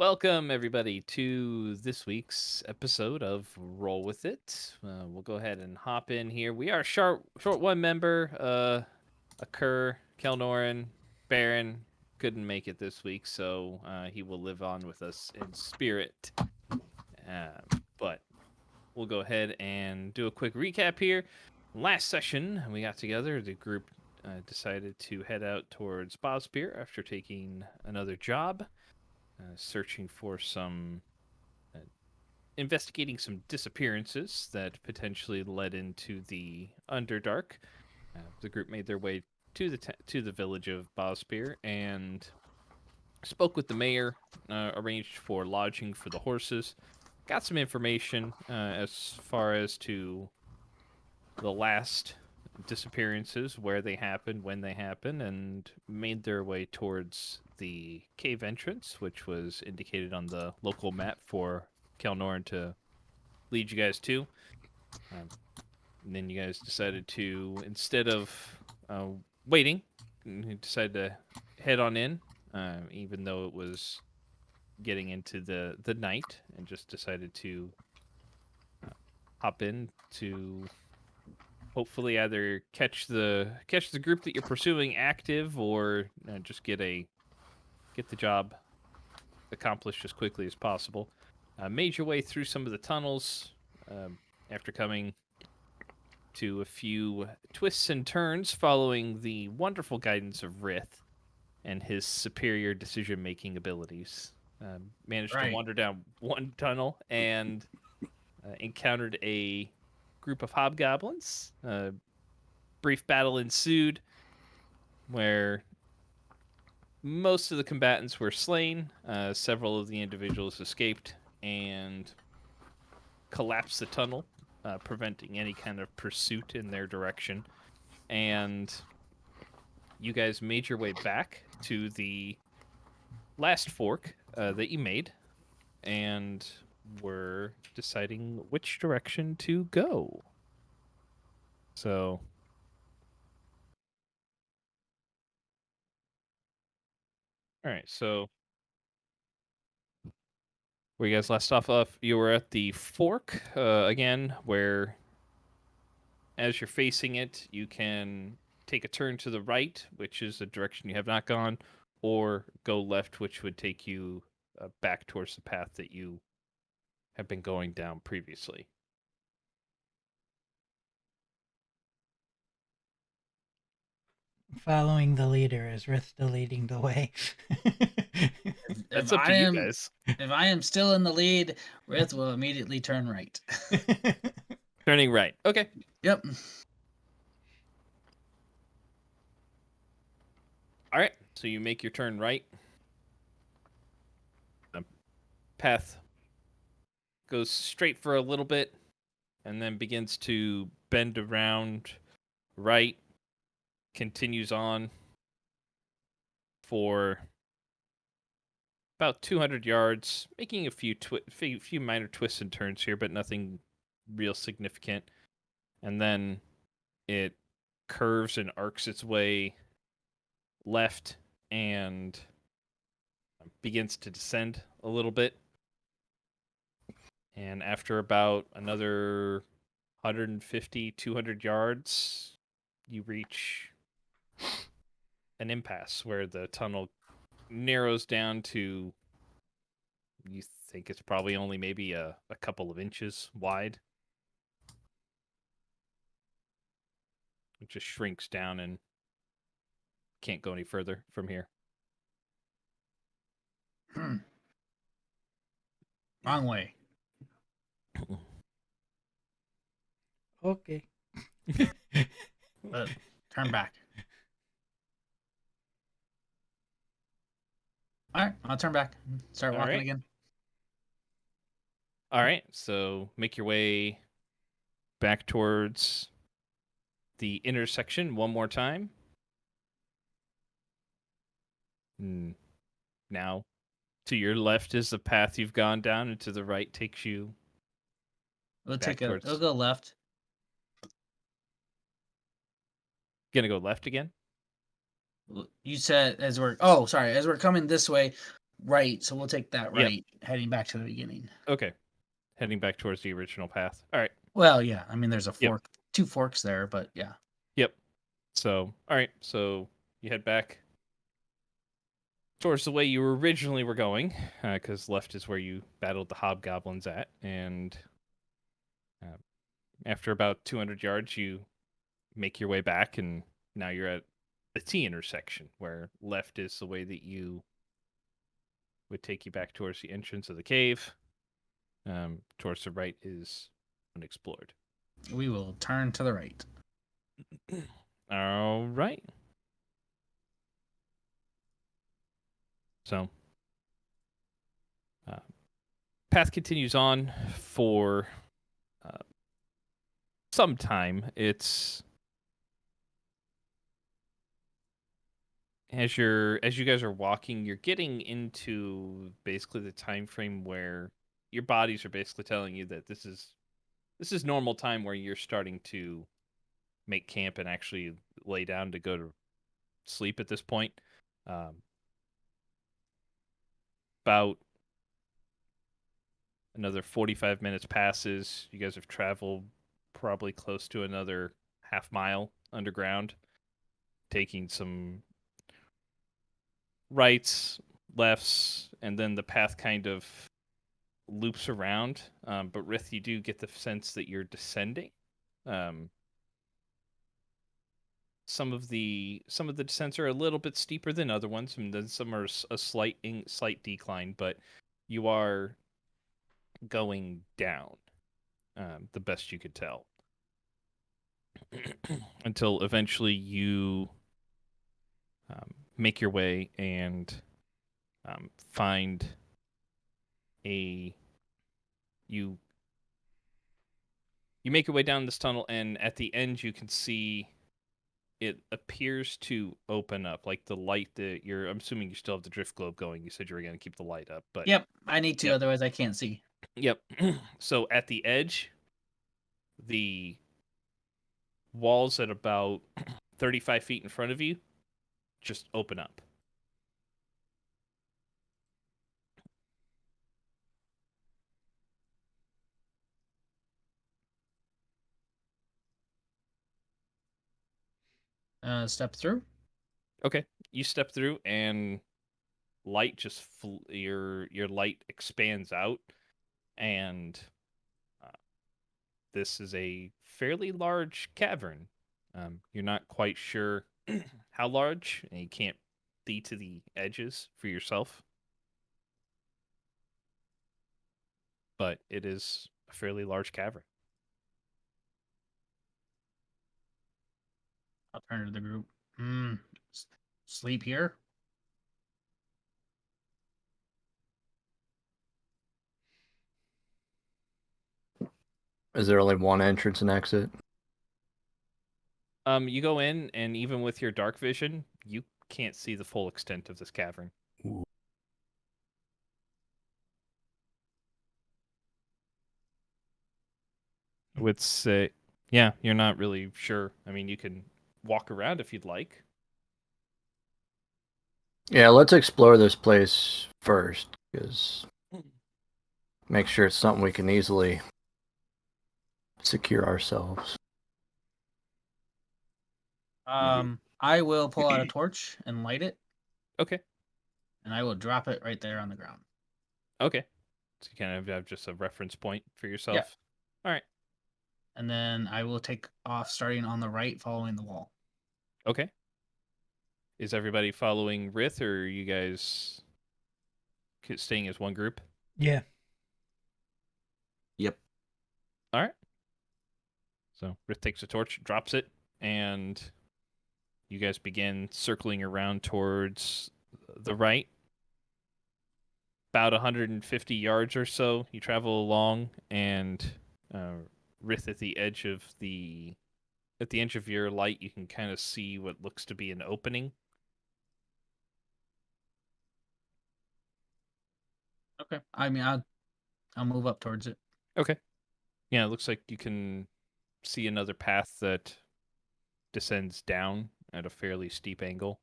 Welcome, everybody, to this week's episode of Roll With It. We'll go ahead and hop in here. We are short one member. Kerr, Kelnoran, Baron couldn't make it this week, so he will live on with us in spirit. But we'll go ahead and do a quick recap here. Last session, we got together. The group decided to head out towards Bosbeer after taking another job. Searching for investigating some disappearances that potentially led into the Underdark. The group made their way to the village of Bosbeer and spoke with the mayor, arranged for lodging for the horses, got some information as far as to the last disappearances, where they happened, when they happened, and made their way towards the cave entrance, which was indicated on the local map for Kelnorn to lead you guys to. And then you guys decided to, instead of waiting, you decided to head on in, even though it was getting into the night, and just decided to hop in to hopefully either catch the group that you're pursuing active, or just get the job accomplished as quickly as possible. Made your way through some of the tunnels after coming to a few twists and turns, following the wonderful guidance of Rith and his superior decision-making abilities. Managed to wander down one tunnel and encountered a group of hobgoblins. Brief battle ensued where most of the combatants were slain. Several of the individuals escaped and collapsed the tunnel, preventing any kind of pursuit in their direction. And you guys made your way back to the last fork that you made, and were deciding which direction to go. So, all right. So, where you guys last off, you were at the fork again, where as you're facing it, you can take a turn to the right, which is a direction you have not gone, or go left, which would take you back towards the path that you have been going down previously. Following the leader is Rithda leading the way. That's up to you guys. If I am still in the lead, Rith will immediately turn right. Turning right. Okay. Yep. All right. So you make your turn right. The path goes straight for a little bit and then begins to bend around right, continues on for about 200 yards, making a few minor twists and turns here, but nothing real significant. And then it curves and arcs its way left and begins to descend a little bit. And after about another 150, 200 yards, you reach an impasse where the tunnel narrows down to, you think it's probably only maybe a couple of inches wide. It just shrinks down and can't go any further from here. Wrong way. Okay. Turn back. All right, I'll turn back. Start walking again. All right, so make your way back towards the intersection one more time. Now, to your left is the path you've gone down, and to the right takes you. We'll go left. Gonna go left again? You said as we're coming this way, right, so we'll take that Yep. right, heading back to the beginning. Okay. Heading back towards the original path. All right. Well, yeah, I mean, there's a Yep. fork, 2 forks there, but yeah. Yep. So, all right. So you head back towards the way you originally were going, because left is where you battled the hobgoblins at, and after about 200 yards, you make your way back, and now you're at the T intersection, where left is the way that you would take you back towards the entrance of the cave. Towards the right is unexplored. We will turn to the right. All right. So, path continues on for some time. It's as you guys are walking, you're getting into basically the time frame where your bodies are basically telling you that this is normal time where you're starting to make camp and actually lay down to go to sleep at this point. About another 45 minutes passes. You guys have traveled probably close to another half mile underground, taking some rights, lefts, and then the path kind of loops around. But Rith, you do get the sense that you're descending. Some of the descents are a little bit steeper than other ones, and then some are a slight decline. But you are going down, the best you could tell, until eventually you make your way and find a you make your way down this tunnel, and at the end you can see it appears to open up, like the light that you're. I'm assuming you still have the drift globe going. You said you were going to keep the light up, but Yep, I need to, Yep. otherwise I can't see. Yep. So at the edge, the walls at about 35 feet in front of you just open up. Step through. Okay, you step through, and light just your light expands out, and this is a fairly large cavern. You're not quite sure how large, and you can't see to the edges for yourself, but it is a fairly large cavern. I'll turn to the group. Sleep here? Is there only one entrance and exit? You go in, and even with your dark vision, you can't see the full extent of this cavern. Ooh. I would say, yeah, you're not really sure. I mean, you can walk around if you'd like. Yeah, let's explore this place first, because make sure it's something we can easily secure ourselves. I will pull out a torch and light it, Okay. and I will drop it right there on the ground. Okay. So you kind of have just a reference point for yourself. All right. And then I will take off starting on the right, following the wall. Okay. Is everybody following Rith, or are you guys staying as one group? Yeah. Yep. All right. So Rith takes a torch, drops it, and you guys begin circling around towards the right. About 150 yards or so, you travel along, and Rith at the edge of your light, you can kind of see what looks to be an opening. Okay. I mean, I'll move up towards it. Okay. Yeah, it looks like you can see another path that descends down at a fairly steep angle.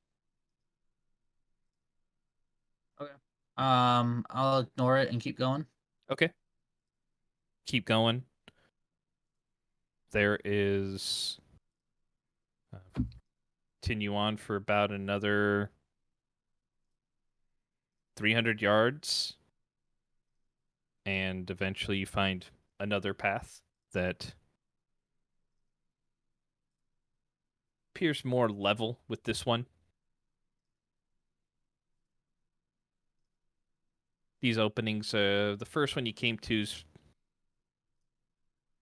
Okay. I'll ignore it and keep going. Okay. Keep going. There is. Continue on for about another 300 yards, and eventually you find another path that appears more level with this one. These openings, the first one you came to is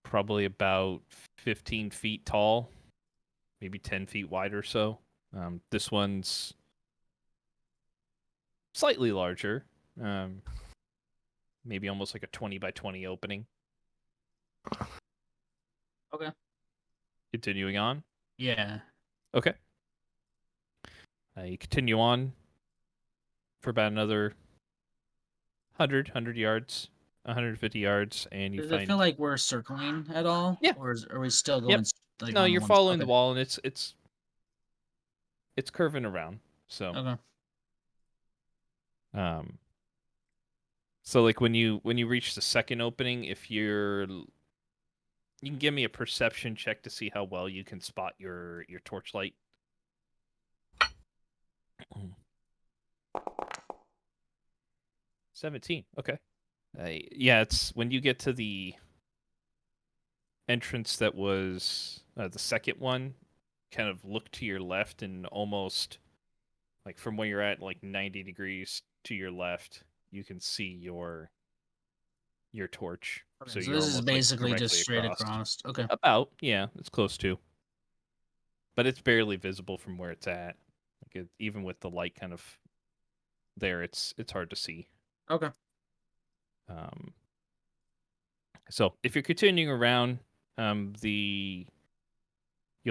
probably about 15 feet tall, maybe 10 feet wide or so. This one's slightly larger, maybe almost like a 20 by 20 opening. Okay. Continuing on. Yeah. Okay. You continue on for about another 100 yards, 150 yards, and you Does find. it feel like we're circling at all? Yeah. Or are we still Yep. going like No, on you're one? following the Okay. wall, and it's curving around. So, Okay. so like when you reach the second opening, if you can give me a perception check to see how well you can spot your torchlight. 17. Okay. Yeah, it's when you get to the entrance that was the second one, kind of look to your left and almost like from where you're at, like 90 degrees to your left, you can see your torch. Okay, So so you're this is almost like basically just directly straight across. across. Okay. About, yeah, it's close to. But it's barely visible from where it's at. Like even with the light kind of there, it's hard to see. Okay. So if you're continuing around, you'll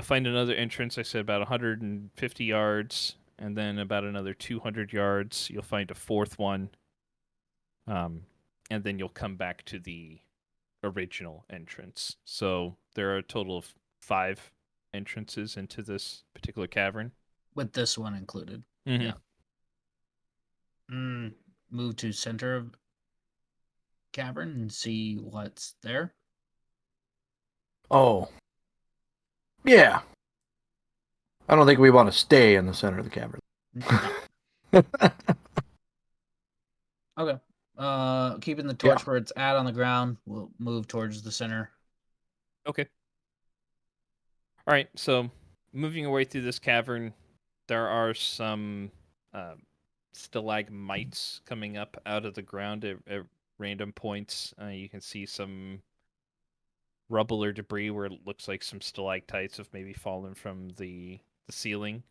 find another entrance. I said about 150 yards, and then about another 200 yards, you'll find a fourth one. And then you'll come back to the original entrance. So there are a total of 5 entrances into this particular cavern. With this one included. Mhm. Yeah. Move to center of cavern and see what's there. Oh. Yeah. I don't think we want to stay in the center of the cavern. No. Okay. Keeping the torch Yeah. where it's at on the ground. We'll move towards the center. Okay. All right. So moving away through this cavern, there are some stalagmites coming up out of the ground at random points. You can see some rubble or debris where it looks like some stalactites have maybe fallen from the ceiling.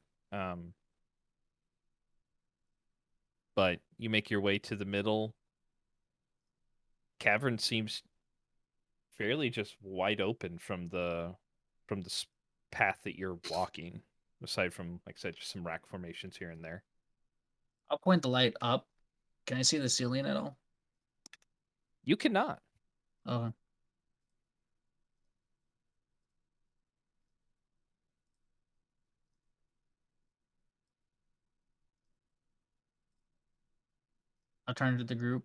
But you make your way to the middle. Cavern seems fairly just wide open from the path that you're walking, aside from, like I said, just some rack formations here and there. I'll point the light up. Can I see the ceiling at all? You cannot. Okay. I'll turn to the group.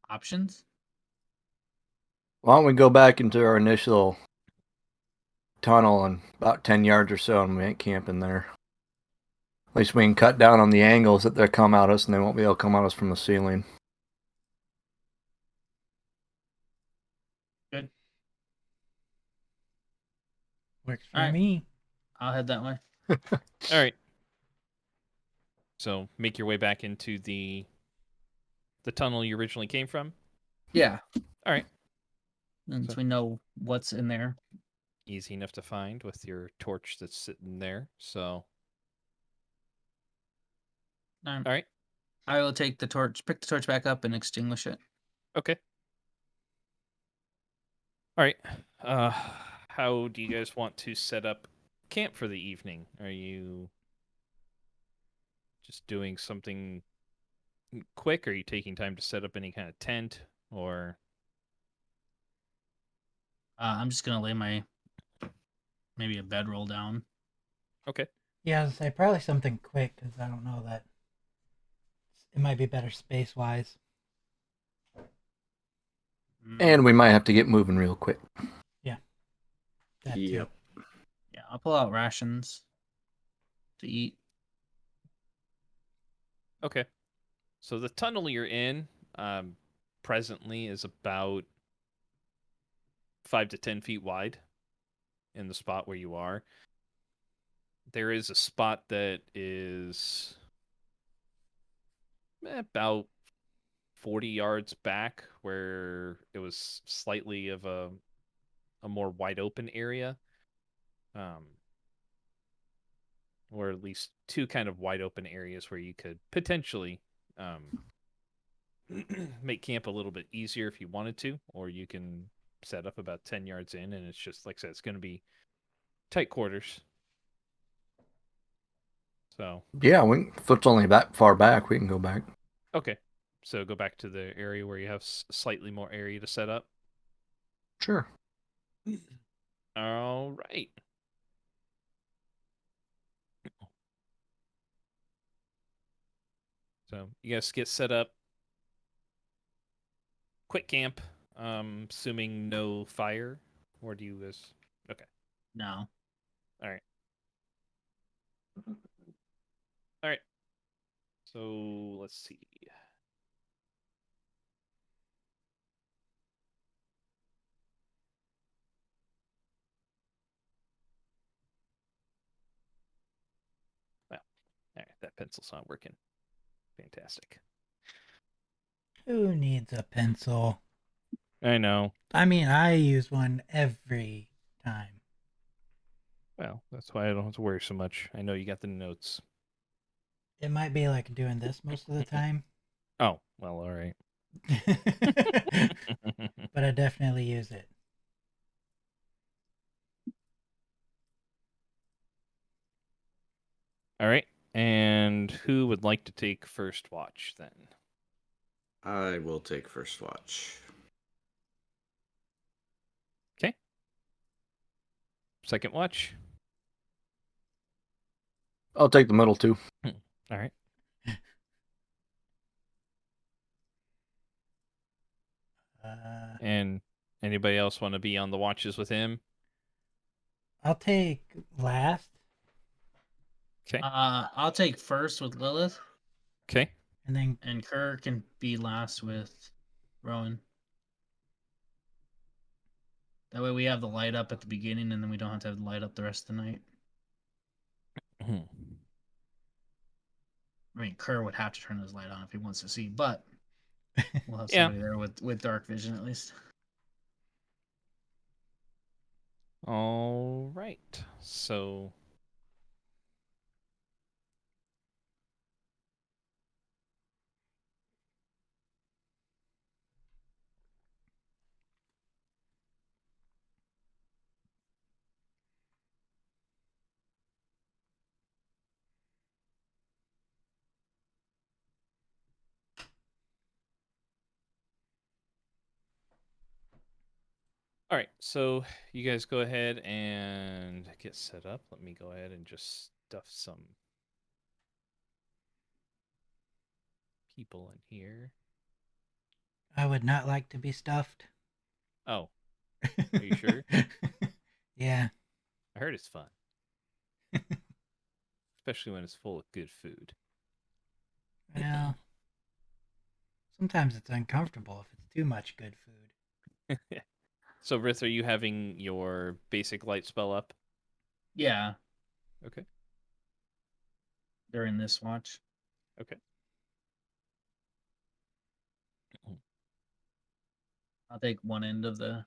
Options? Why don't we go back into our initial tunnel and about 10 yards or so, and we ain't camping there. At least we can cut down on the angles that they come at us, and they won't be able to come at us from the ceiling. Good. Works for Alright. me. I'll head that way. All right. So make your way back into the tunnel you originally came from. Yeah. All right. Once we know what's in there. Easy enough to find with your torch that's sitting there. So. All right. I will take the torch, pick the torch back up, and extinguish it. Okay. All right. How do you guys want to set up camp for the evening? Are you just doing something quick? Are you taking time to set up any kind of tent, or? I'm just gonna lay maybe a bedroll down. Okay. Yeah, I was gonna say probably something quick because I don't know that it might be better space wise. And we might have to get moving real quick. That too. Yep. Yeah, I'll pull out rations to eat. Okay. So the tunnel you're in presently is about 5 to 10 feet wide in the spot where you are. There is a spot that is about 40 yards back where it was slightly of a more wide open area. Or at least two kind of wide open areas where you could potentially make camp a little bit easier if you wanted to, or you can set up about 10 yards in, and it's just, like I said, it's going to be tight quarters. So, Yeah, if it's only that far back, we can go back. okay. So go back to the area where you have slightly more area to set up. Sure. All right. So you guys get set up. Quick camp. Assuming no fire, or do you guys? Okay. No. All right. All right. So let's see. Well, all right. That pencil's not working. Fantastic. Who needs a pencil? I know. I mean, I use one every time. Well, that's why I don't have to worry so much. I know you got the notes. It might be like doing this most of the time, Oh, well, all right. but I definitely use it. All right. And who would like to take first watch then? I will take first watch. Okay. Second watch. I'll take the middle too. All right. And anybody else want to be on the watches with him? I'll take last, Okay. I'll take first with Lilith, Okay. and then and Kerr can be last with Rowan. That way we have the light up at the beginning, and then we don't have to have the light up the rest of the night. I mean, Kerr would have to turn his light on if he wants to see, but we'll have Yeah. somebody there with dark vision at least. All right. So all right. So you guys go ahead and get set up. Let me go ahead and just stuff some people in here. I would not like to be stuffed. Oh, are you sure? Yeah. I heard it's fun. Especially when it's full of good food. Well, sometimes it's uncomfortable if it's too much good food. So, Rith, are you having your basic light spell up? Yeah, Okay. during this watch. Okay. I'll take one end of the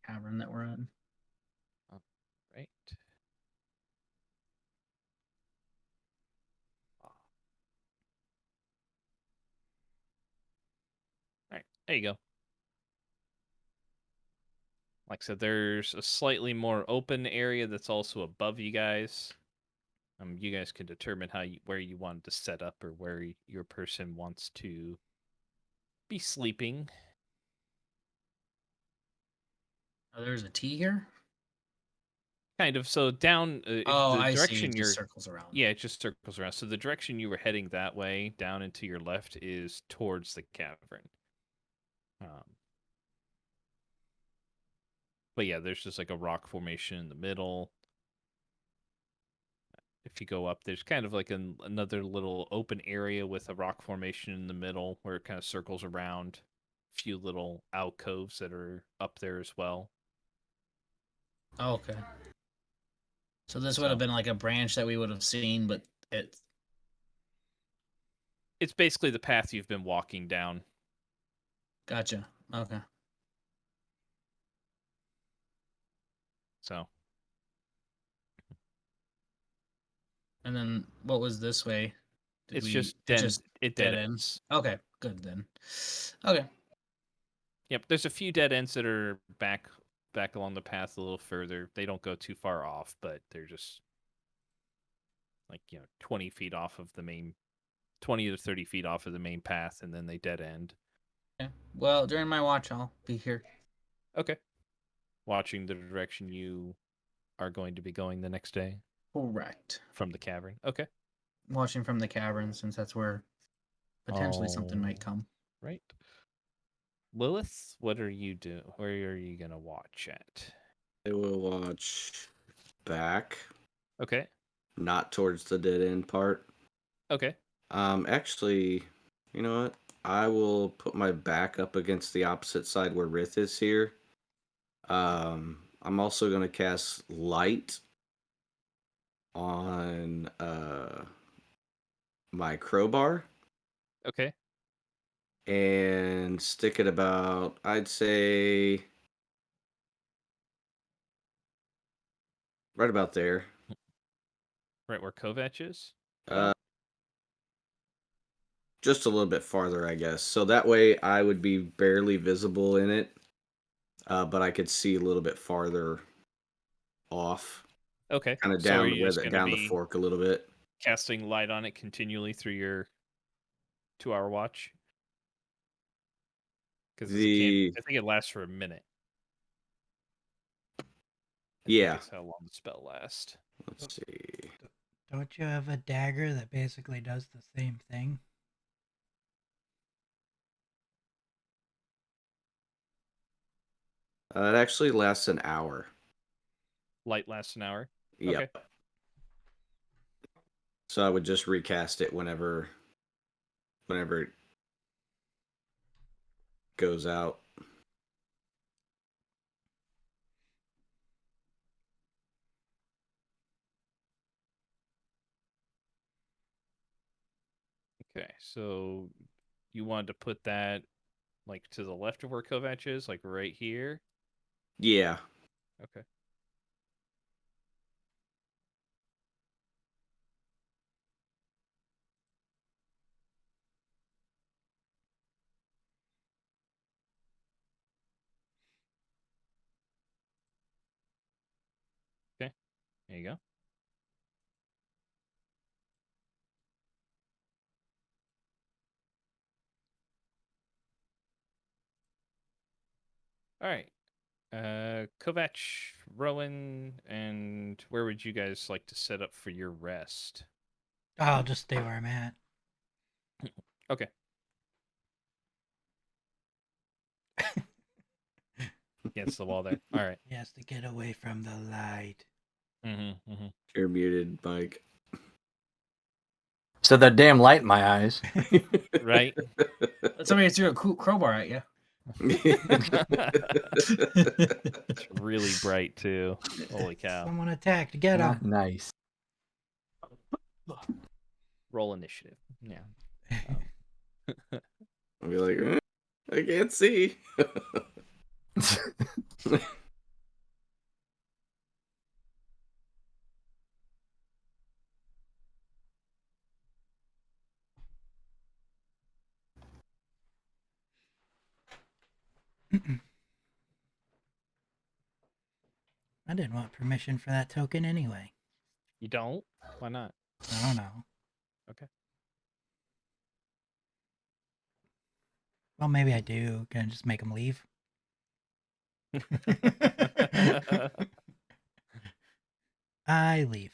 cavern that we're in. Right. All right. There you go. Like I said, there's a slightly more open area that's also above you guys. You guys can determine where you want to set up or where your person wants to be sleeping. Oh, there's a T here? Kind of. So down, if Oh, the I see. direction It you're, just circles around. yeah, it just circles around. So the direction you were heading that way, down and to your left, is towards the cavern. But yeah, there's just like a rock formation in the middle. If you go up, there's kind of like another little open area with a rock formation in the middle where it kind of circles around. A few little alcoves that are up there as well. Oh, okay. So this would have been like a branch that we would have seen, but it's basically the path you've been walking down. Gotcha. Okay. So. And then what was this way? It's just dead dead ends. Okay, good then. Okay. Yep, there's a few dead ends that are back along the path a little further. They don't go too far off, but they're just like 20 feet off of the main, 20 to 30 feet off of the main path, and then they dead end. Okay. Well, during my watch, I'll be here. Okay. Watching the direction you are going to be going the next day. Correct. From the cavern. Okay. Watching from the cavern, since that's where potentially something might come. Right. Lilith, what are you doing? Where are you gonna watch at? I will watch back. Okay. Not towards the dead end part. Okay. Actually, you know what? I will put my back up against the opposite side where Rith is here. I'm also gonna cast light on my crowbar. Okay. And stick it about, I'd say, right about there. Right where Kovac is? Just a little bit farther, I guess. So that way I would be barely visible in it, but I could see a little bit farther off. Okay. Kind of So are down you with just it, gonna down the be fork a little bit. casting light on it continually through your 2-hour watch? Because I think it lasts for a minute. Yeah. That's how long the spell lasts. Let's see. Don't you have a dagger that basically does the same thing? It actually lasts an hour. Light lasts an hour? Yep. Okay. So I would just recast it whenever it goes out. Okay, so you wanted to put that like to the left of where Kovac is, like right here? Yeah. Okay. Okay, there you go. All right. Kovac, Rowan, and where would you guys like to set up for your rest? I'll just stay where I'm at. Okay. Against the wall there. All right. He has to get away from the light. Mm-hmm. Mm-hmm. You're muted, Mike. So that damn light in my eyes. Right. Somebody threw a crowbar at you. It's really bright too. Holy cow. Someone attacked. Get him. Nice. Roll initiative. Yeah. I'll be like, I can't see. I didn't want permission for that token anyway. You don't? Why not? I don't know. Okay. Well, maybe I do. Can I just make him leave? I leave.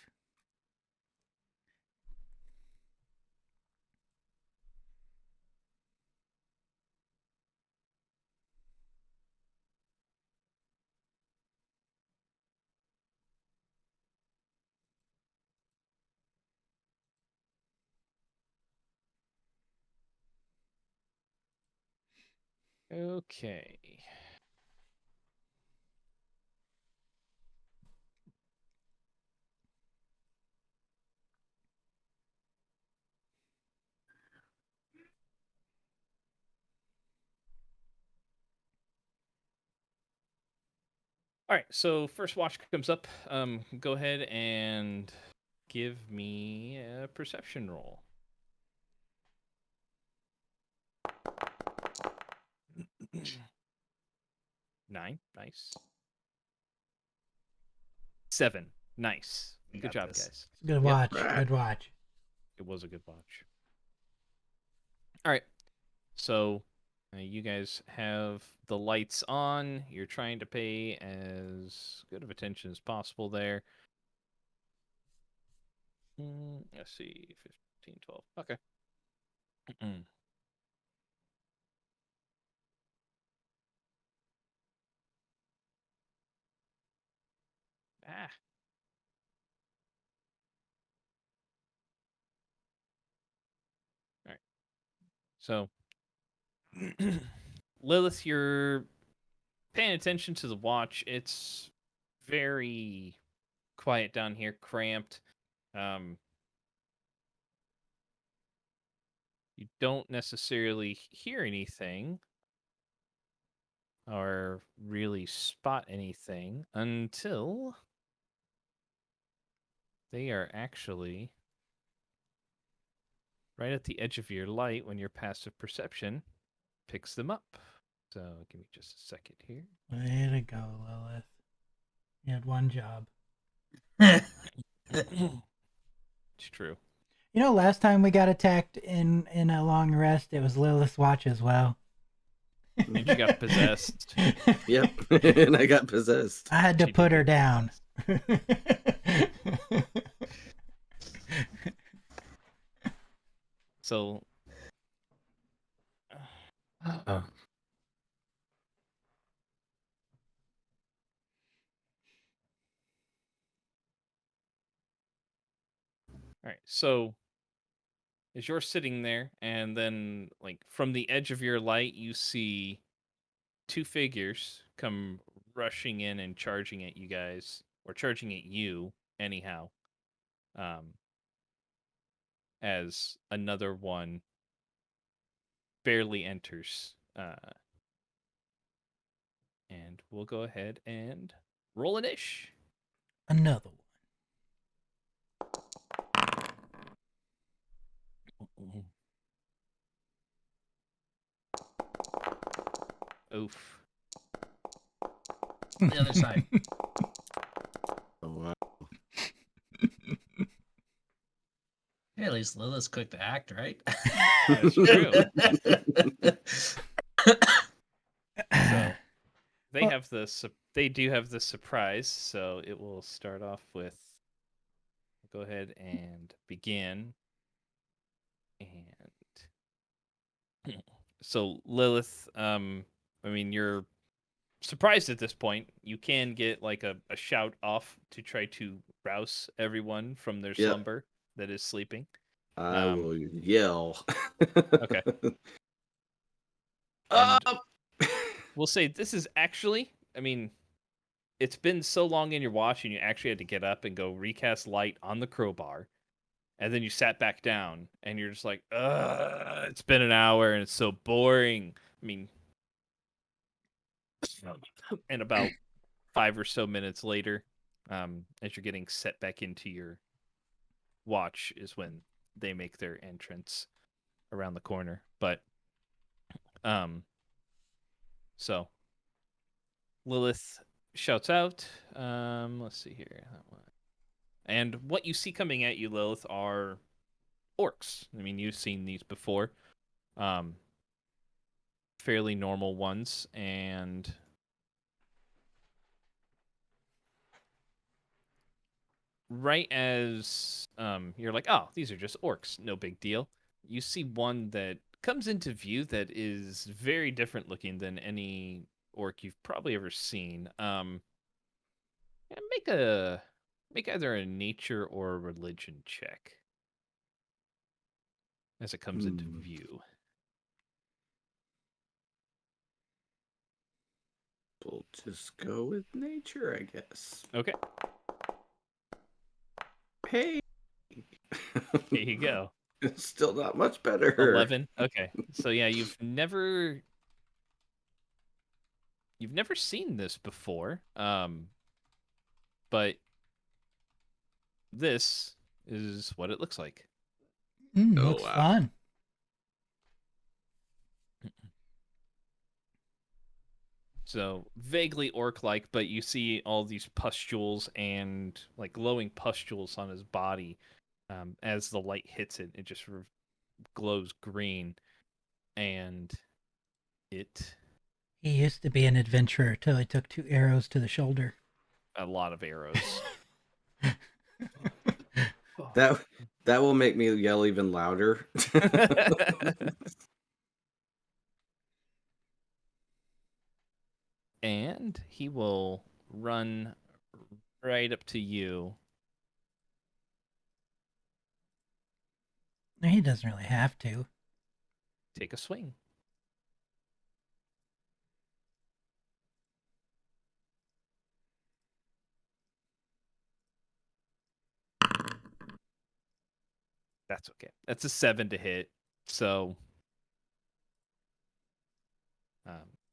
Okay. All right, so first watch comes up. Go ahead and give me a perception roll. Nine, nice. 7, nice. We Good got job, this. guys. Good Yep. watch. Right. Good watch. It was a good watch. All right, so you guys have the lights on. You're trying to pay as good of attention as possible there. Let's see, 15, 12. Okay. Ah. All right. So, Lilith, you're paying attention to the watch. It's very quiet down here, cramped. Um, you don't necessarily hear anything or really spot anything until they are actually right at the edge of your light when your passive perception picks them up. So give me just a second here. Way to go, Lilith. You had one job. It's true. You know, last time we got attacked in a long rest, it was Lilith's watch as well. And you got possessed. Yep, and I got possessed. I had to She did put her get down. So Uh-oh. all right, so as you're sitting there, and then like from the edge of your light, you see two figures come rushing in and charging at you guys, or charging at you anyhow. As another one barely enters, and we'll go ahead and roll an ish. Another one. Oof. The other side. Oh, wow. Hey, at least Lilith's quick to act, right? That's true. So they Well- have they do have the surprise, so it will start off with, go ahead and begin. And so Lilith, I mean, you're surprised at this point. You can get like a shout off to try to rouse everyone from their Yep. slumber that is sleeping. I will yell. Okay. And Up! we'll say this is actually, I mean, it's been so long in your watch and you actually had to get up and go recast light on the crowbar. And then you sat back down and you're just like, ugh, it's been an hour and it's so boring. I mean, and about 5 or so minutes later, as you're getting set back into your watch, is when they make their entrance around the corner. But, so Lilith shouts out, let's see here. And what you see coming at you, Lilith, are orcs. I mean, you've seen these before. Fairly normal ones, and right as you're like, oh, these are just orcs, no big deal. You see one that comes into view that is very different looking than any orc you've probably ever seen. Yeah, make either a nature or a religion check as it comes into view. We'll just go with nature, I guess. Okay, Hey. here you go. It's still not much better. 11. Okay, so yeah, you've never seen this before, but this is what it looks like. Oh, Looks wow. fun. So vaguely orc-like, but you see all these pustules and like glowing pustules on his body. As the light hits it, it just glows green, and it He used to be an adventurer till he took 2 arrows to the shoulder. a lot of arrows. That will make me yell even louder. And he will run right up to you. He doesn't really have to. Take a swing. That's okay. That's a 7 to hit. So,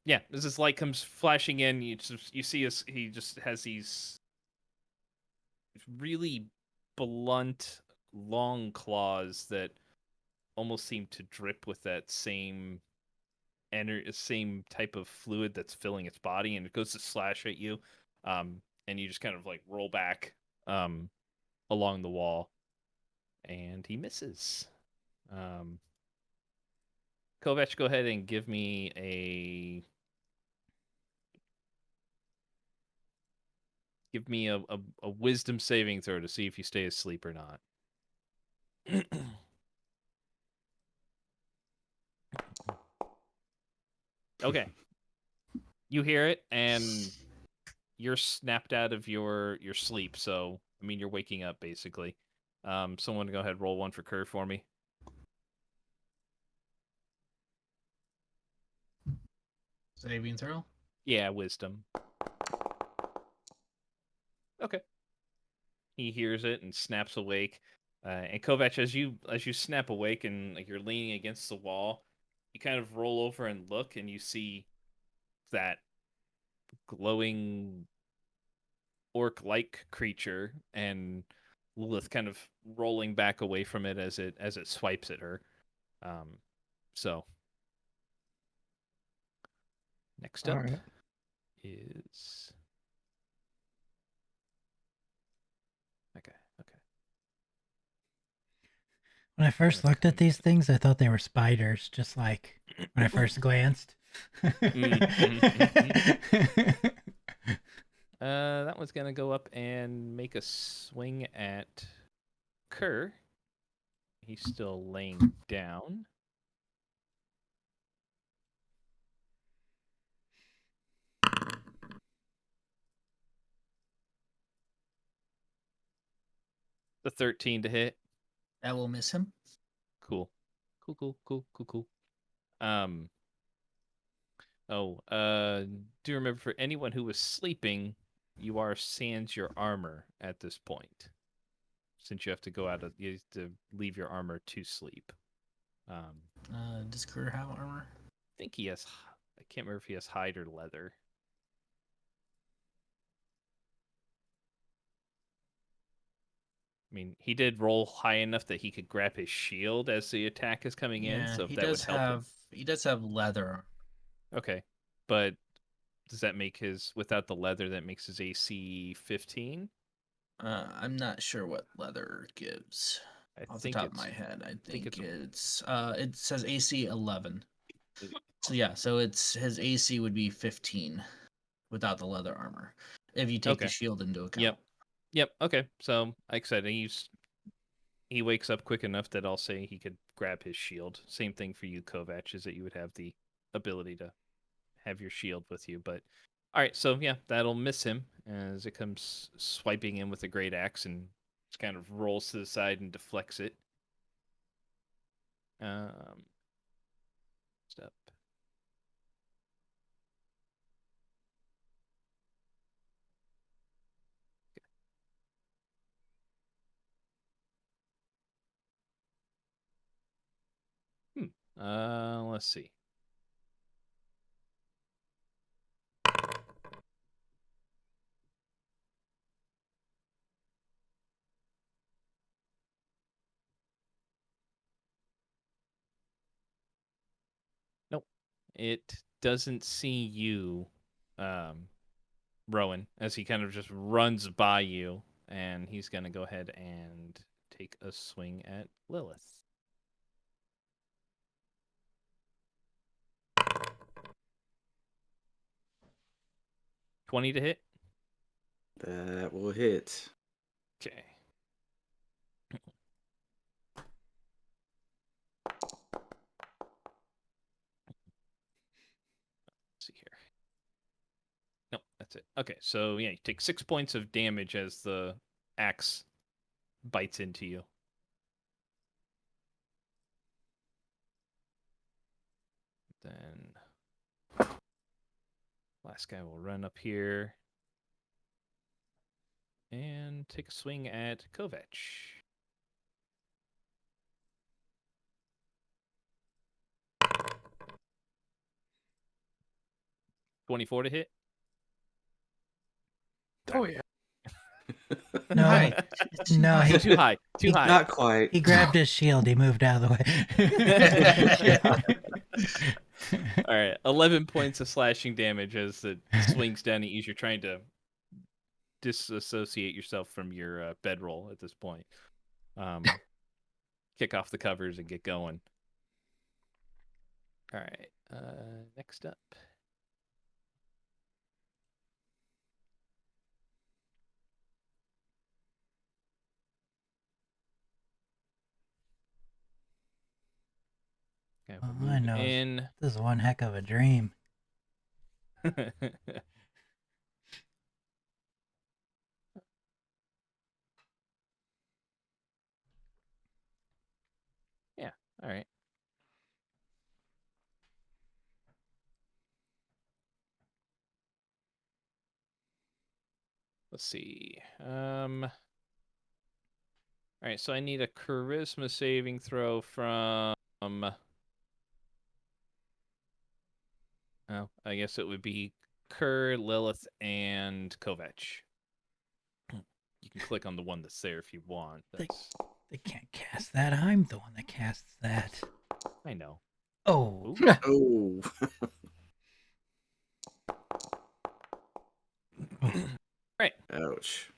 yeah, as this light comes flashing in, you see he just has these really blunt, long claws that almost seem to drip with that same same type of fluid that's filling its body, and it goes to slash at you, and you just kind of like roll back along the wall, and he misses. Kovac, go ahead and give me a wisdom saving throw to see if you stay asleep or not. Okay. You hear it, and you're snapped out of your sleep. So, I mean, you're waking up, basically. Someone go ahead, roll one for Kerr for me. Saving throw? Yeah, wisdom. Okay. He hears it and snaps awake. And Kovac, as you snap awake and like you're leaning against the wall, you kind of roll over and look, and you see that glowing orc-like creature, and Lilith kind of rolling back away from it as it swipes at her. So next up is okay. When I first looked at these things, I thought they were spiders, just like when I first glanced. That one's gonna go up and make a swing at Kerr. He's still laying down. The 13 to hit. That will miss him. Cool. Do remember, for anyone who was sleeping, you are sans your armor at this point, since you have to you have to leave your armor to sleep. Does Kerr have armor? I think he has. I can't remember if he has hide or leather. I mean, he did roll high enough that he could grab his shield as the attack is coming in, so if that would help him. He does have leather. Okay, but does that make without the leather, that makes his AC 15? I'm not sure what leather gives. Off the top of my head, I think it's it says AC 11. So yeah, so his AC would be 15 without the leather armor if you take the shield into account. Yep. Yep. Okay. So, like I said, he wakes up quick enough that I'll say he could grab his shield. Same thing for you, Kovac, is that you would have the ability to have your shield with you. But all right, so yeah, that'll miss him as it comes swiping in with a great axe and just kind of rolls to the side and deflects it. Step. Let's see. Nope. It doesn't see you, Rowan, as he kind of just runs by you, and he's going to go ahead and take a swing at Lilith. $20 to hit. That will hit. Okay. Let's see here. Nope, that's it. Okay, so yeah, you take 6 points of damage as the axe bites into you. Then last guy will run up here and take a swing at Kovac. 24 to hit. Oh yeah. No, Hi. no, he, Too high. Too high. Not quite. he grabbed his shield. He moved out of the way. All right, 11 points of slashing damage as it swings down at you. You're trying to disassociate yourself from your bedroll at this point. Kick off the covers and get going. All right, next up. Okay, Oh, I know. This is one heck of a dream. Yeah, all right. Let's see. All right, so I need a charisma saving throw from... Oh, I guess it would be Kerr, Lilith, and Kovac. You can click on the one that's there if you want. They can't cast that. I'm the one that casts that. I know. Oh. Oh. Right. Ouch.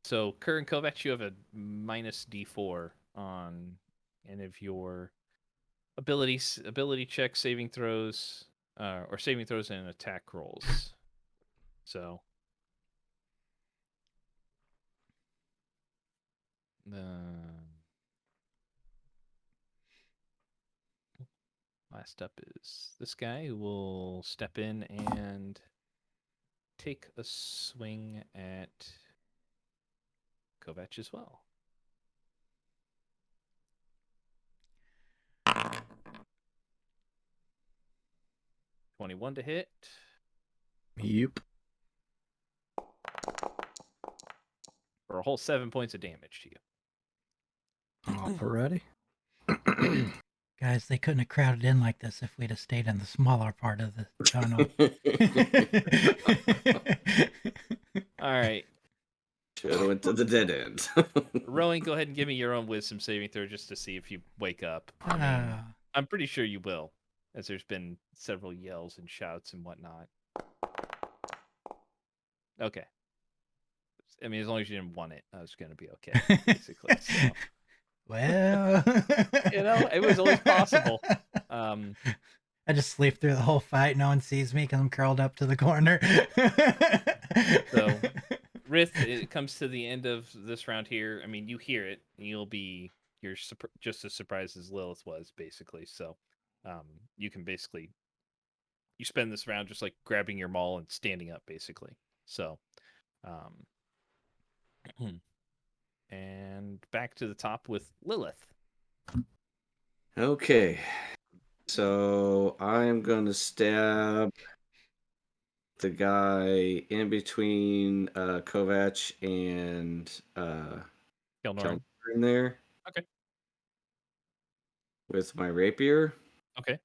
So Kerr and Kovac, you have a minus D4 on any of your ability checks, saving throws, or saving throws and attack rolls. So last up is this guy who will step in and take a swing at Kovac as well. $21 to hit. Yep. For a whole 7 points of damage to you. Off already. Guys, they couldn't have crowded in like this if we'd have stayed in the smaller part of the tunnel. All right. Should have went to the dead end. Rowan, go ahead and give me your own wisdom saving throw just to see if you wake up. I'm pretty sure you will, as there's been several yells and shouts and whatnot. Okay. I mean, as long as you didn't want it, I was going to be okay, basically. So. Well, it was always possible. I just sleep through the whole fight. No one sees me because I'm curled up to the corner. So, Rith, it comes to the end of this round here. I mean, you hear it. You're just as surprised as Lilith was, basically. So, you can basically you spend this round just like grabbing your maul and standing up, basically. So, and back to the top with Lilith. Okay. So I'm going to stab the guy in between Kovac and Kelnorn. in there. Okay. With my rapier. Okay.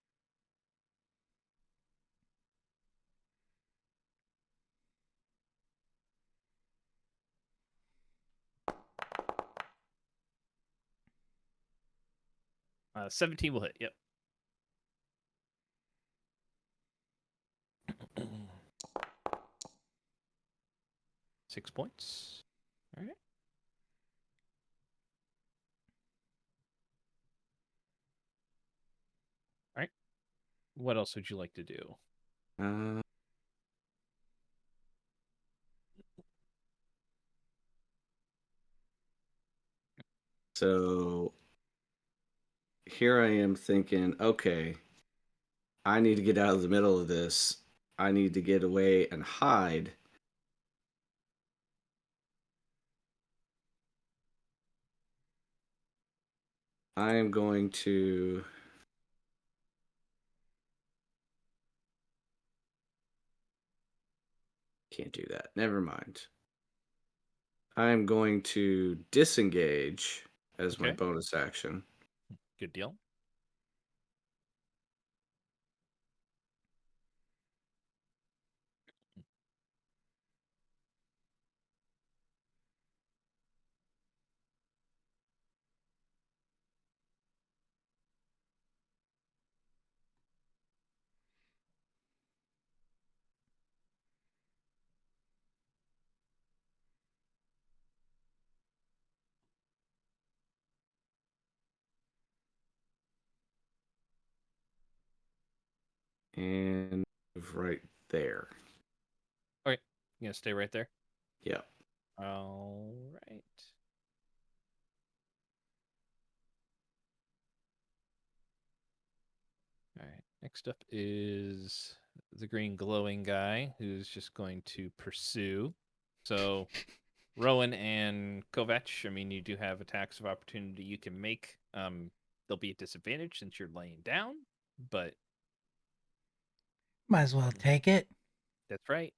Uh, 17 will hit. Yep. Six points. All right. All right. What else would you like to do? So here I am thinking, okay, I need to get out of the middle of this. I need to get away and hide. I am going to... Can't do that. Never mind. I'm going to disengage as my bonus action. Good deal. And right there. Okay. You gonna stay right there? Yeah. All right. All right. Next up is the green glowing guy who's just going to pursue. So, Rowan and Kovac, I mean, you do have attacks of opportunity you can make. They'll be at disadvantage since you're laying down, but might as well take it. That's right.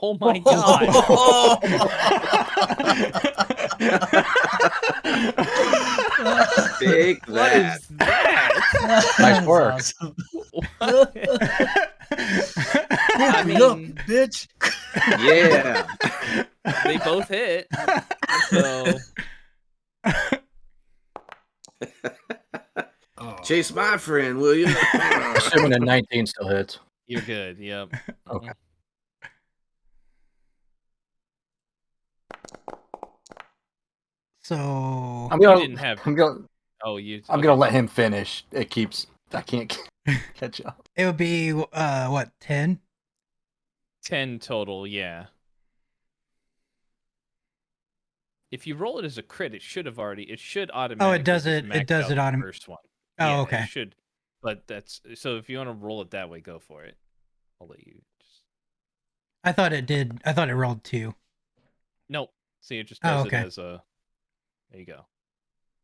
Oh my god. Take What that. is that? Nice work. Awesome. I mean, bitch. Yeah. they both hit. So Chase my friend, will you? Assuming a 19 still hits. you're good. Yep. Okay. So I'm gonna, You didn't have- I'm gonna, Oh, you. I'm okay. gonna let him finish. It keeps. I can't catch up. it would be what 10? 10 total. Yeah. If you roll it as a crit, it should automatically. Oh, it does just it. It max does out it the on. first one. Oh, Yeah, okay. It should, but that's so. If you want to roll it that way, go for it. I'll let you. I thought it did. I thought it rolled 2. Nope. See, it just does okay. it as a. There you go.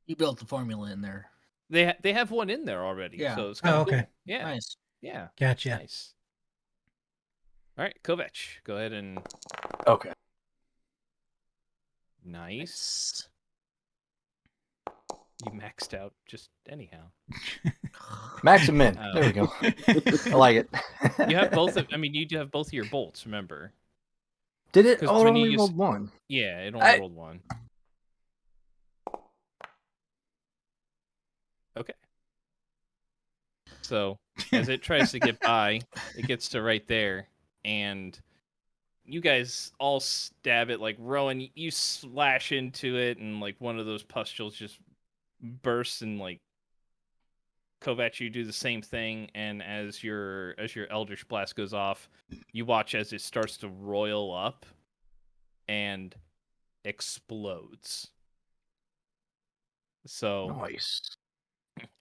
You built the formula in there. They have one in there already. Yeah. So it's kind of okay. cool. Yeah. Nice. Yeah. Gotcha. Nice. All right, Kovac, go ahead and. Okay. Nice. You maxed out just anyhow. Max and min. There we go. I like it. You have both of. I mean, you do have both of your bolts. Remember? Did it? 'Cause Oh, it when you only use- rolled one. Yeah, it only rolled one. Okay. So as it tries to get by, it gets to right there, and you guys all stab it. Like Rowan, you slash into it, and like one of those pustules just bursts and like Kovac, you do the same thing, and as your Eldritch Blast goes off, you watch as it starts to roil up and explodes. So Nice.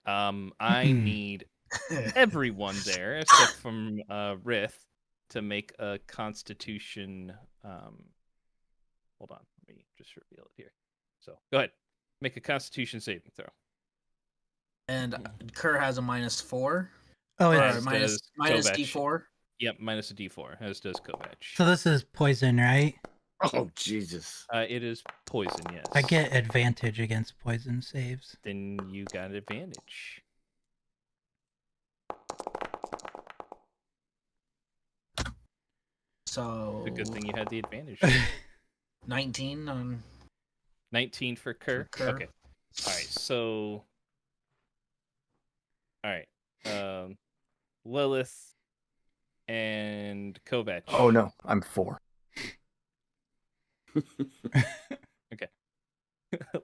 I need everyone there except from Rith to make a Constitution. Hold on, let me just reveal it here. So go ahead, make a Constitution saving throw. And Kerr has a -4. Oh, Or As minus Kovac. D4. Yep, minus a D4, as does Kovac. so this is poison, right? Oh, Jesus. It is poison, yes. I get advantage against poison saves. Then you got advantage. So It's a good thing you had the advantage. 19 on 19 for Kerr? For Kerr. Okay. All right, so... All right. Lilith and Kovac. Oh no, I'm 4.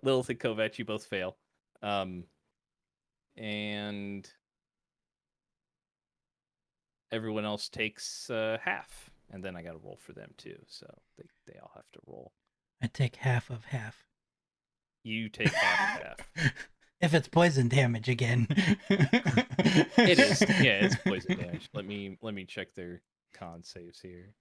Lilith and Kovac, you both fail. And everyone else takes half. And then I got to roll for them too. So they all have to roll. I take half of half. You take half of half. If it's poison damage again. It is. Yeah, it's poison damage. Let me check their con saves here.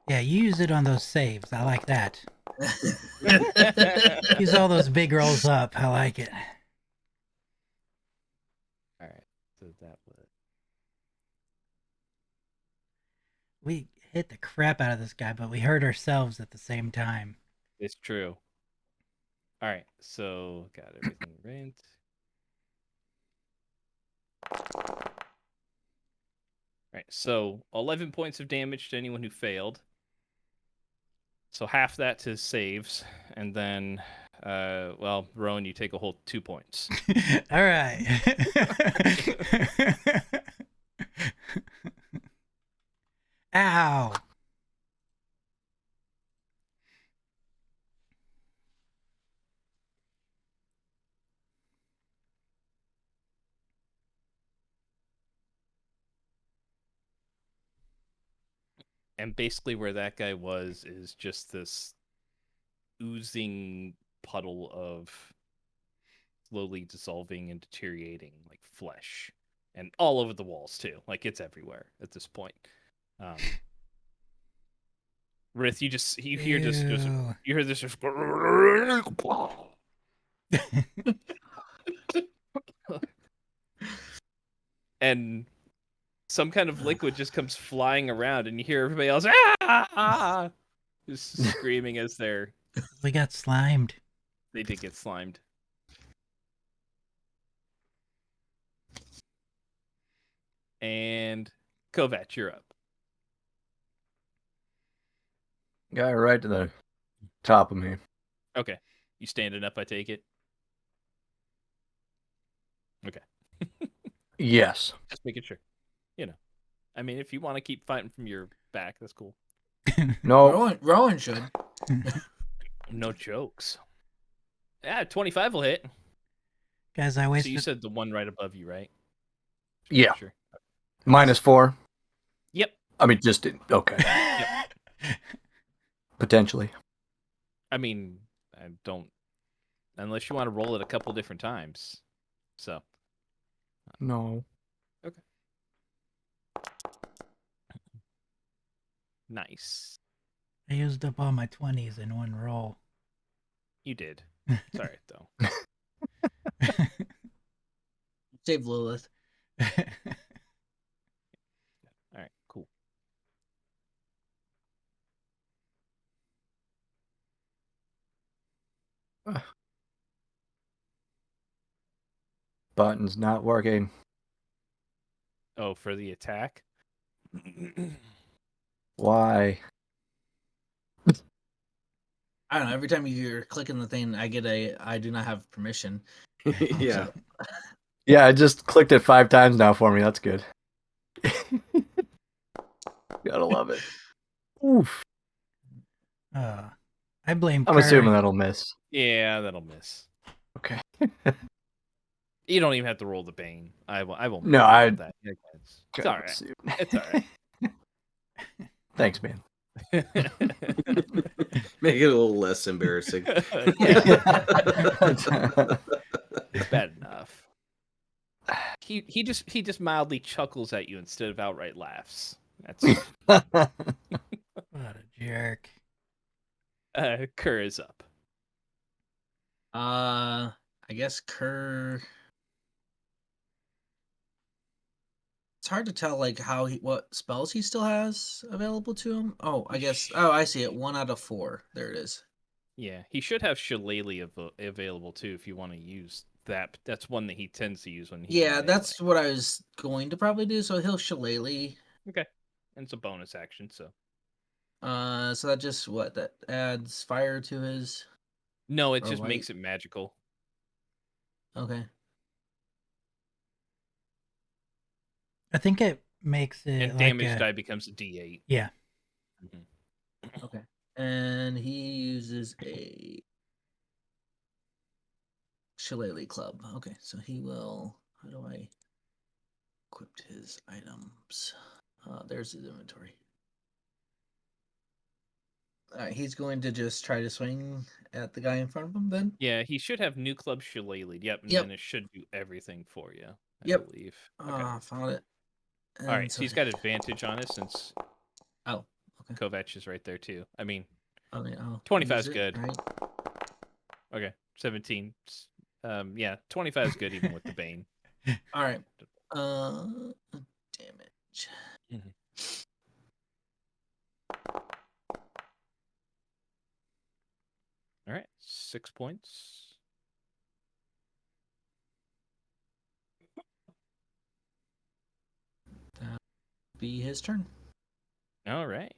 Yeah, you use it on those saves. I like that. Use all those big rolls up. I like it. All right. So that was... We hit the crap out of this guy, but we hurt ourselves at the same time. It's true. All right. So got everything right. All right. So 11 points of damage to anyone who failed. So half that to saves, and then, well, Rowan, you take a whole 2 points. All right. Ow. And basically where that guy was is just this oozing puddle of slowly dissolving and deteriorating like flesh, and all over the walls too. Like it's everywhere at this point. Rith, you hear this just Ew. you hear this just and some kind of liquid just comes flying around, and you hear everybody else just screaming as We got slimed. they did get slimed. And Kovac, you're up. Guy right to the top of me. Okay. You standing up, I take it? Okay. Yes. Just making sure. You know. I mean, if you want to keep fighting from your back, that's cool. No. Rowan should. No jokes. Yeah, 25 will hit. Guys, I So wasted. you said the one right above you, right? Yeah. Sure. -4. Yep. I mean, just okay. Potentially. I mean, I don't... Unless you want to roll it a couple different times. So. No. Okay. Nice. I used up all my 20s in one roll. You did. It's all right, though. Save Lilith. All right, cool. Button's not working. Oh, for the attack? Why? I don't know. Every time you're clicking the thing, I get I do not have permission. Yeah. So, Yeah, I just clicked it 5 times now for me. That's good. Gotta love it. Oof. I blame I'm Kerr. assuming that'll miss. Yeah, that'll miss. Okay. You don't even have to roll the bane. I won't. No, I that. It's all right. It's all right. Thanks, man. Make it a little less embarrassing. It's bad enough. He just mildly chuckles at you instead of outright laughs. That's what a jerk. Kerr is up. I guess Kerr. It's hard to tell like what spells he still has available to him. Oh, I guess. Oh, I see it. 1 out of 4. There it is. Yeah, he should have Shillelagh available too if you want to use that. That's one that he tends to use when he's Yeah, that's what I was going to probably do. So he'll Shillelagh. Okay, and it's a bonus action. So so that just that adds fire to his. No, it just makes it magical. Okay. I think it makes it and damage die becomes a D8. Yeah. Mm-hmm. Okay. And he uses a Shillelagh club. Okay, so he will. How do I equip his items? There's his inventory. He's going to just try to swing at the guy in front of him then? Yeah, he should have new club Shillelagh. Yep, and then it should do everything for you, I believe. Okay. Found it. And all right, so he's got advantage on it since okay. Kovac is right there too. I mean, 25 is good. Right? Okay, 17. Yeah, 25 is good even with the Bane. All right. Damage. Mm-hmm. All right, 6 points. That'll be his turn. All right.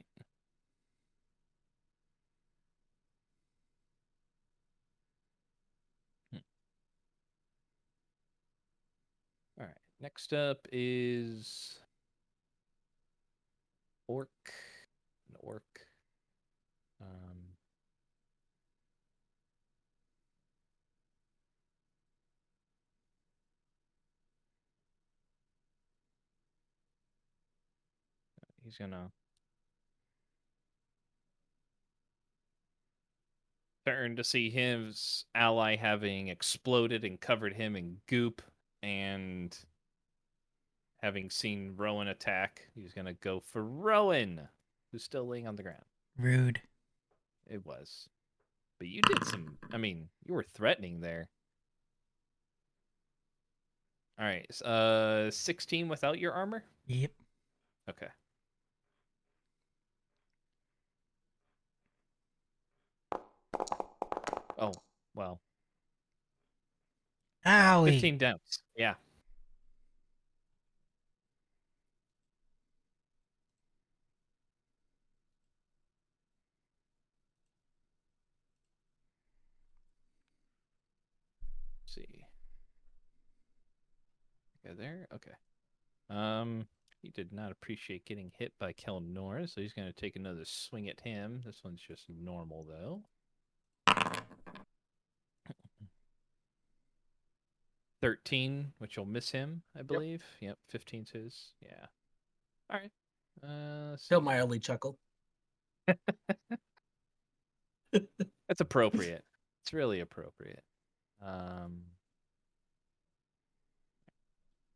All right. Next up is Orc. An Orc. He's gonna turn to see his ally having exploded and covered him in goop, and having seen Rowan attack, he's gonna go for Rowan, who's still laying on the ground. Rude. It was. But you did some, I mean, you were threatening there. All right, 16 without your armor? Yep. Okay. Oh, well. Owie. 15 downs. Yeah. Let's see. Okay, there. Okay. He did not appreciate getting hit by Kelnor, so he's going to take another swing at him. This one's just normal, though. 13, which will miss him, I believe. Yep, 15's his. Yeah. All right. He'll mildly chuckle. That's appropriate. It's really appropriate.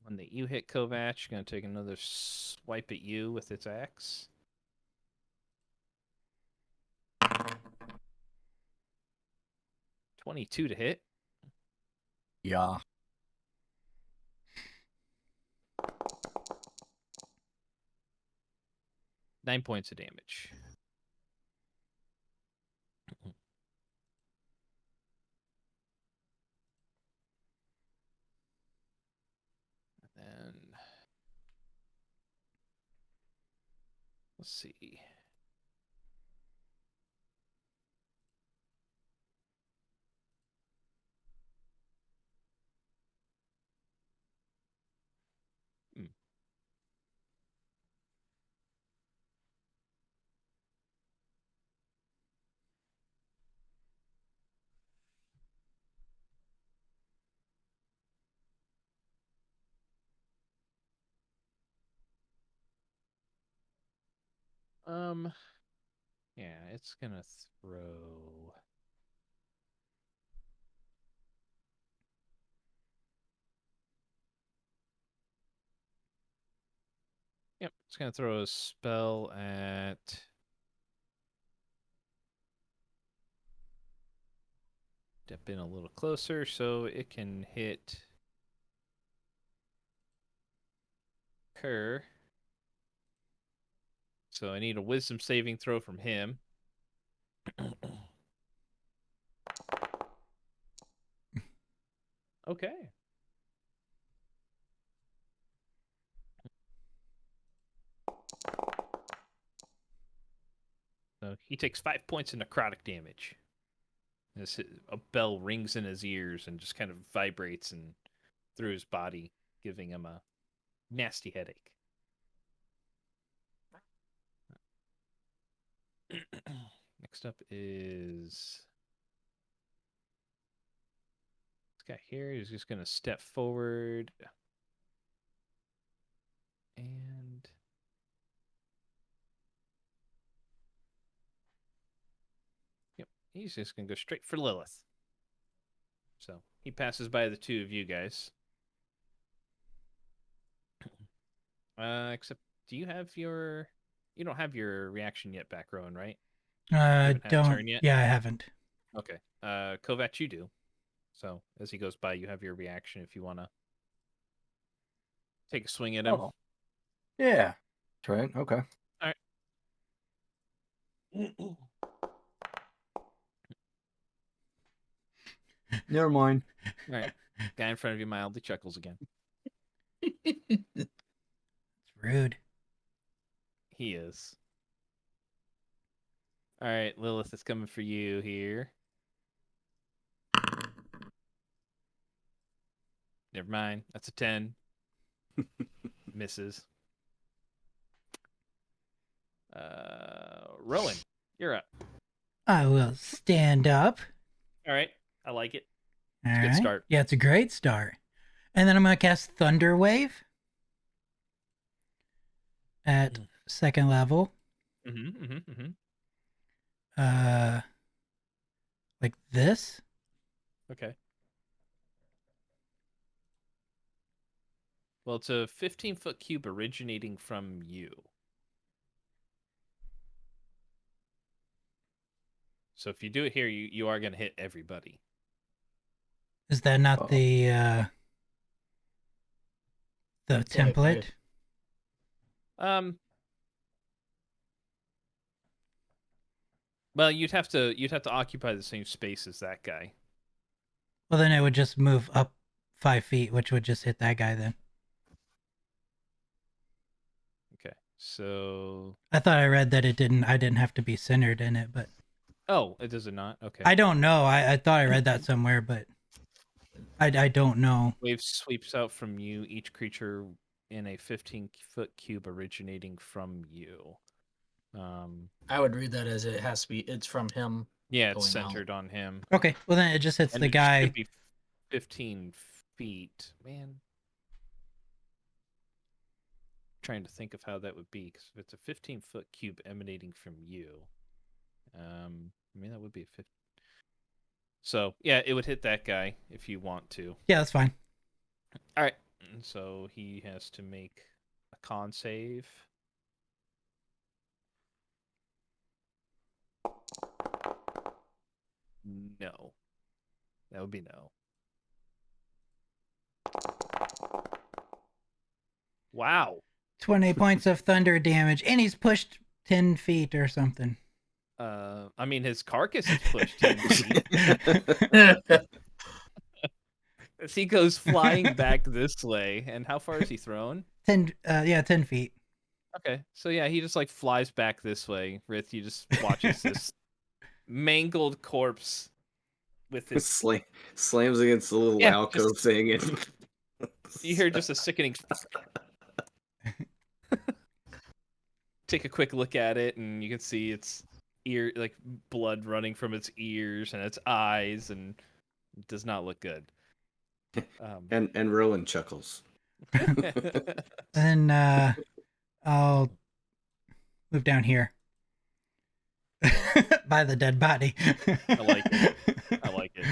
When that you hit Kovac, going to take another swipe at you with its axe. $22 to hit. Yeah. Nine points of damage. And let's see. Yeah, it's gonna throw. Yep, it's gonna throw a spell at. Step in a little closer so it can hit Kerr. So I need a wisdom saving throw from him. Okay. So he takes 5 points of necrotic damage. As a bell rings in his ears and just kind of vibrates and through his body, giving him a nasty headache. Next up is this guy here. He's just going to step forward. And yep, he's just going to go straight for Lilith. So he passes by the two of you guys. Except, do you have your... You don't have your reaction yet, back Rowan, right? Don't. Turn yet? Yeah, I haven't. Okay. Kovac, you do. So as he goes by, you have your reaction if you want to take a swing at him. Oh. Yeah. That's right. Okay. All right. Never mind. All right. Guy in front of you mildly chuckles again. It's rude. He is. All right, Lilith is coming for you here. Never mind. That's a 10. Misses. Rowan, you're up. I will stand up. All right. I like it. All It's a good right. start. Yeah, it's a great start. And then I'm going to cast Thunder Wave at second level. Like this. Okay. Well, it's a 15-foot cube originating from you. So if you do it here, you are going to hit everybody. Is that not the template? Well, you'd have to occupy the same space as that guy. Well, then it would just move up 5 feet, which would just hit that guy then. Okay. So I thought I read that I didn't have to be centered in it, but oh, it does it not? Okay. I don't know. I thought I read that somewhere, but I don't know. Wave sweeps out from you, each creature in a 15-foot cube originating from you. I would read that as it has to be. It's from him. Yeah, it's centered on him. Okay, well then it just hits And the it guy. should be 15 feet, man. Trying to think of how that would be, because if it's a 15-foot cube emanating from you, I mean that would be a 50. So yeah, it would hit that guy if you want to. Yeah, that's fine. All right, so he has to make a con save. No. That would be no. Wow. 20 points of thunder damage, and he's pushed 10 feet or something. I mean, his carcass is pushed 10 feet. As he goes flying back this way, and how far is he thrown? 10 feet. Okay, so yeah, he just like flies back this way. Rith, you just watches this mangled corpse with his slams against the little alcove thing, and you hear just a sickening. Take a quick look at it, and you can see its ear, like blood running from its ears and its eyes, and it does not look good. And Rowan chuckles. Then I'll move down here. by the dead body. I like it. I like it.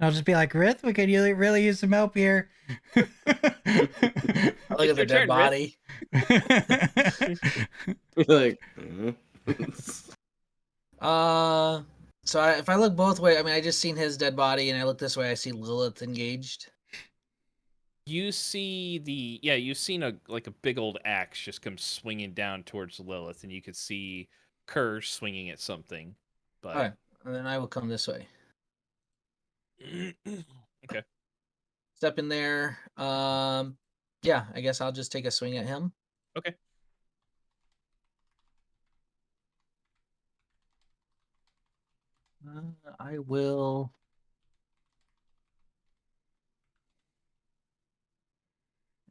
I'll just be like, Rith, we could really use some help here. I look at the dead body. Like, so if I look both ways, I mean, I just seen his dead body, and I look this way, I see Lilith engaged. You see you've seen a big old axe just come swinging down towards Lilith, and you could see Kerr swinging at something. But All right, and then I will come this way. Okay. Step in there. Yeah, I guess I'll just take a swing at him. Okay. I will.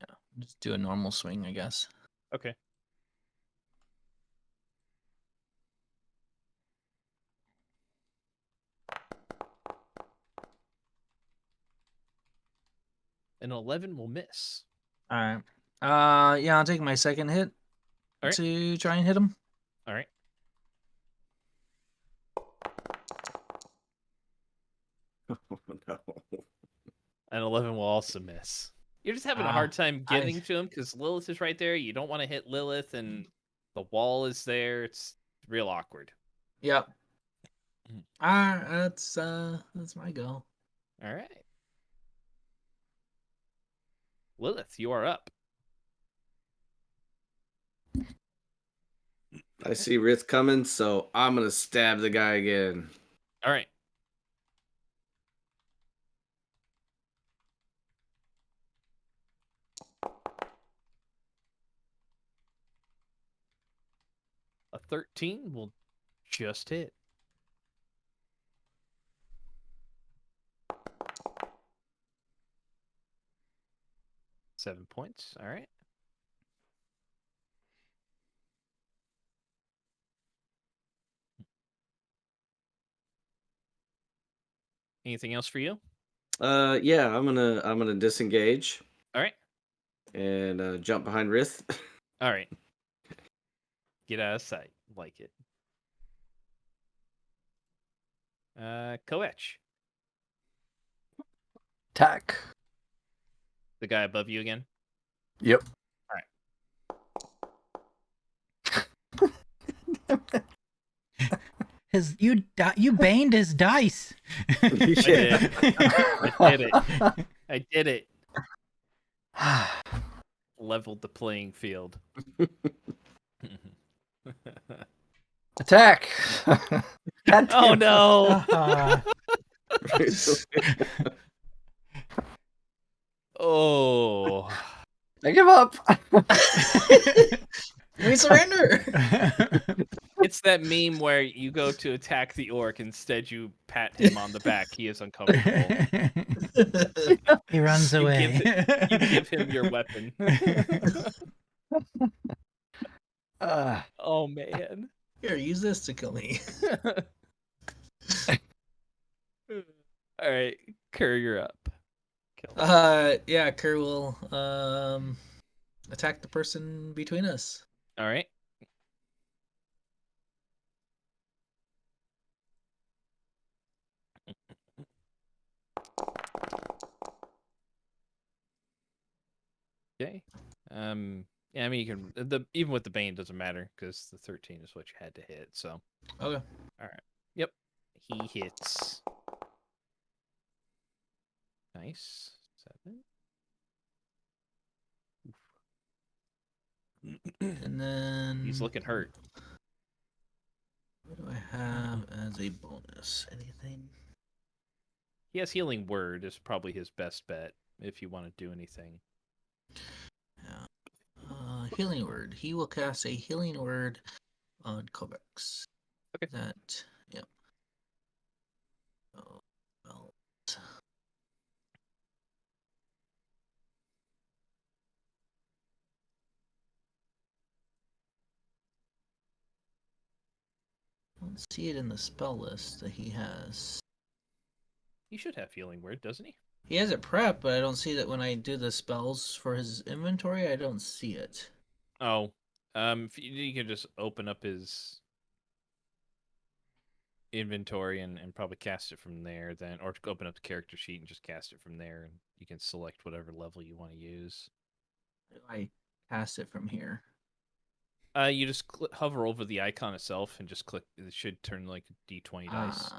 Yeah, just do a normal swing, I guess. Okay. An 11 will miss. All right. Yeah, I'll take my second hit to try and hit him. All right. oh, no. An 11 will also miss. You're just having a hard time getting to him because Lilith is right there. You don't want to hit Lilith, and the wall is there. It's real awkward. Yep. That's my go. All right. Lilith, you are up. I see Rith coming, so I'm gonna stab the guy again. All right. A 13 will just hit. Seven points. All right. Anything else for you? Yeah, I'm gonna disengage. All right. And jump behind Rith. All right. Get out of sight. Like it. Koech. Attack. The guy above you again? Yep. You baned his dice. I did. I did it. I did it. Leveled the playing field. Attack. Oh no. Oh. I give up. We surrender. It's that meme where you go to attack the orc, instead you pat him on the back. He is uncomfortable. He runs away. You give him your weapon. Oh man. Here, use this to kill me. All right, Kerr, you're up. Yeah, Kerr will attack the person between us. All right. Okay. Yeah, I mean, you can even with the bane doesn't matter because the 13 is what you had to hit. So. Okay. All right. Yep. He hits. Nice. 7. And then He's looking hurt. What do I have as a bonus? Anything? He has healing word is probably his best bet if you want to do anything. Yeah. Healing word. He will cast a healing word on Kovacs. Okay. Yep. Oh, well. I don't see it in the spell list that he has. He should have healing word, doesn't he? He has it prepped, but I don't see that when I do the spells for his inventory. I don't see it. Oh, You can just open up his inventory and probably cast it from there, then, or open up the character sheet and just cast it from there, and you can select whatever level you want to use. I cast it from here. You just hover over the icon itself and just click. It should turn like a D20 dice.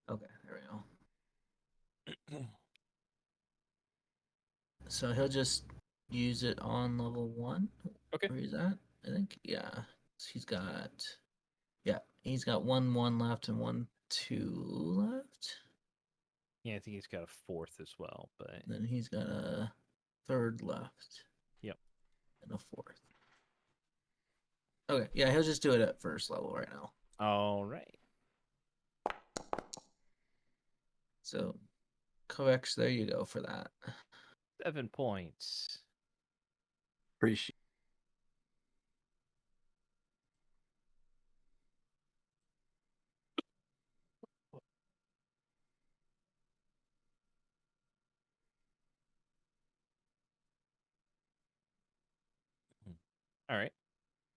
Okay, there we go. So he'll just use it on level 1. Okay. Where is that? I think, yeah. So he's got 1 left and 1 2 left. Yeah, I think he's got a 4th as well, but And then he's got a 3rd left. Yep. And a 4th. Okay, yeah, he'll just do it at first level right now. All right. So, Kovacs, there you go for that. 7 points. Appreciate. All right.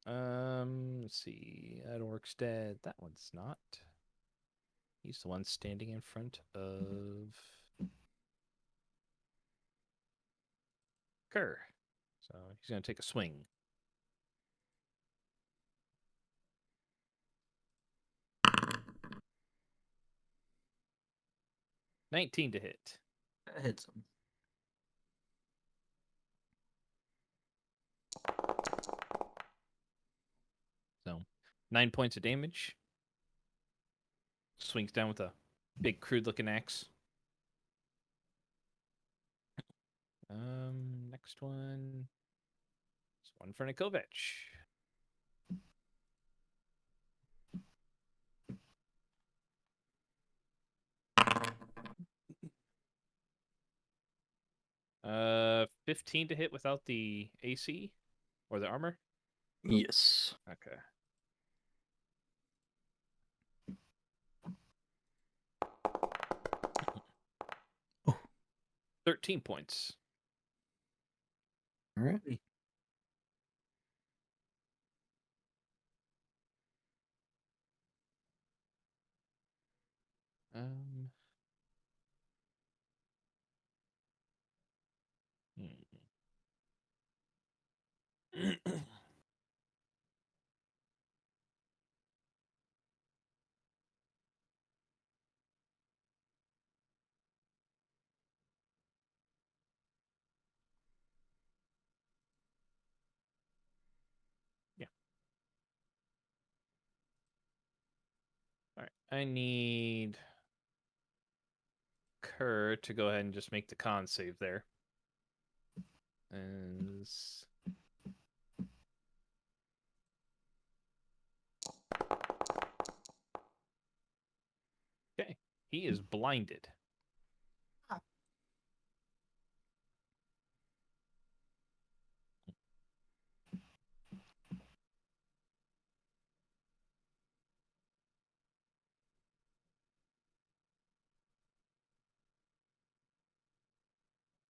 Let's see. That orc's dead. That one's not. He's the one standing in front of Kerr. So he's gonna take a swing. $19 to hit. That hits him. So 9 points of damage. Swings down with a big, crude-looking axe. Next one. It's one for Nikovic. Uh, 15 to hit without the AC or the armor. Yes. Okay. Oh. 13 points. All right. Um. Yeah. All right. I need Kerr to go ahead and just make the con save there. As okay, he is blinded. All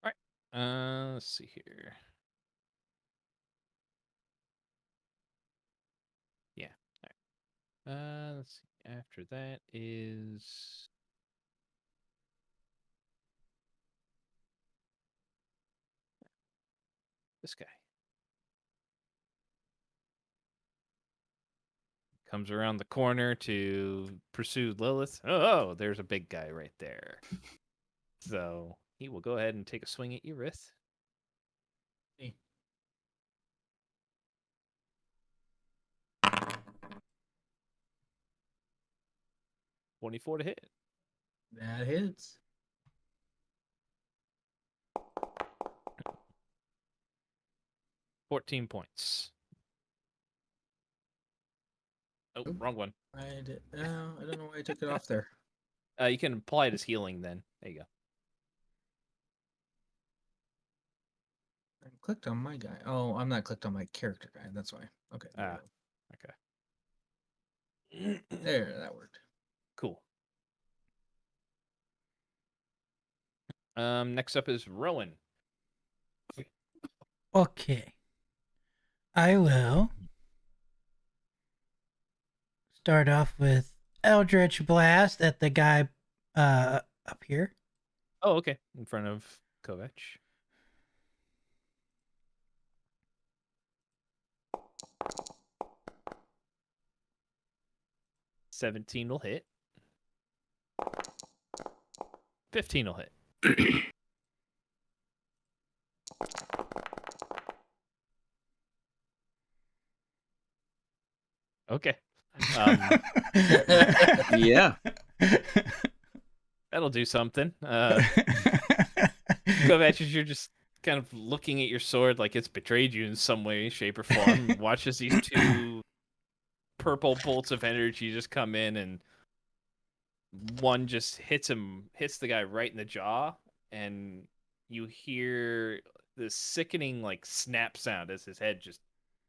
right. Let's see here. Yeah. All right. Let's see. After that is this guy. Comes around the corner to pursue Lilith. Oh, there's a big guy right there. So he will go ahead and take a swing at you, Rith. Hey. 24 to hit. That hits. $14 points. Oh, wrong one. I don't know why I took it off there. You can apply it as healing then. There you go. I clicked on my guy. Oh, I'm not clicked on my character guy. That's why. Okay. Okay. There, that worked. Cool. Next up is Rowan. Okay. I will start off with Eldritch Blast at the guy up here. Oh, okay. In front of Kovac. $17 will hit. 15 will hit. Okay. Yeah. That'll do something. Kovac, as you're just kind of looking at your sword like it's betrayed you in some way, shape, or form, watches these two purple bolts of energy just come in, and one just hits the guy right in the jaw, and you hear this sickening like snap sound as his head just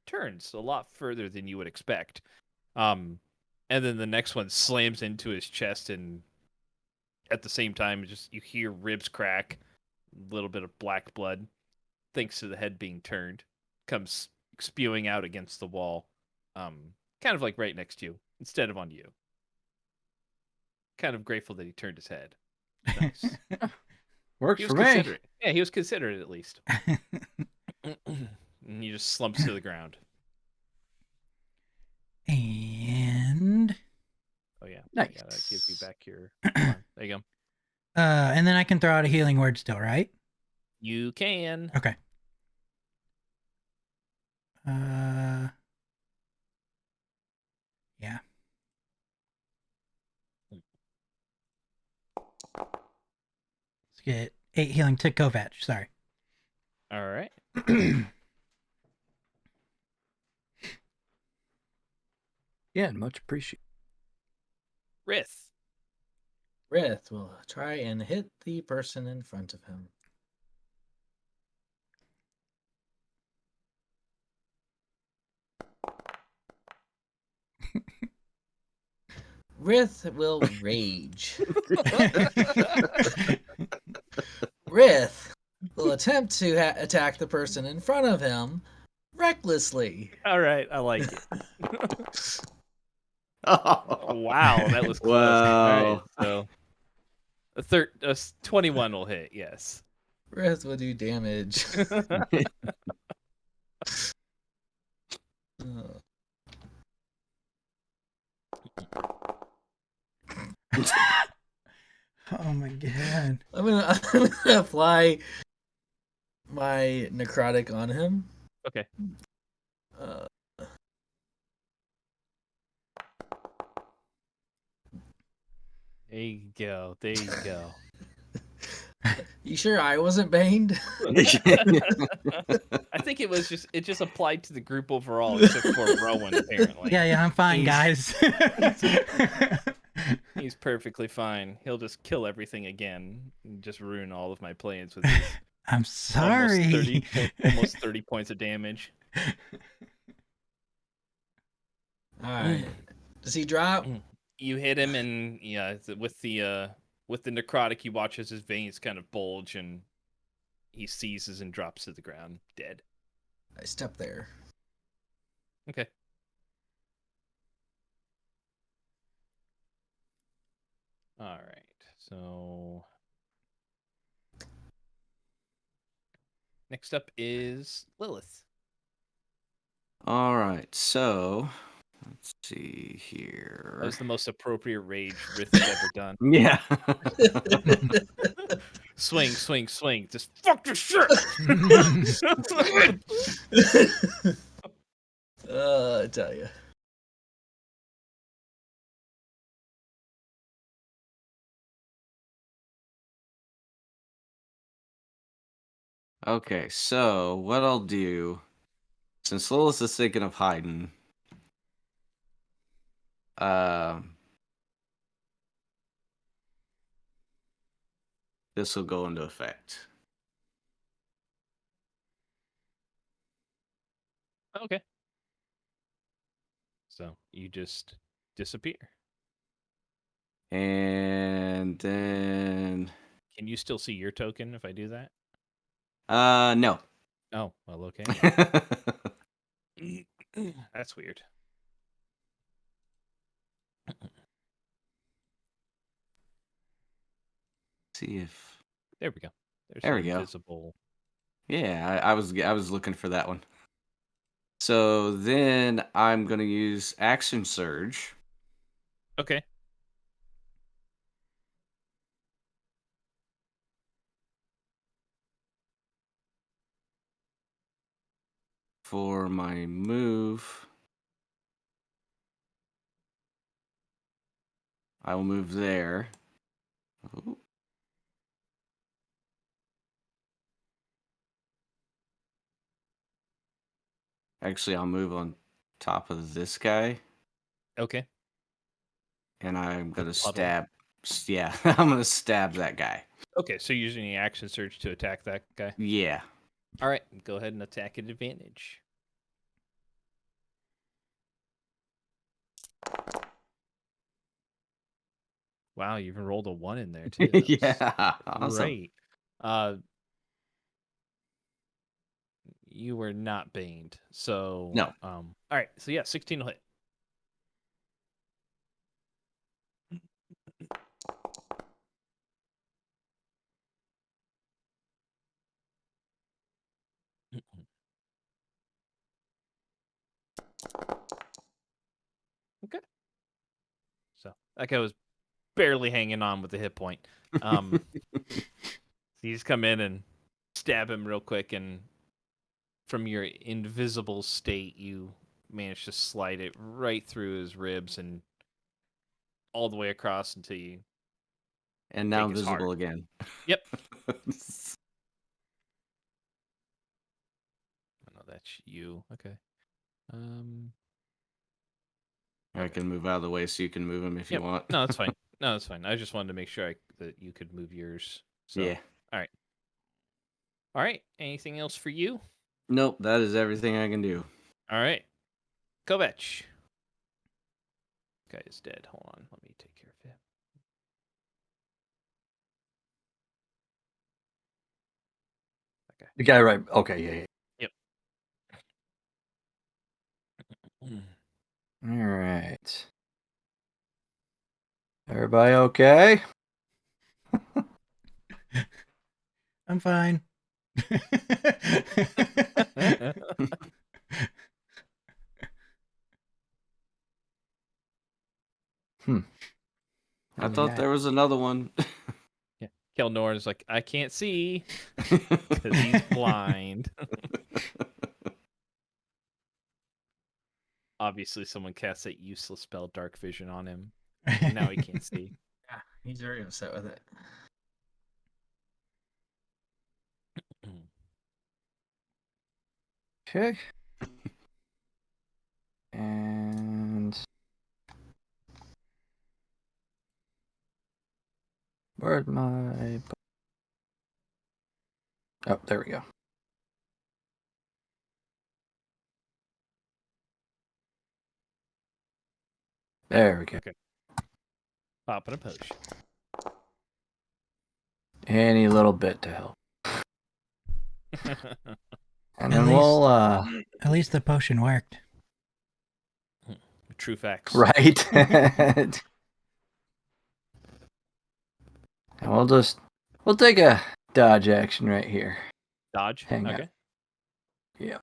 turns a lot further than you would expect. And then the next one slams into his chest, and at the same time, just you hear ribs crack, a little bit of black blood, thanks to the head being turned, comes spewing out against the wall, kind of like right next to you instead of on you. Kind of grateful that he turned his head. Nice. Works He for was me. considerate. Yeah, he was considerate at least. And he just slumps to the ground. And Oh yeah, Nice. I gotta give you back your. There you go. and then I can throw out a healing word still, right? You can. Okay. Yeah. Let's get 8 healing to Kovac. Sorry. All right. Yeah, much appreciated. Rith. Rith will try and hit the person in front of him. Rith will rage. Rith will attempt to attack the person in front of him recklessly. All right, I like it. Oh, Wow, that was close. Wow. All right, so a 21 will hit. Yes. Rith will do damage. Oh my god. I'm gonna apply my necrotic on him. Okay. There you go. There you go. You sure I wasn't baned? I think it just applied to the group overall, except for Rowan apparently. Yeah, I'm fine, guys. He's perfectly fine. He'll just kill everything again and just ruin all of my plans with his I'm sorry. almost 30 points of damage. Alright. Does he drop? You hit him, and yeah, with the necrotic, he watches his veins kind of bulge, and he seizes and drops to the ground, dead. I step there. Okay. All right. So next up is Lilith. All right, so let's see here. That was the most appropriate rage Rith has ever done. Yeah. Swing, swing, swing. Just fuck your shit. I tell you. Okay, so what I'll do, since Lilith is thinking of hiding, this will go into effect. Okay. So you just disappear. And then Can you still see your token if I do that? no. Oh, well, okay. That's weird. See if There we go. There's There an we go. invisible. Yeah, I was looking for that one. So then I'm gonna use action surge. Okay. For my move. I will move there. Ooh. Actually, I'll move on top of this guy, Okay. and I'm gonna puddle. stab. Yeah, I'm gonna stab that guy. Okay, so you're using the action surge to attack that guy. Yeah. All right, go ahead and attack at advantage. Wow, you even rolled a 1 in there too. Yeah. Awesome. Great. You were not baned, so No. All right, so yeah, 16 will hit. Okay. So that guy was barely hanging on with the hit point. So you just come in and stab him real quick, and from your invisible state, you manage to slide it right through his ribs and all the way across until you. And now Take his heart. visible again. Yep. Oh, no, that's you. Okay. I can move out of the way so you can move him if Yep. you want. No, that's fine. No, that's fine. I just wanted to make sure that you could move yours. So, Yeah. All right. All right. Anything else for you? Nope, that is everything I can do. All right. Kovac. Guy is dead. Hold on. Let me take care of him. Okay. The guy right. Okay, yeah. Yep. All right. Everybody okay? I'm fine. I thought there was another one. Yeah. Kelnorn is like, I can't see because he's blind. Obviously, someone cast that useless spell, Dark Vision, on him. And now he can't see. Yeah, he's very upset with it. Okay. And where'd my... Oh, there we go. There we go. Okay. Popping a potion. Any little bit to help. And then least- we'll At least the potion worked. True facts. right. And we'll take a dodge action right here. Dodge? Hang on. Okay. Yeah.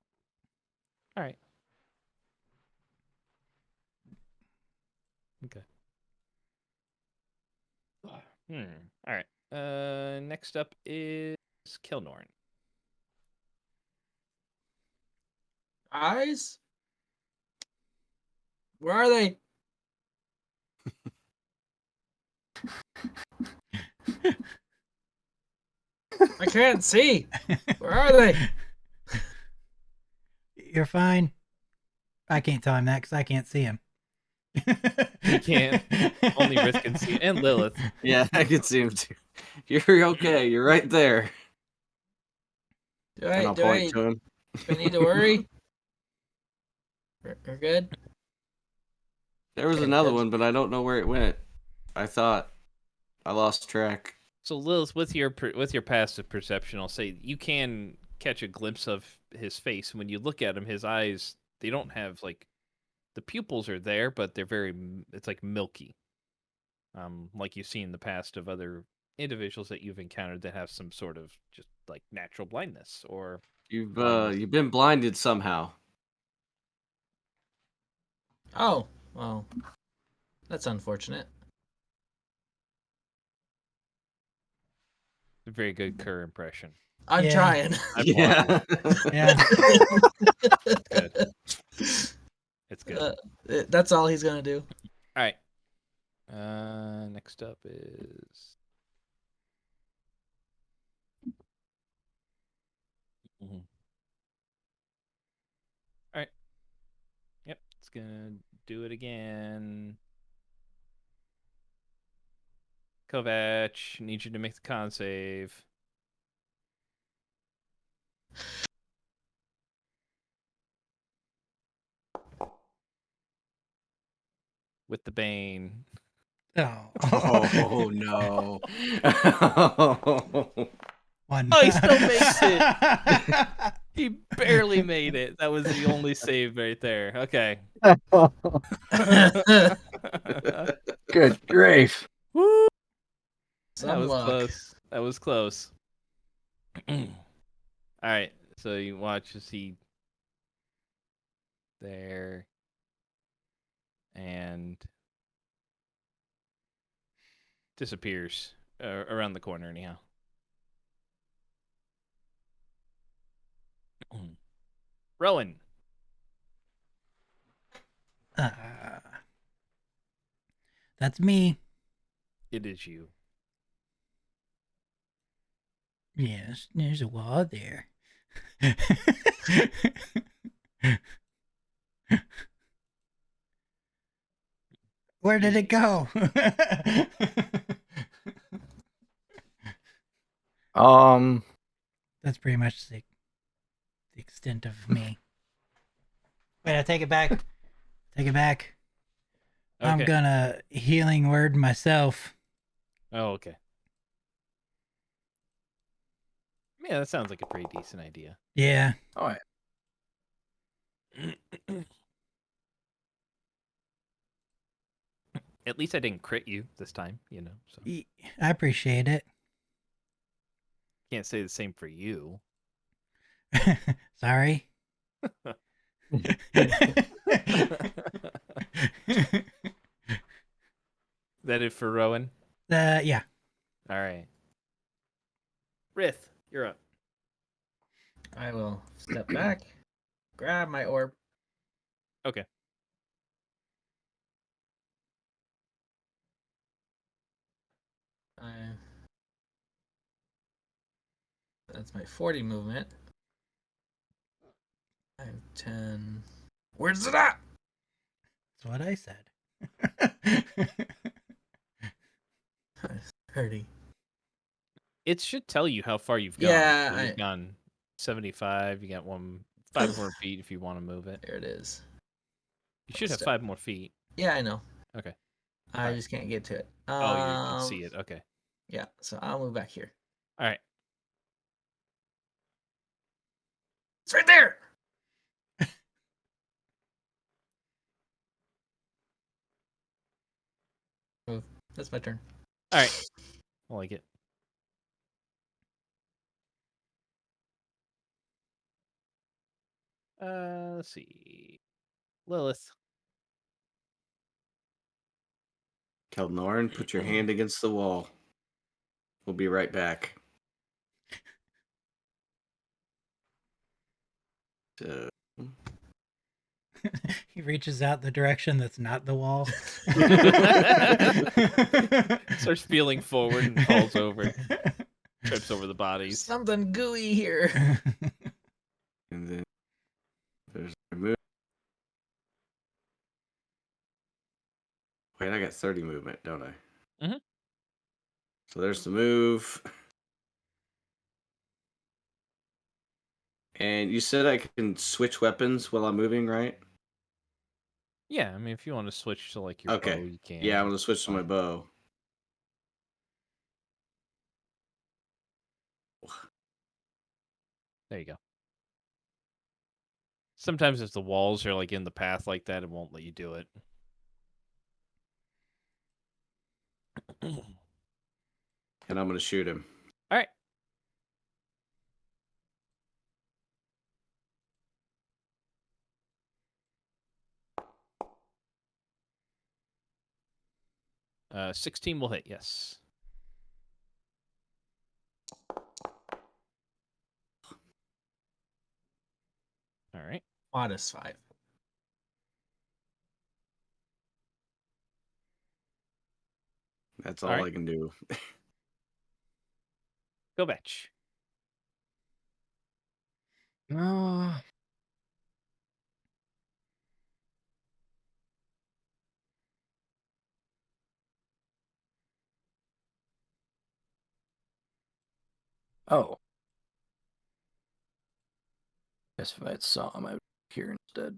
All right. Okay. All right. Next up is Kilnorn. Eyes? Where are they? I can't see. Where are they? You're fine. I can't tell him that because I can't see him. You can't. Only Risk can see. And Lilith. Yeah, I can see him too. You're okay. You're right there. Do And I, I'll do point I, to him. do I need to worry? We're good? There was Okay, another good. one, but I don't know where it went. I thought I lost track. So Lilith, with your passive perception, I'll say you can catch a glimpse of his face. When you look at him, his eyes, they don't have like, the pupils are there, but they're it's like milky. Like you've seen in the past of other individuals that you've encountered that have some sort of just like natural blindness or You've blindness. you've been blinded somehow. Oh, well, that's unfortunate. A very good Kerr impression. I'm trying. Yeah. Yeah. Good. It's good. That's all he's gonna do. All right. Next up is. Mhm. All right. Yep, it's gonna do it again. Kovac, need you to make the con save. With the Bane. Oh. Oh no. One. Oh, he still makes it. He barely made it. That was the only save right there. Okay. Good grief. Woo! Some That was luck. close. That was close. All right. So you watch as he there and disappears around the corner anyhow. Rowan. That's me. It is you. Yes, there's a wall there. Where did it go? That's pretty much the extent of me. Wait, I take it back. Take it back. Okay. I'm gonna healing word myself. Oh, okay. Yeah, that sounds like a pretty decent idea. Yeah. All right. At least I didn't crit you this time, you know. So I appreciate it. can't say the same for you. Sorry. That it for Rowan? Yeah. All right. Rith, you're up. I will step back, grab my orb. Okay. That's my 40 movement. 5, 10. Where's it at? That's what I said. 30. It should tell you how far you've gone. Yeah, So you've gone 75. You got 5 more feet if you want to move it. There it is. You should have 5 more feet. Yeah, I know. Okay. I just can't get to it. Oh, you can see it. Okay. Yeah, so I'll move back here. All right. It's right there. Move. That's my turn. All right. I like it. Let's see. Lilith. Keldnorn, put your hand against the wall. We'll be right back. So... He reaches out the direction that's not the wall. Starts feeling forward and falls over. Trips over the bodies. Something gooey here. And then there's a move. Wait, I got 30 movement, don't I? Mm-hmm. So there's the move. And you said I can switch weapons while I'm moving, right? Yeah, I mean, if you want to switch to like your Okay. bow, you can. Yeah, I'm going to switch to my bow. There you go. Sometimes if the walls are like in the path like that, it won't let you do it. And I'm going to shoot him. All right. Uh, 16 will hit, yes. All right. Modest 5. That's all right. I can do. Kovetch. No. Oh. Guess if I had saw him, I would here instead.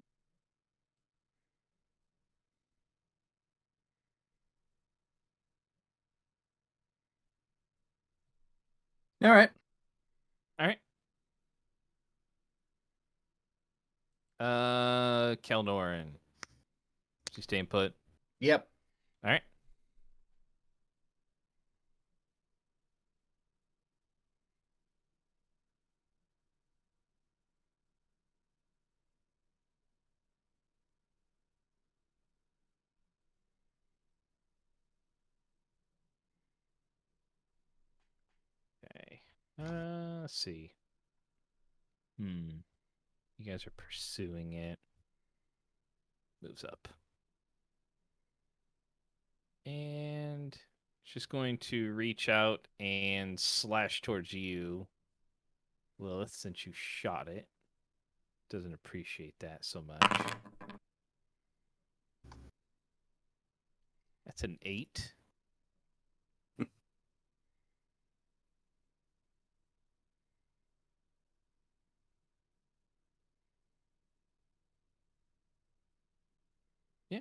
All right. All right. Kelnoran. Is he staying put? Yep. All right. Okay. Let's see. You guys are pursuing it. Moves up. And just going to reach out and slash towards you, Lilith, since you shot it. Doesn't appreciate that so much. That's an 8. Yeah.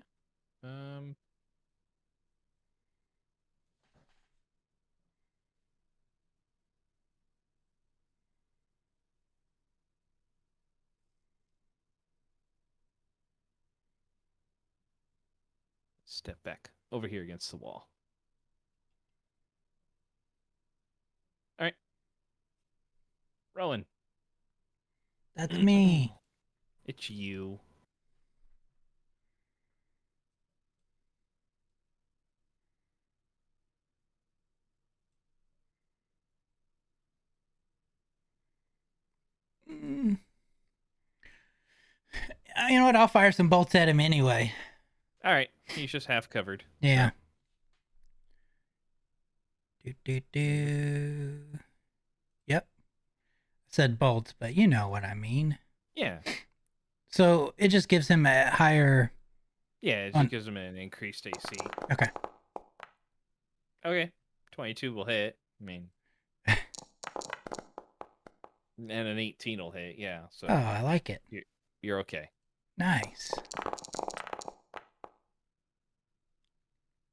Step back over here against the wall. All right. Rowan. That's me. It's you. Mm. You know what? I'll fire some bolts at him anyway. All right. He's just half covered. Yeah. So. Do. Yep. I said bolts, but you know what I mean. Yeah. So it just gives him a higher. Yeah, it just gives him an increased AC. Okay. Okay. 22 will hit. I mean. And an 18 will hit. Yeah. So. Oh, I like it. You're okay. Nice.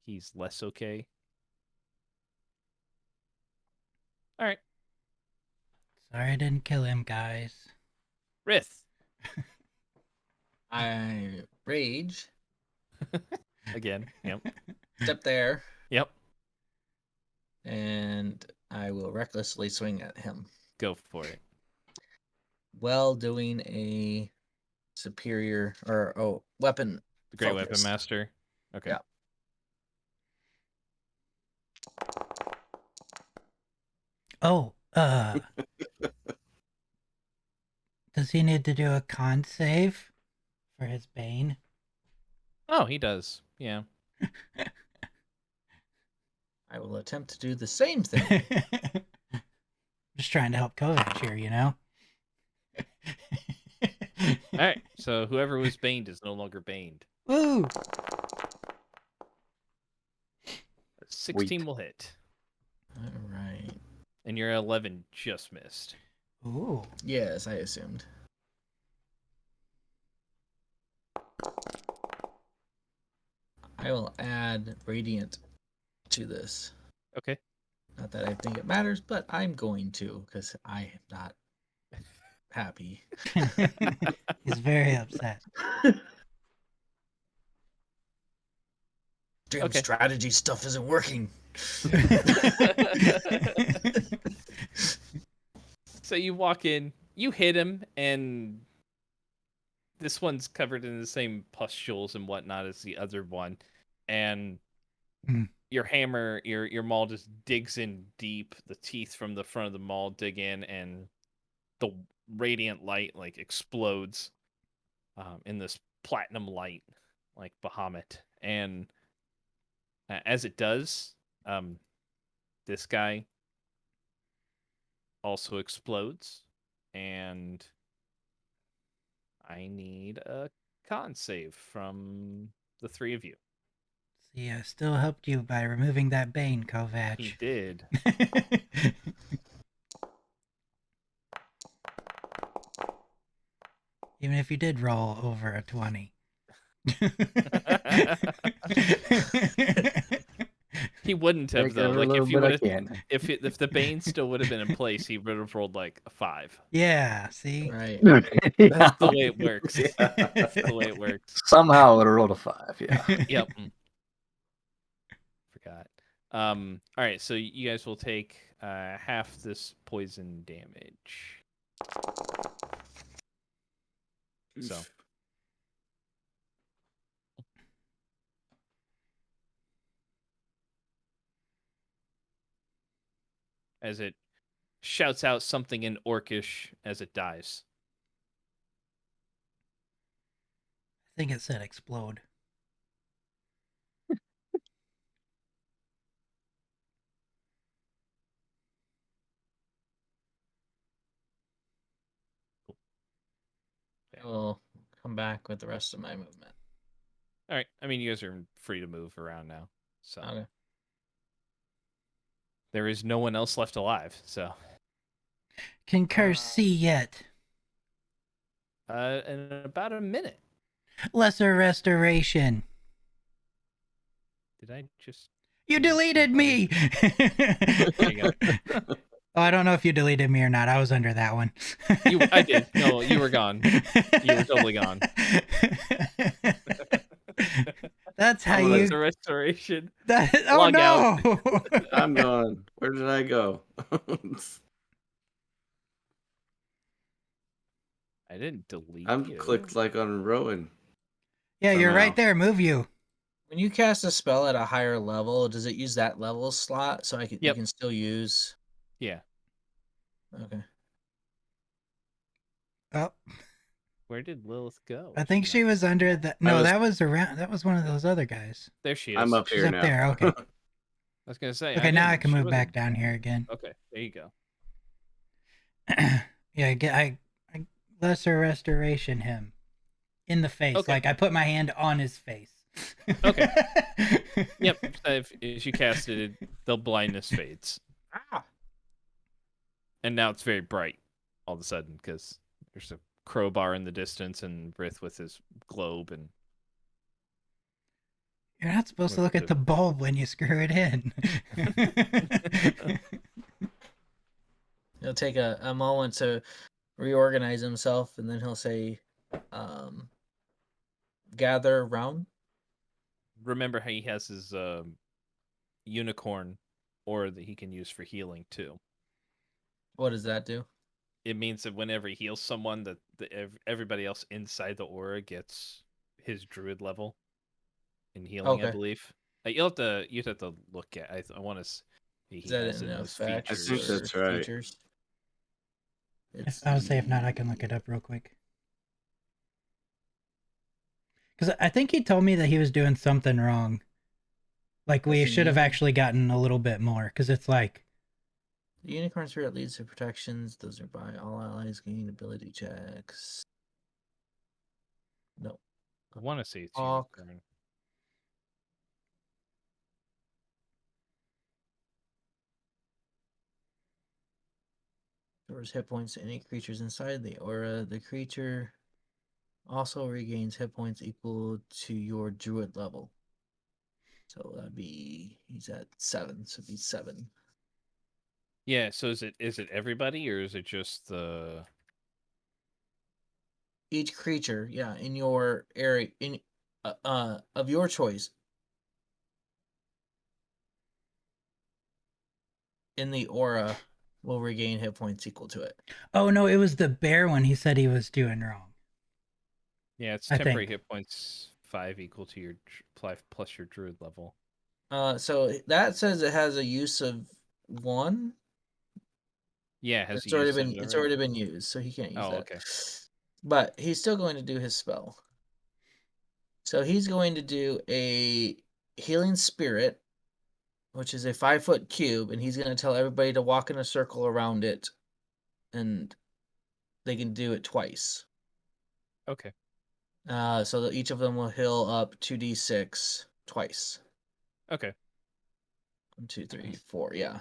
He's less okay. All right. Sorry I didn't kill him, guys. Rith. I rage. Again. Yep. Step there. Yep. And I will recklessly swing at him. Go for it. While doing a superior weapon. The Great focus. Weapon Master. Okay. Yeah. Oh, does he need to do a con save for his bane? Oh, he does. Yeah. I will attempt to do the same thing. Just trying to help Kovac here, you know? All right. So whoever was baned is no longer baned. Woo! 16 will hit. All right. And your 11 just missed. Ooh. Yes, I assumed. I will add Radiant to this. Okay. Not that I think it matters, but I'm going to because I am not happy. He's very upset. Damn strategy stuff isn't working. So you walk in, you hit him, and this one's covered in the same pustules and whatnot as the other one, and your hammer, your maul just digs in deep. The teeth from the front of the maul dig in, and the radiant light like explodes in this platinum light, like Bahamut. And as it does, this guy also explodes, and I need a con save from the three of you. See, I still helped you by removing that bane, Kovac. He did. Even if you did roll over a 20. He wouldn't have though. Like if you would have, if the bane still would have been in place, he would have rolled like a 5. Yeah, see? Right. That's the way it works. Yeah. That's the way it works. Somehow it would have rolled a 5, yeah. Yep. Forgot. All right, so you guys will take half this poison damage. So. As it shouts out something in Orcish as it dies. I think it said explode. I will come back with the rest of my movement. All right. I mean, you guys are free to move around now. So Okay. there is no one else left alive. So Can Curse see yet? in about a minute. Lesser restoration. Did I just? You deleted me. There you go. Oh, I don't know if you deleted me or not. I was under that one. I did. No, you were gone. You were totally gone. That's how Oh, you. that's a restoration. Oh Log no! out. I'm gone. Where did I go? I didn't delete I'm you. clicked like on Rowan. Yeah, you're somehow. right there. Move you. When you cast a spell at a higher level, does it use that level slot so you can still use? Yeah. Okay. Oh, Where did Lilith go? I think she was under the. No, was- that was around. That was one of those other guys. There she is. I'm up She's here up now. there. Okay. I was gonna say. Okay, now I didn't- can she move back wasn't- down here again. Okay, there you go. Yeah, I lesser restoration him in the face. Okay. Like I put my hand on his face. Okay. Yep. If you cast it, the blindness fades, Ah. and now it's very bright all of a sudden because there's a crowbar in the distance and Brith with his globe and. You're not supposed to look at the bulb when you screw it in. He'll take a moment to reorganize himself, and then he'll say, gather round. Remember how he has his unicorn aura that he can use for healing too. What does that do? It means that whenever he heals someone, that everybody else inside the aura gets his druid level in healing. Okay. I believe. You have to look at. I want to see. Is that an effect? I think that's right. Features? I would say if not, I can look it up real quick. Because I think he told me that he was doing something wrong. Like we should have actually gotten a little bit more. Because it's like. The unicorn spirit leads to protections. Those are by all allies gain ability checks. No. I want to see it's Hawk. unicorn. Restores hit points to any creatures inside the aura. The creature also regains hit points equal to your druid level. So that'd be he's at 7, so it'd be 7. Yeah. So is it everybody or is it just the? each creature, in your area of your choice in the aura will regain hit points equal to it. Oh no, it was the bear one he said he was doing wrong. Yeah, it's I temporary think. hit points 5 equal to your plus your druid level. So that says it has a use of 1. Yeah, it has It's a already use been of it, it's right? already been used, so he can't use Oh, that. okay. But he's still going to do his spell. So he's going to do a healing spirit, which is a 5-foot cube, and he's going to tell everybody to walk in a circle around it, and they can do it twice. Okay. So that each of them will heal up 2d6 twice. Okay. 1, 2, 3, 4, yeah.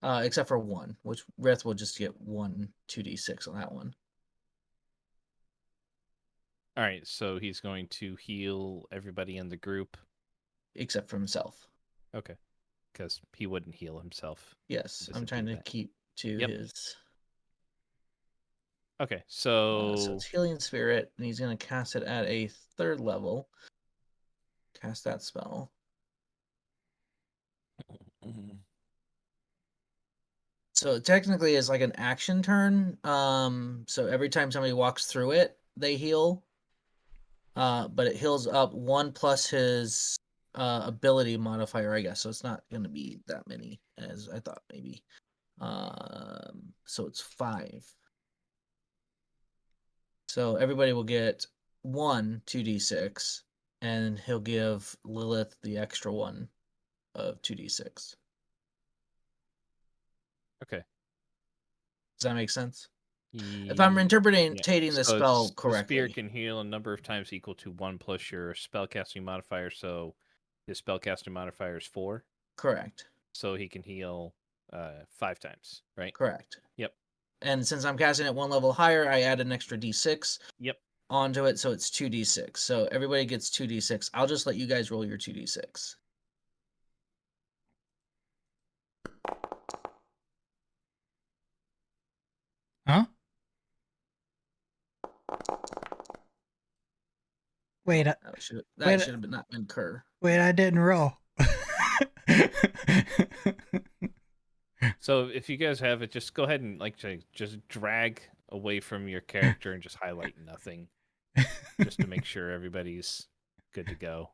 Except for 1, which Rith will just get 1 2d6 on that one. All right, so he's going to heal everybody in the group. Except for himself. Okay. Because he wouldn't heal himself. Yes, I'm Doesn't trying do to that. keep to Yep. his. Okay, So so it's healing spirit, and he's going to cast it at a 3rd level. Cast that spell. So technically, it's like an action turn. So every time somebody walks through it, they heal. But it heals up 1 plus his ability modifier, I guess. So it's not going to be that many as I thought maybe. So it's 5. So everybody will get 1 2d6, and he'll give Lilith the extra 1 of 2d6. okay. Does that make sense? If Yeah. I'm interpreting the So spell the spear correctly. can heal a number of times equal to 1 plus your spellcasting modifier. So his spellcasting modifier is 4. Correct. So he can heal 5 times, right? Correct. Yep. And since I'm casting it 1 level higher, I add an extra d6 Yep. onto it, so it's 2d6. So everybody gets 2d6. I'll just let you guys roll your 2d6. Huh? Wait, That should have not been Kerr. wait, I didn't roll. So if you guys have it, just go ahead and just drag away from your character and just highlight nothing, just to make sure everybody's good to go.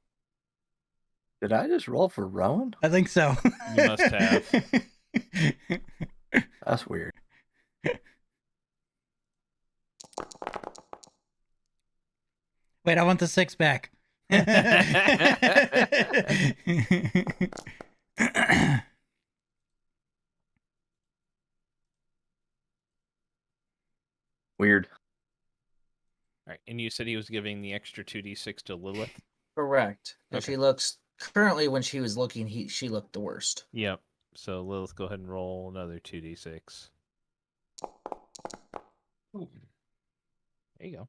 Did I just roll for Rowan? I think so. You must have. That's weird. Wait, I want the 6 back. Weird. All right, and you said he was giving the extra 2d6 to Lilith? Correct. And Okay. she looks currently when she was looking, she looked the worst. Yep. So Lilith, go ahead and roll another 2d6. Ooh. There you go.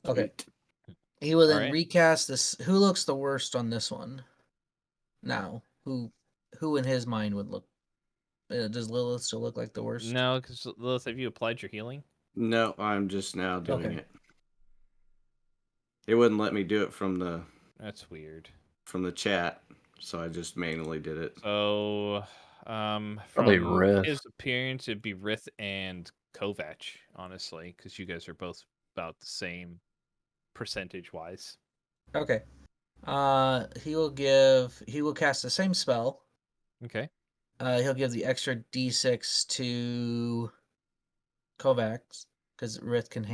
Okay. He will then Alright. recast this. Who looks the worst on this one? Now, who in his mind would look? Does Lilith still look like the worst? No, because Lilith, have you applied your healing? No, I'm just now doing Okay. it. It wouldn't let me do it from That's weird. the chat, so I just manually did it. So, Probably from Rith. his appearance, it'd be Rith and Kovac, honestly, because you guys are both about the same percentage-wise. Okay. He will cast the same spell. Okay. He'll give the extra d6 to Kovacs because Rith can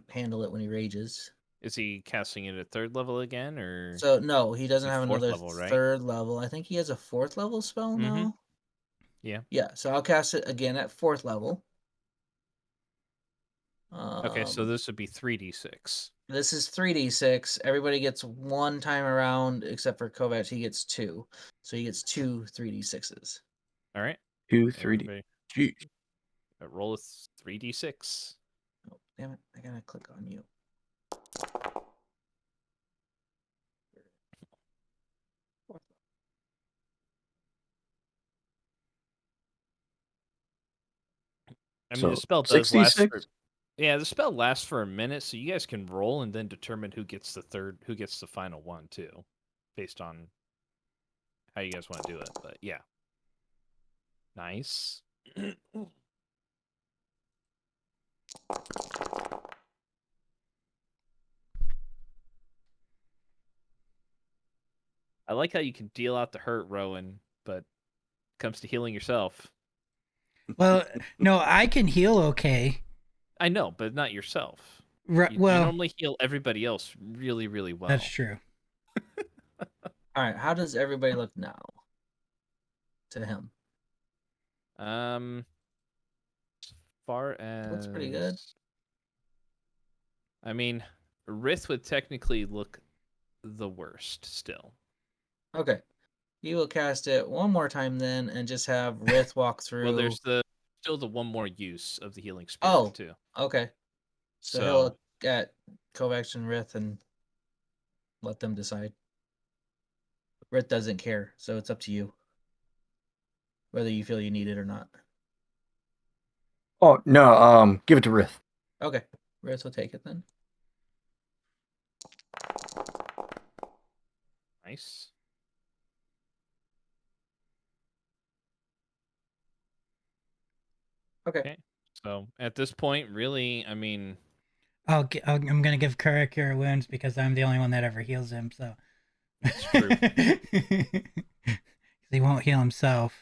handle it when he rages. Is he casting it at 3rd level again, or So no, he doesn't At have 4th another level, right? 3rd level. I think he has a 4th level spell Mhm. now. Yeah. Yeah, so I'll cast it again at 4th level. Okay, so this would be 3d6. This is 3d6. Everybody gets 1 time around except for Kovac. He gets 2. So he gets 2 3d6s. All right. 2, 3D. Everybody, Jeez. roll a 3d6. Oh, damn it. I gotta click on you. I mean, So, the spell does last 66? for Yeah, the spell lasts for a minute, so you guys can roll and then determine who gets the final one too, based on how you guys want to do it. But yeah, nice. I like how you can deal out the hurt, Rowan, but comes to healing yourself. Well, no, I can heal okay. I know, but not yourself. Right, You well, normally heal everybody else really, really well. that's true. All right, how does everybody look now? To him, As far as looks pretty good. I mean, Rith would technically look the worst still. Okay, you will cast it one more time then, and just have Rith walk through. Well, there's still the one more use of the healing spirit Oh, too. okay. So he'll look at Kovacs and Rith and let them decide. Rith doesn't care, so it's up to you whether you feel you need it or not. Oh no, give it to Rith. Okay, Rith will take it then. Nice. Okay. So at this point, really, I mean, I'm gonna give Kara cure wounds because I'm the only one that ever heals him. So That's true. He won't heal himself.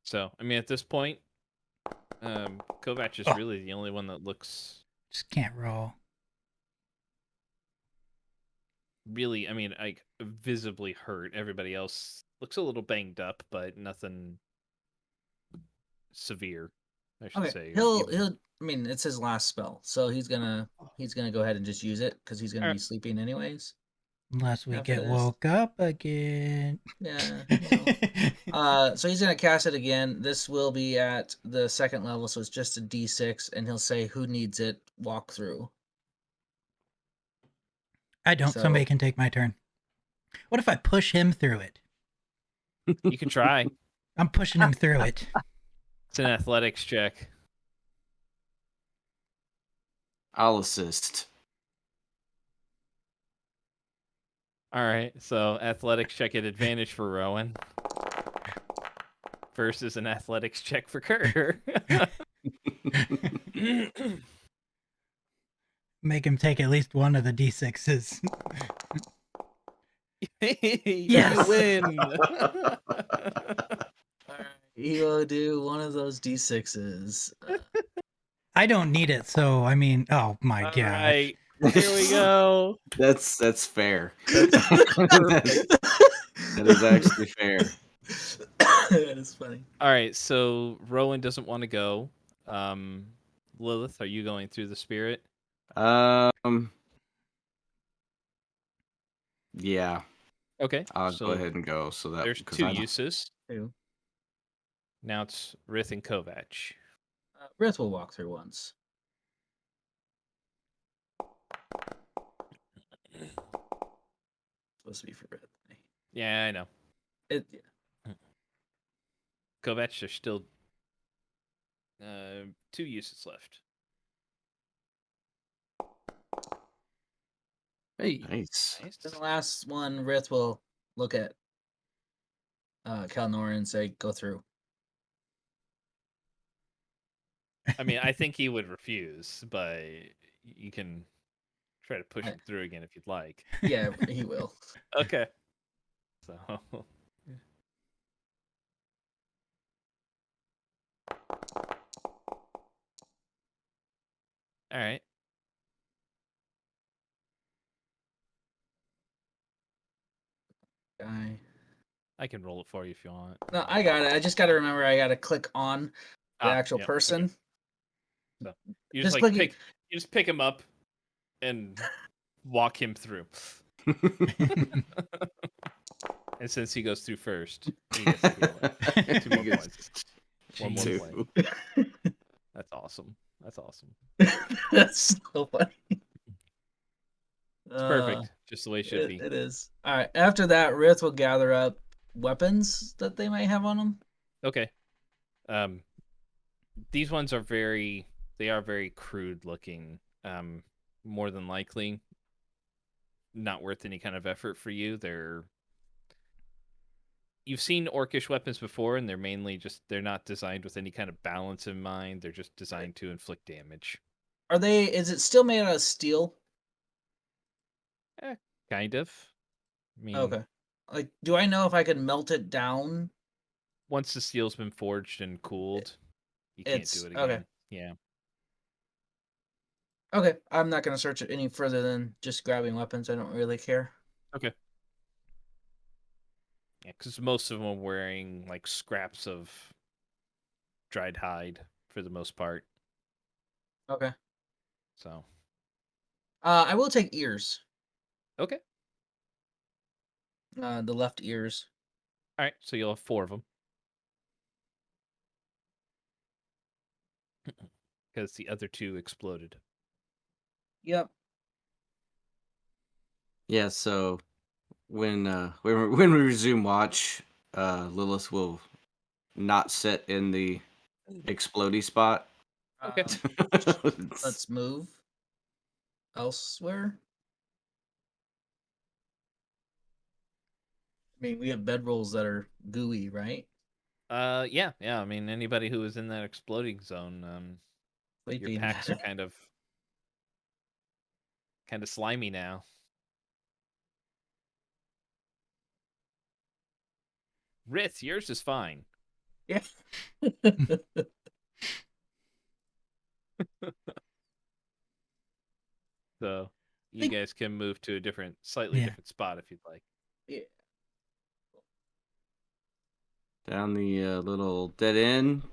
so I mean, at this point, Kovac is really the only one that looks Just can't roll. really, I mean, like visibly hurt. Everybody else looks a little banged up, but nothing severe, I should Okay. say. He'll. I mean, it's his last spell, so he's gonna go ahead and just use it because he's gonna be sleeping anyways. Unless we After get this. woke up again. Yeah. So he's gonna cast it again. This will be at the second level, so it's just a D6, and he'll say, "Who needs it? Walk through." I don't. So- Somebody can take my turn. What if I push him through it? You can try. I'm pushing him through it. It's an athletics check. I'll assist. All right, so athletics check at advantage for Rowan. First is an athletics check for Kerr. Make him take at least one of the D6s. Yes. You win. He will do one of those D6s. I don't need it, so I mean, oh my All gosh. right, here we go. That's fair. Perfect. That is actually fair. That is funny. All right, so Rowan doesn't want to go. Lilith, are you going through the spirit? Yeah, Okay. I'll so go ahead and go. So that There's 'cause two I don't- uses. Two. Now it's Rith and Kovac. Rith will walk through once. Supposed to be for Rith. Yeah, I know. Yeah. Kovac, there's still two uses left. Hey, Nice. Then the last one, Rith will look at Kalnor and say, "Go through." I mean, I think he would refuse, but you can try to push him through again if you'd like. Yeah, he will. Okay. So. All right. Guy. I can roll it for you if you want. No, I got it. I just got to remember I got to click on the actual yeah, person. okay. So you Just just like clicking- you just pick him up and walk him through. And since he goes through first, he gets to heal it. 2 more He gets points. One more two. point. That's awesome. That's awesome. That's so funny. It's perfect. Just the way it should be. It is. All right. After that, Rith will gather up weapons that they might have on them. Okay. These ones are very They are very crude looking. More than likely, not worth any kind of effort for you. You've seen orcish weapons before, and they're mainly they're not designed with any kind of balance in mind. They're just designed to inflict damage. Are they? Is it still made out of steel? Kind of. I mean, Okay. Like, do I know if I can melt it down? once the steel's been forged and cooled, you can't do It's it okay. again. Yeah. Okay, I'm not gonna search it any further than just grabbing weapons. I don't really care. Okay. Yeah, because most of them are wearing like scraps of dried hide for the most part. Okay. So. I will take ears. Okay. The left ears. All right. So you'll have 4 of them. Because the other 2 exploded. Yep. Yeah, so when we resume watch, Lilith will not sit in the explodey spot. Okay. Let's move elsewhere. I mean, we have bedrolls that are gooey, right? Yeah. I mean, anybody who was in that exploding zone, your Sleeping. packs are kind of slimy now. Rith, yours is fine. Yeah. So you Think- guys can move to a slightly Yeah. different spot if you'd like. Yeah. Down the little dead end Do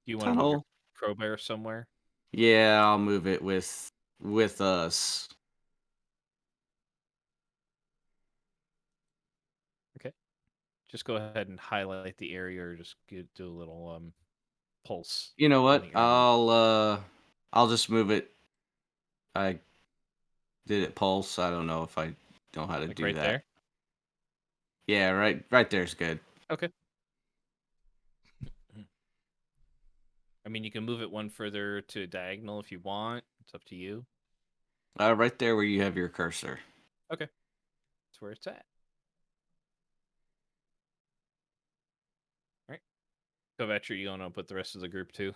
you want to move your tunnel. crowbar somewhere? Yeah, I'll move it with us. Just go ahead and highlight the area, or just do a little pulse. You know on what? the area. I'll just move it. I did it pulse. I don't know if I know how to Like do right that. there. Yeah, right there's good. Okay. I mean, you can move it one further to diagonal if you want. It's up to you. Right there where you have your cursor. Okay. That's where it's at. All right. Kovac, you going to put the rest of the group to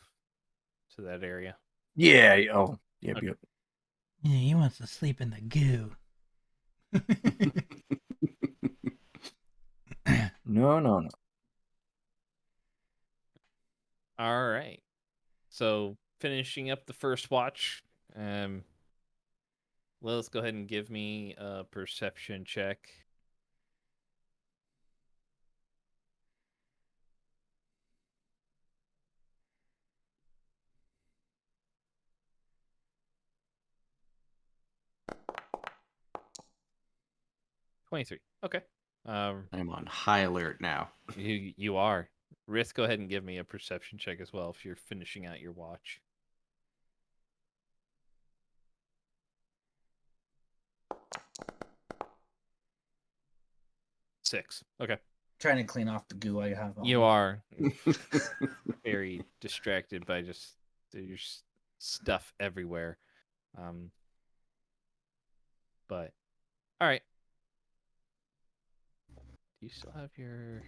that area? Yeah. Oh, yep, Okay. yep. Yeah, he wants to sleep in the goo. No. All right. So finishing up the first watch, let's go ahead and give me a perception check. $23. Okay. I'm on high alert now. You are. Rith, go ahead and give me a perception check as well if you're finishing out your watch. Six. Okay. Trying to clean off the goo I have on. You are very distracted by just there's stuff everywhere. But all right. Do you still have your?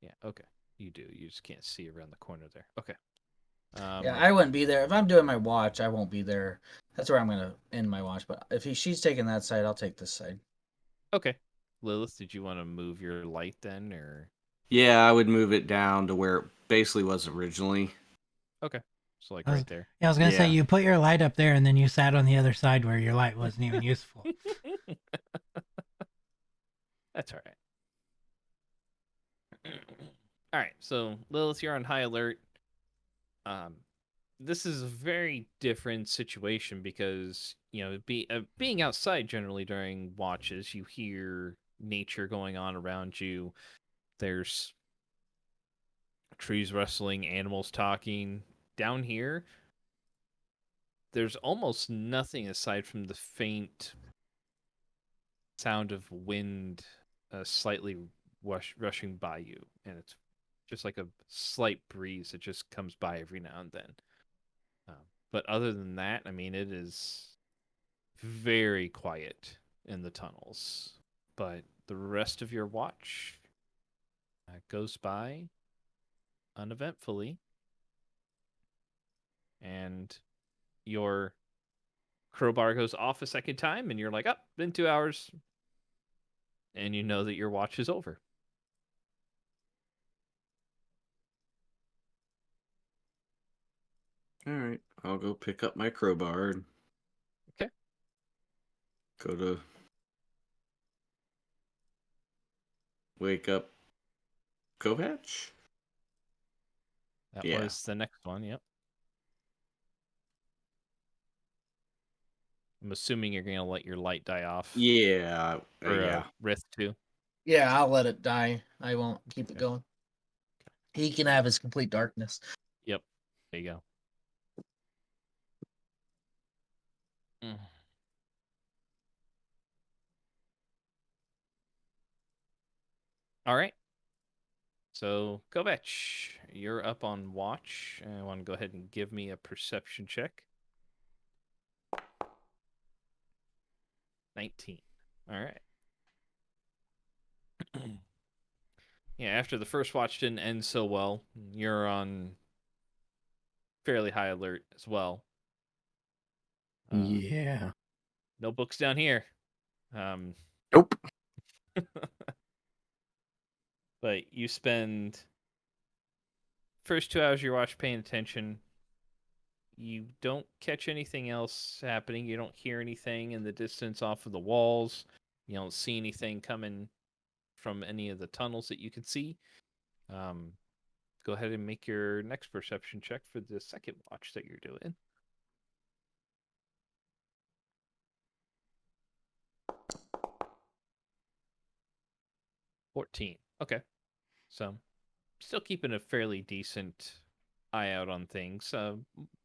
Yeah. Okay. You do. You just can't see around the corner there. Okay. Yeah, I wouldn't be there if I'm doing my watch. I won't be there. That's where I'm gonna end my watch. But if she's taking that side, I'll take this side. Okay. Lilith, did you want to move your light then, or? Yeah, I would move it down to where it basically was originally. Okay. So like I was- right there. Yeah, I was gonna say Yeah. you put your light up there and then you sat on the other side where your light wasn't even useful. That's all right. All right. So Lilith, you're on high alert. This is a very different situation because being outside generally during watches, you hear nature going on around you. There's trees rustling, animals talking. Down here, there's almost nothing aside from the faint sound of wind slightly rushing by you, and it's just like a slight breeze that just comes by every now and then. But other than that, I mean, it is very quiet in the tunnels. But the rest of your watch goes by uneventfully. And your crowbar goes off a second time, and you're like, up, been 2 hours. And you know that your watch is over. All right, I'll go pick up my crowbar and Okay. go to wake up Kovac. That Yeah. was the next one, yep. I'm assuming you're going to let your light die off. Yeah, Or yeah. Rith too. Yeah, I'll let it die. I won't keep it Okay. going. He can have his complete darkness. Yep. There you go. Mm. All right. So, Kovac, you're up on watch. I want to go ahead and give me a perception check. 19. All right. Yeah, after the first watch didn't end so well, you're on fairly high alert as well. Yeah. No books down here. Nope. But you spend first 2 hours of your watch paying attention. You don't catch anything else happening. You don't hear anything in the distance off of the walls. You don't see anything coming from any of the tunnels that you can see. Go ahead and make your next perception check for the second watch that you're doing. 14. Okay. So, still keeping a fairly decent eye out on things.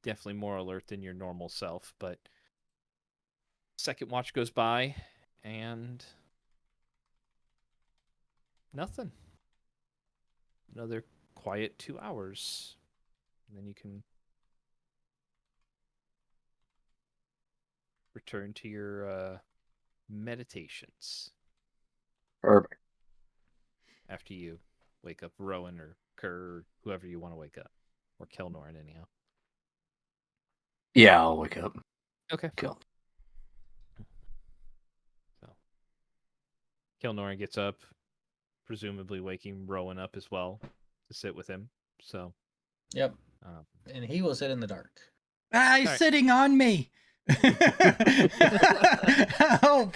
Definitely more alert than your normal self, but second watch goes by and nothing. Another quiet 2 hours. And then you can return to your meditations Perfect. after you wake up Rowan or Kerr or whoever you want to wake up. Or Kelnoran, anyhow. Yeah, I'll wake up. Okay. Kill. So Kelnoran gets up, presumably waking Rowan up as well to sit with him. So Yep. um, And he will sit in the dark. Ah, he's All right. sitting on me. Help.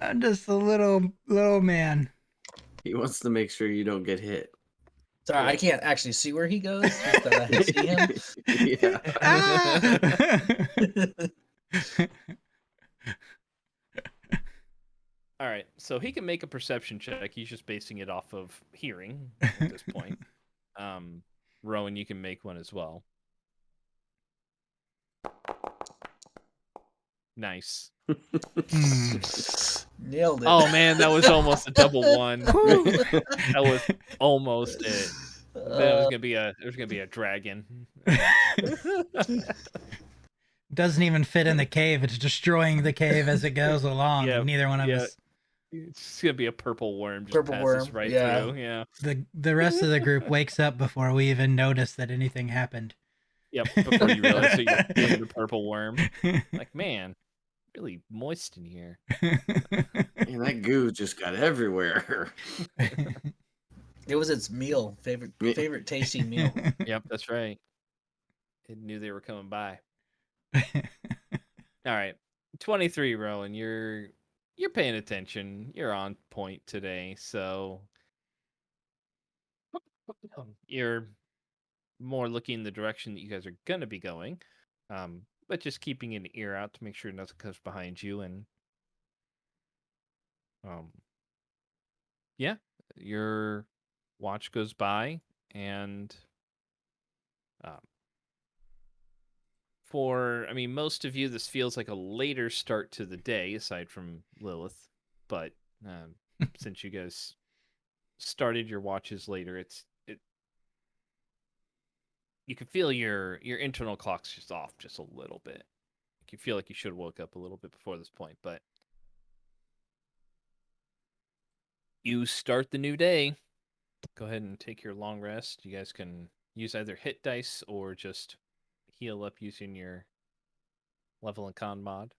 I'm just a little man. He wants to make sure you don't get hit. Sorry, I can't actually see where he goes, just that I can see him. Yeah. Ah! all right, so he can make a perception check. He's just basing it off of hearing at this point. Rowan, you can make one as well. Nice. Nailed it. Oh man, that was almost a double one. That was almost it. There was gonna be a dragon. Doesn't even fit in the cave. It's destroying the cave as it goes along. Yep, And neither one of yep. us. It's gonna be a purple worm. Just Purple passes worm, right yeah. through. Yeah. The rest of the group wakes up before we even notice that anything happened. Yep. Before you realize that you're in the purple worm. Like, man, really moist in here. Man, that goo just got everywhere. It was its meal, favorite tasty meal. Yep, that's right. It knew they were coming by. All right, 23, Rowan. You're paying attention. You're on point today, so you're more looking in the direction that you guys are gonna be going, but just keeping an ear out to make sure nothing comes behind you. And yeah, your watch goes by, and I mean, most of you, this feels like a later start to the day, aside from Lilith. But since you guys started your watches later, you can feel your internal clock's just off just a little bit. You feel like you should have woke up a little bit before this point, but you start the new day. Go ahead and take your long rest. You guys can use either hit dice or just heal up using your level and con mod.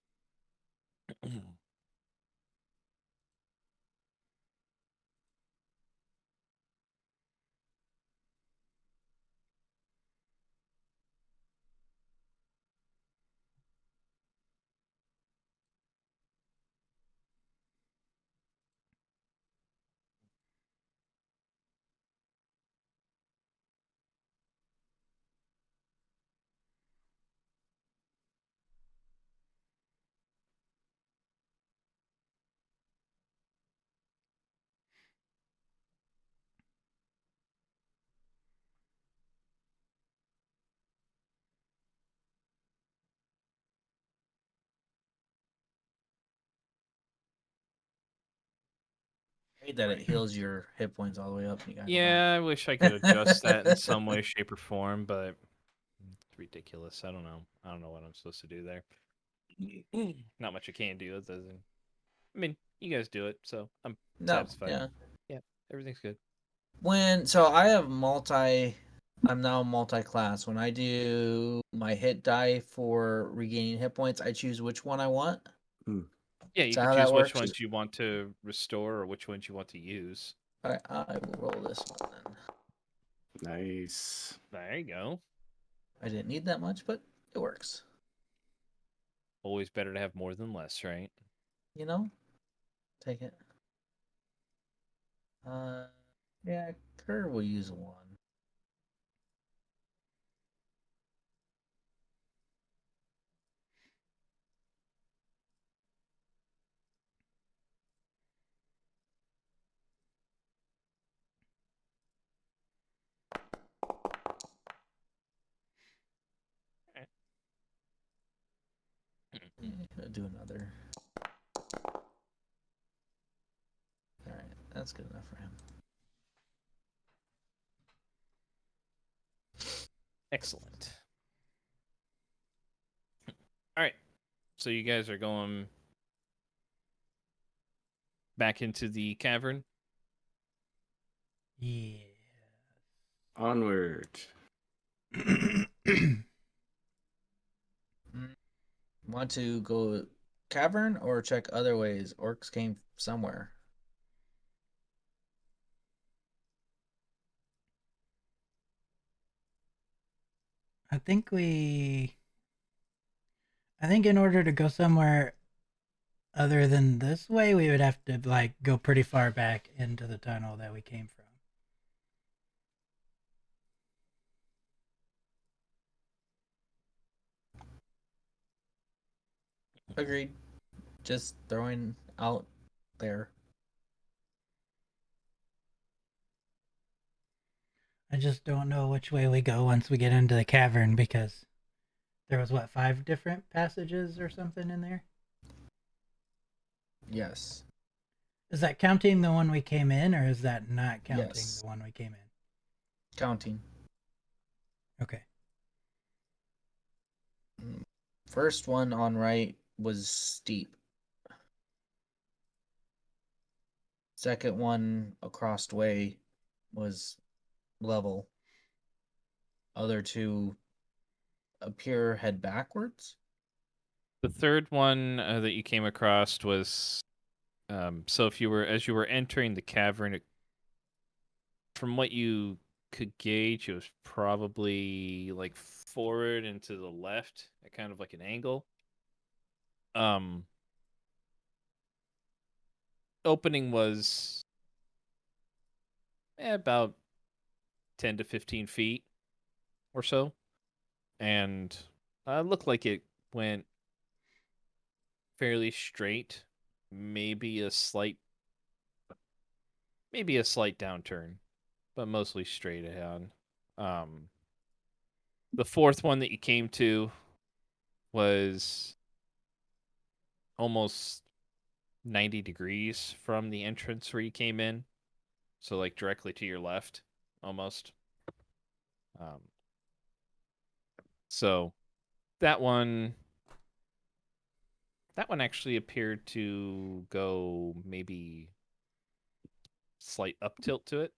Hate that it heals your hit points all the way up. And you gotta go back. Yeah, I wish I could adjust that in some way, shape, or form, but it's ridiculous. I don't know. I don't know what I'm supposed to do there. Not much I can do. It doesn't. I mean, you guys do it, so I'm No, satisfied. yeah. Everything's good. So I have I'm now multi-class. When I do my hit die for regaining hit points, I choose which one I want. Yeah, you Is that can how that choose which works? ones you want to restore or which ones you want to use. All right, I will roll this one then. Nice. There you go. I didn't need that much, but it works. Always better to have more than less, right? You know? Take it. Yeah, Kerr will use one. Yeah, I'll do another. Alright, that's good enough for him. Excellent. All right. So you guys are going back into the cavern. Yeah. Onward. Want to go cavern or check other ways? Orcs came somewhere. I think in order to go somewhere other than this way, we would have to like go pretty far back into the tunnel that we came from. Agreed. Just throwing out there. I just don't know which way we go once we get into the cavern because there was 5 different passages or something in there? Yes. Is that counting the one we came in or is that not counting Yes. the one we came in? Counting. Okay. First one on right was steep. Second one across the way was level. Other two appear head backwards. The third one that you came across was so if as you were entering the cavern, from what you could gauge, it was probably like forward and to the left at kind of like an angle. Opening was about 10 to 15 feet or so, and looked like it went fairly straight, maybe a slight downturn, but mostly straight ahead. The fourth one that you came to was almost 90 degrees from the entrance where you came in. So like directly to your left, almost. So that one actually appeared to go maybe slight up tilt to it.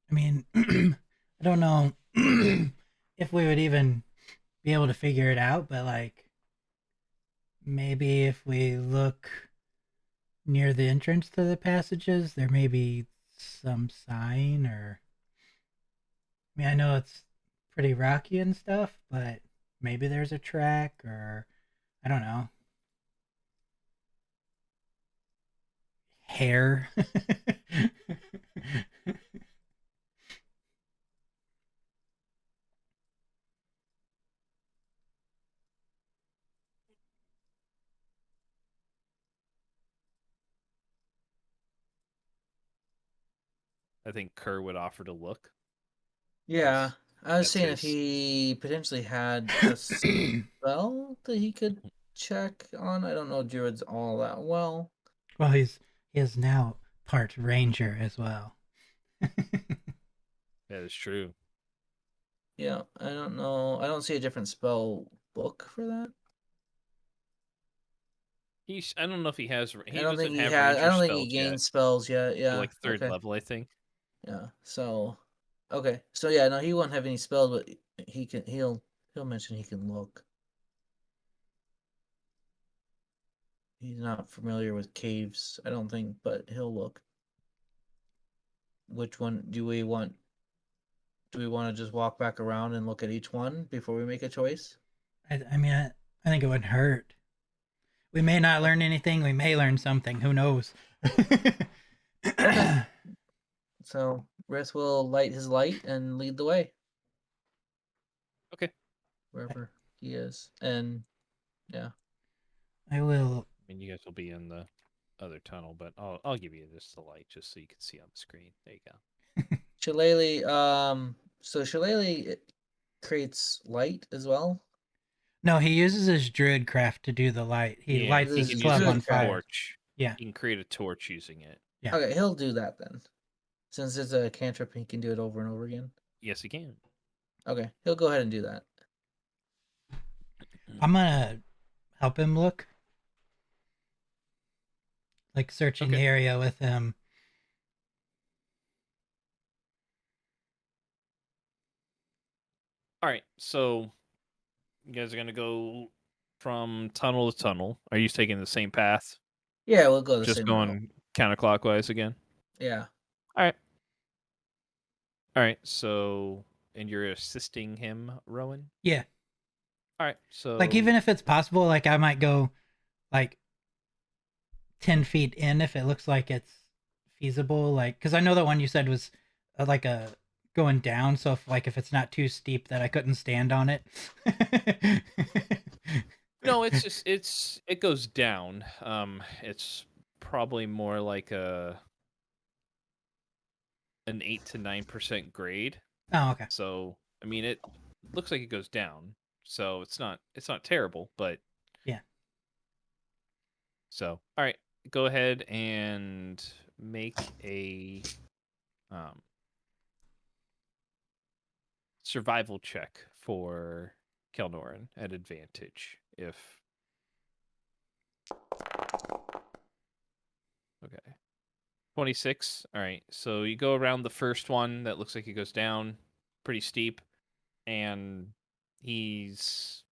I mean, I don't know if we would even be able to figure it out, but like maybe if we look near the entrance to the passages, there may be some sign or I mean, I know it's pretty rocky and stuff, but maybe there's a track or I don't know. Hair. I think Kerr would offer to look. Yeah, I was That's seeing if his- he potentially had a spell that he could check on. I don't know druids all that well. Well, he is now part ranger as well. That is true. Yeah, I don't know. I don't see a different spell book for that. I don't know if he has. He I don't doesn't think he have has. I ranger don't think he spells gained yet. spells yet. Yeah. Like third Okay. level, I think. Yeah. So, okay. So yeah, no, he won't have any spells, but he can. He'll mention he can look. He's not familiar with caves, I don't think, but he'll look. Which one do we want? Do we want to just walk back around and look at each one before we make a choice? I mean, I think it wouldn't hurt. We may not learn anything. We may learn something. Who knows? Okay. So Riss will light his light and lead the way Okay. wherever he is, and yeah. I will. I mean, you guys will be in the other tunnel, but I'll give you just the light just so you can see on the screen. There you go. Shillelagh, so Shillelagh creates light as well. No, he uses his druid craft to do the light. He Yeah, lights he his can club use on it for fire. Torch. Yeah. You can create a torch using it. Yeah. Okay, he'll do that then. Since it's a cantrip, he can do it over and over again. Yes, you can. Okay, he'll go ahead and do that. I'm gonna help him look. Like searching the Okay. area with him. All right, so you guys are gonna go from tunnel to tunnel. Are you taking the same path? Yeah, we'll go the Just same going route. counterclockwise again. Yeah. All right. All right. So, and you're assisting him, Rowan. Yeah. All right. So, Like even if it's possible, like I might go like 10 feet in if it looks like it's feasible. Like because I know the one you said was like a going down. So if it's not too steep that I couldn't stand on it. no, it's just it goes down. It's probably more like an 8 to 9% grade. Oh, okay. So, I mean, it looks like it goes down. So it's not terrible, but Yeah. So, all right, go ahead and make a survival check for Kelnoran at advantage. If okay, 26. All right, so you go around the first one that looks like it goes down, pretty steep, and he's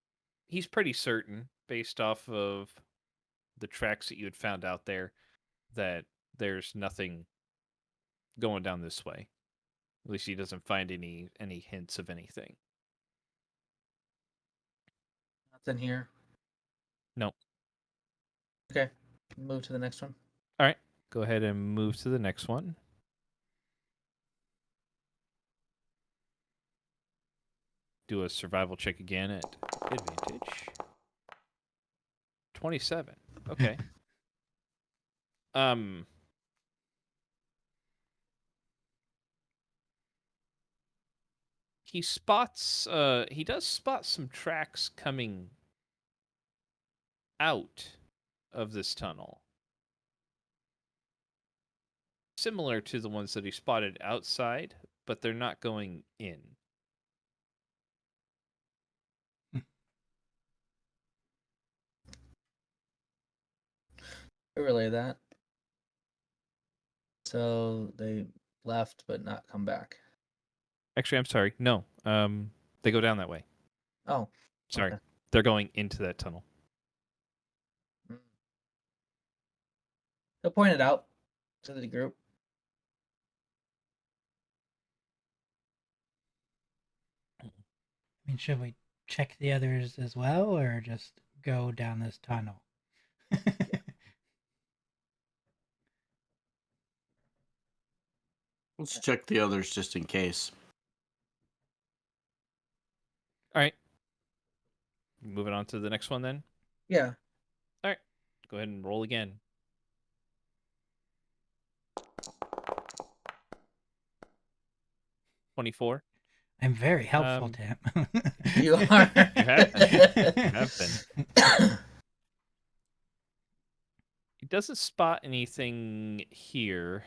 pretty certain based off of the tracks that you had found out there that there's nothing going down this way. At least he doesn't find any hints of anything. Nothing here. No. Okay. Move to the next one. All right. Go ahead and move to the next one. Do a survival check again at advantage. 27. Okay. Um he does spot some tracks coming out of this tunnel, similar to the ones that he spotted outside, but they're not going in. I relay that. So they left but not come back. Actually, I'm sorry. No. They go down that way. Oh, Sorry. okay. They're going into that tunnel. He'll point it out to the group. I mean, should we check the others as well, or just go down this tunnel? Let's check the others just in case. All right. Moving on to the next one then. Yeah. All right. Go ahead and roll again. 24. I'm very helpful, Um, Tim. You are. You have been. You have been. He doesn't spot anything here.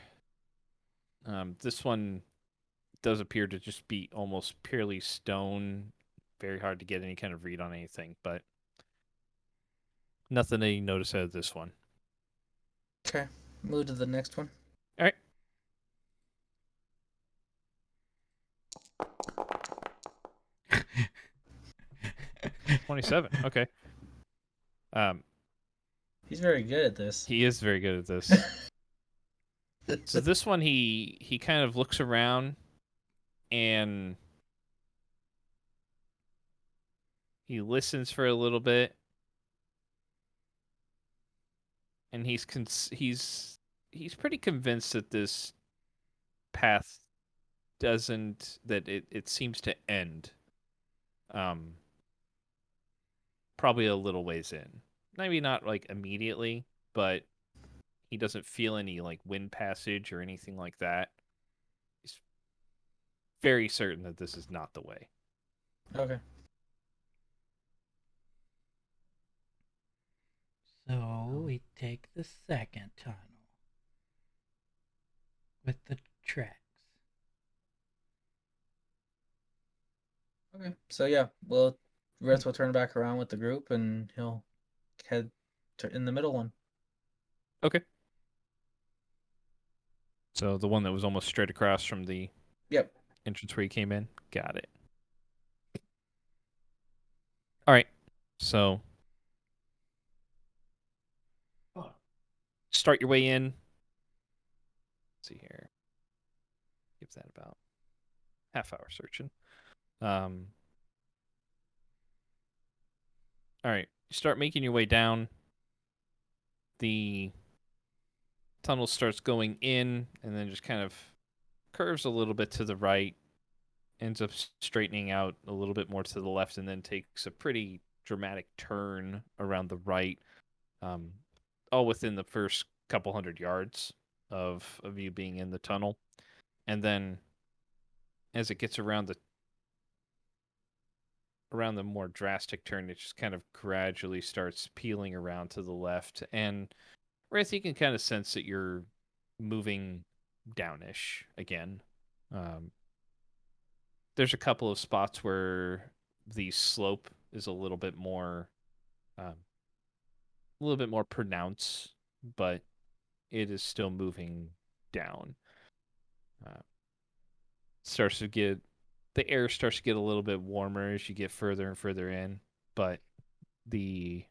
This one does appear to just be almost purely stone. Very hard to get any kind of read on anything, but nothing that you notice out of this one. Okay. Move to the next one. All right. $27. Okay. He's very good at this. He is very good at this. So this one, he kind of looks around and he listens for a little bit, and he's pretty convinced that this path it seems to end. Probably a little ways in. Maybe not like immediately, but he doesn't feel any like wind passage or anything like that. He's very certain that this is not the way. Okay. So we take the second tunnel with the tracks. Okay. So yeah, well, Ritz will turn back around with the group and he'll head in the middle one. Okay. So the one that was almost straight across from the Yep. entrance where you came in. Got it. All right. So start your way in. Let's see here. Give that about half hour searching. All right. You start making your way down. The tunnel starts going in and then just kind of curves a little bit to the right, ends up straightening out a little bit more to the left, and then takes a pretty dramatic turn around the right, all within the first couple hundred yards of you being in the tunnel. And then as it gets around the more drastic turn, it just kind of gradually starts peeling around to the left. And Wraith, you can kind of sense that you're moving downish again. There's a couple of spots where the slope is a little bit more pronounced, but it is still moving down. The air starts to get a little bit warmer as you get further and further in, but the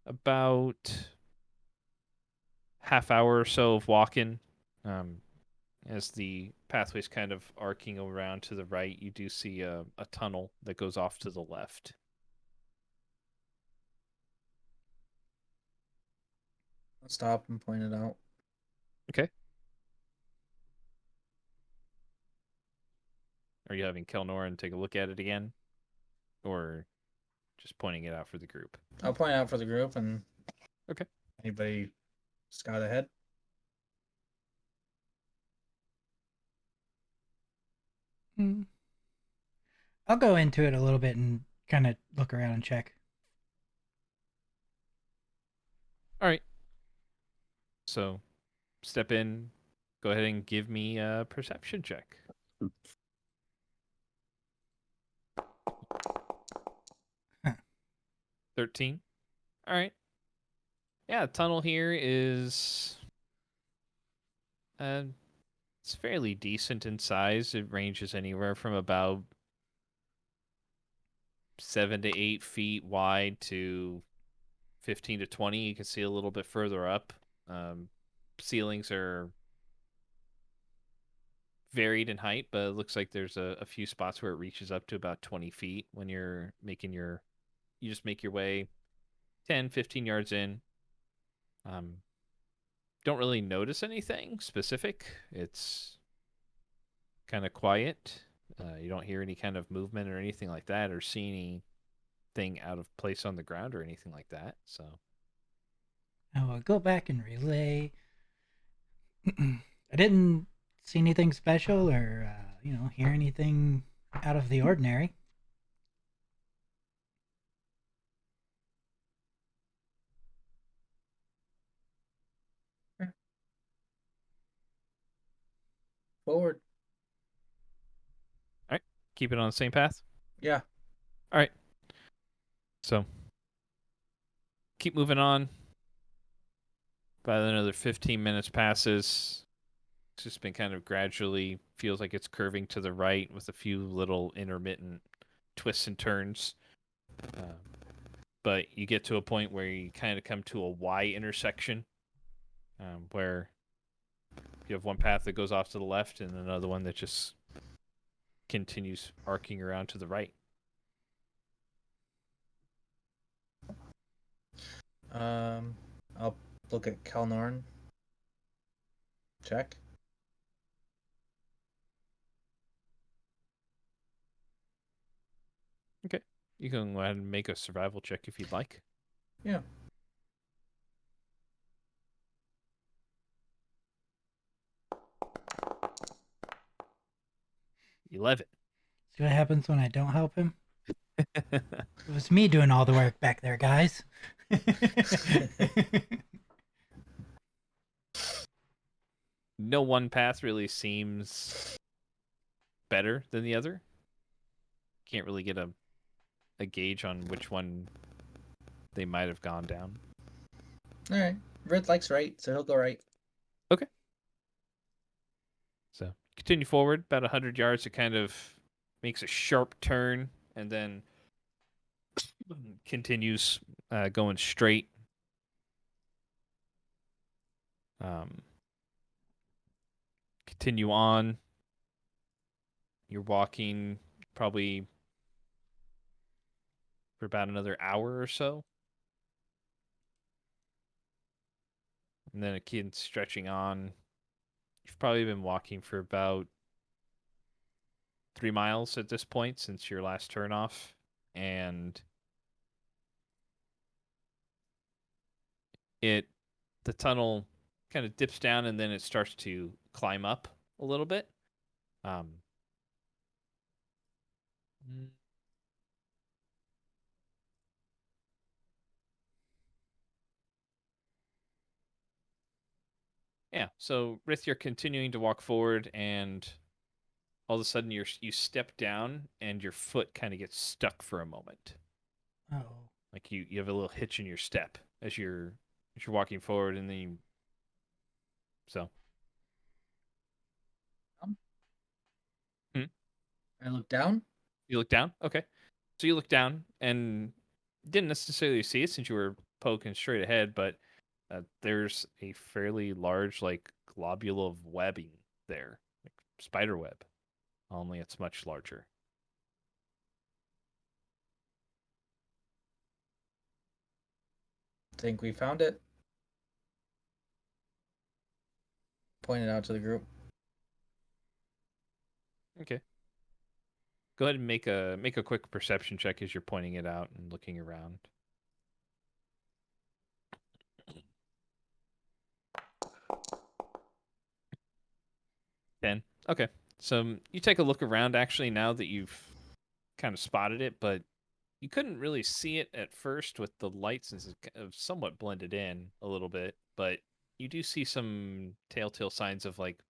about half hour or so of walking, as the pathway's kind of arcing around to the right, you do see a tunnel that goes off to the left. I'll stop and point it out. Okay. Are you having Kelnoran take a look at it again? Or just pointing it out for the group? I'll point it out for the group and Okay. Anybody scout ahead? Hmm. I'll go into it a little bit and kind of look around and check. All right. So, step in. Go ahead and give me a perception check. 13. All right. Yeah, the tunnel here is it's fairly decent in size. It ranges anywhere from about 7 to 8 feet wide to 15 to 20. You can see a little bit further up. Um, ceilings are varied in height, but it looks like there's a few spots where it reaches up to about 20 feet when you're making you just make your way 10, 15 yards in. Don't really notice anything specific. It's kind of quiet. You don't hear any kind of movement or anything like that, or see anything out of place on the ground or anything like that. So, I'll go back and relay. I didn't see anything special or, hear anything out of the ordinary. Forward. all right, keep it on the same path. Yeah. All right. So, keep moving on. About another 15 minutes passes. It's just been kind of gradually feels like it's curving to the right with a few little intermittent twists and turns. But you get to a point where you kind of come to a Y intersection where you have one path that goes off to the left and another one that just continues arcing around to the right. I'll look at Kalnorn. Check. Okay. You can go ahead and make a survival check if you'd like. Yeah. $11. See what happens when I don't help him? It was me doing all the work back there, guys. No one path really seems better than the other. Can't really get a gauge on which one they might have gone down. All right. Red likes right, so he'll go right. Okay. So continue forward about 100 yards. It kind of makes a sharp turn and then continues going straight. Continue on. You're walking probably for about another hour or so. And then again, stretching on. You've probably been walking for about 3 miles at this point since your last turn off. And the tunnel kind of dips down and then it starts to climb up a little bit. Yeah, so Rith, you're continuing to walk forward, and all of a sudden you step down, and your foot kind of gets stuck for a moment. Oh. Like you have a little hitch in your step as you're walking forward, and then so. I look down. You look down? Okay. So you look down and didn't necessarily see it since you were poking straight ahead, but there's a fairly large, like, globule of webbing there, like spider web, only it's much larger. Think we found it. Point it out to the group. Okay. Go ahead and make a quick perception check as you're pointing it out and looking around. 10. Okay. So you take a look around actually now that you've kind of spotted it, but you couldn't really see it at first with the lights since it's kind of somewhat blended in a little bit, but you do see some telltale signs of like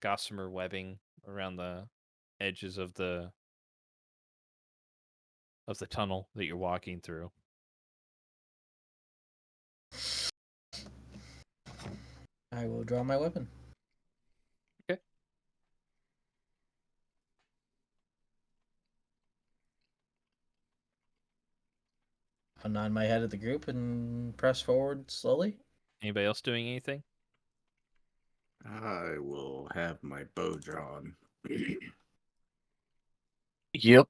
gossamer webbing around the edges of the tunnel that you're walking through. I will draw my weapon. Okay. I'll nod my head at the group and press forward slowly. Anybody else doing anything? I will have my bow drawn. Yep.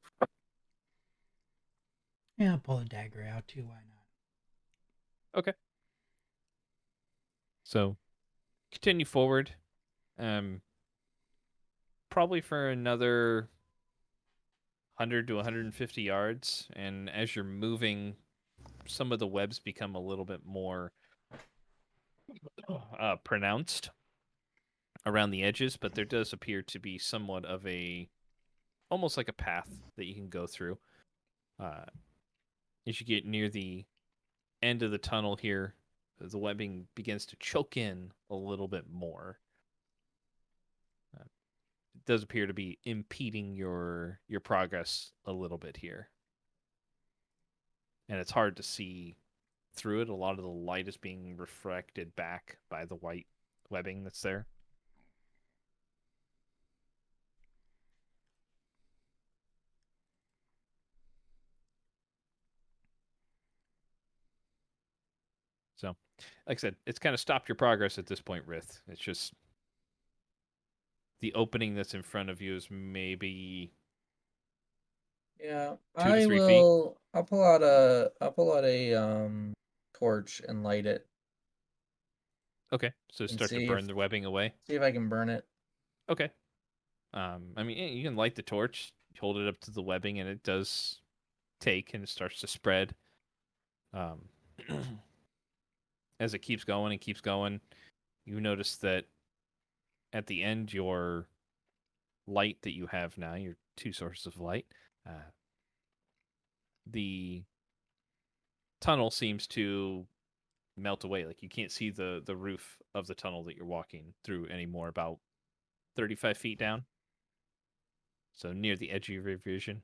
Yeah, I'll pull a dagger out too. Why not? Okay. So continue forward. Probably for another 100 to 150 yards, and as you're moving, some of the webs become a little bit more pronounced around the edges, but there does appear to be somewhat of almost like a path that you can go through. As you get near the end of the tunnel here, the webbing begins to choke in a little bit more. It does appear to be impeding your progress a little bit here. And it's hard to see through it. A lot of the light is being reflected back by the white webbing that's there. So, like I said, it's kind of stopped your progress at this point, Rith. It's just the opening that's in front of you is maybe Yeah, 2 to I 3 feet. will. I'll pull out a torch and light it Okay, so and start to see burn the webbing away. if I can burn it. Okay. I mean, yeah, you can light the torch, hold it up to the webbing, and it does take and it starts to spread. As it keeps going and keeps going, you notice that at the end, your light that you have now, your 2 sources of light, the tunnel seems to melt away. Like you can't see the roof of the tunnel that you're walking through anymore, about 35 feet down. So near the edge of your vision.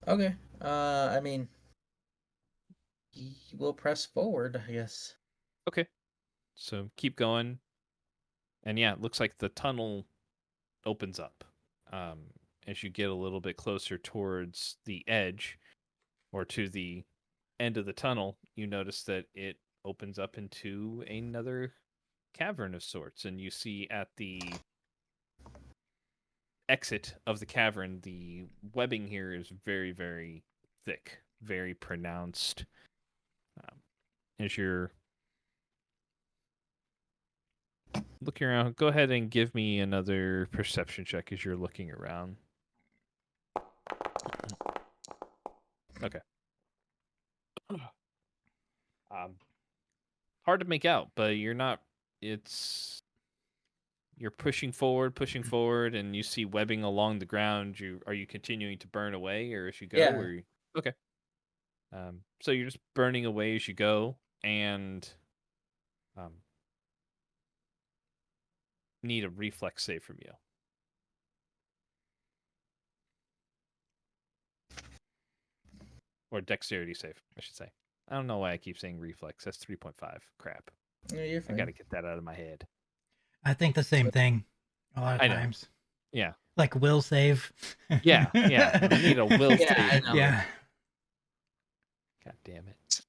Okay. I mean, we'll press forward, I guess. Okay. So keep going. And yeah, it looks like the tunnel opens up. As you get a little bit closer towards the edge or to the end of the tunnel, you notice that it opens up into another cavern of sorts. And you see at the exit of the cavern, the webbing here is very, very thick, very pronounced. As you're looking around, go ahead and give me another perception check as you're looking around. Okay. Hard to make out, but you're not. You're pushing forward, and you see webbing along the ground. Are you continuing to burn away, or as you go? Yeah. Or okay. So you're just burning away as you go, and need a reflex save from you. Or dexterity save, I should say. I don't know why I keep saying reflex. That's 3.5. Crap. Yeah, you're I fine. got to get that out of my head. I think the same thing a lot of I know. times. Yeah. Like will save. Yeah. I need a will Yeah, save. I know. Yeah. God damn it.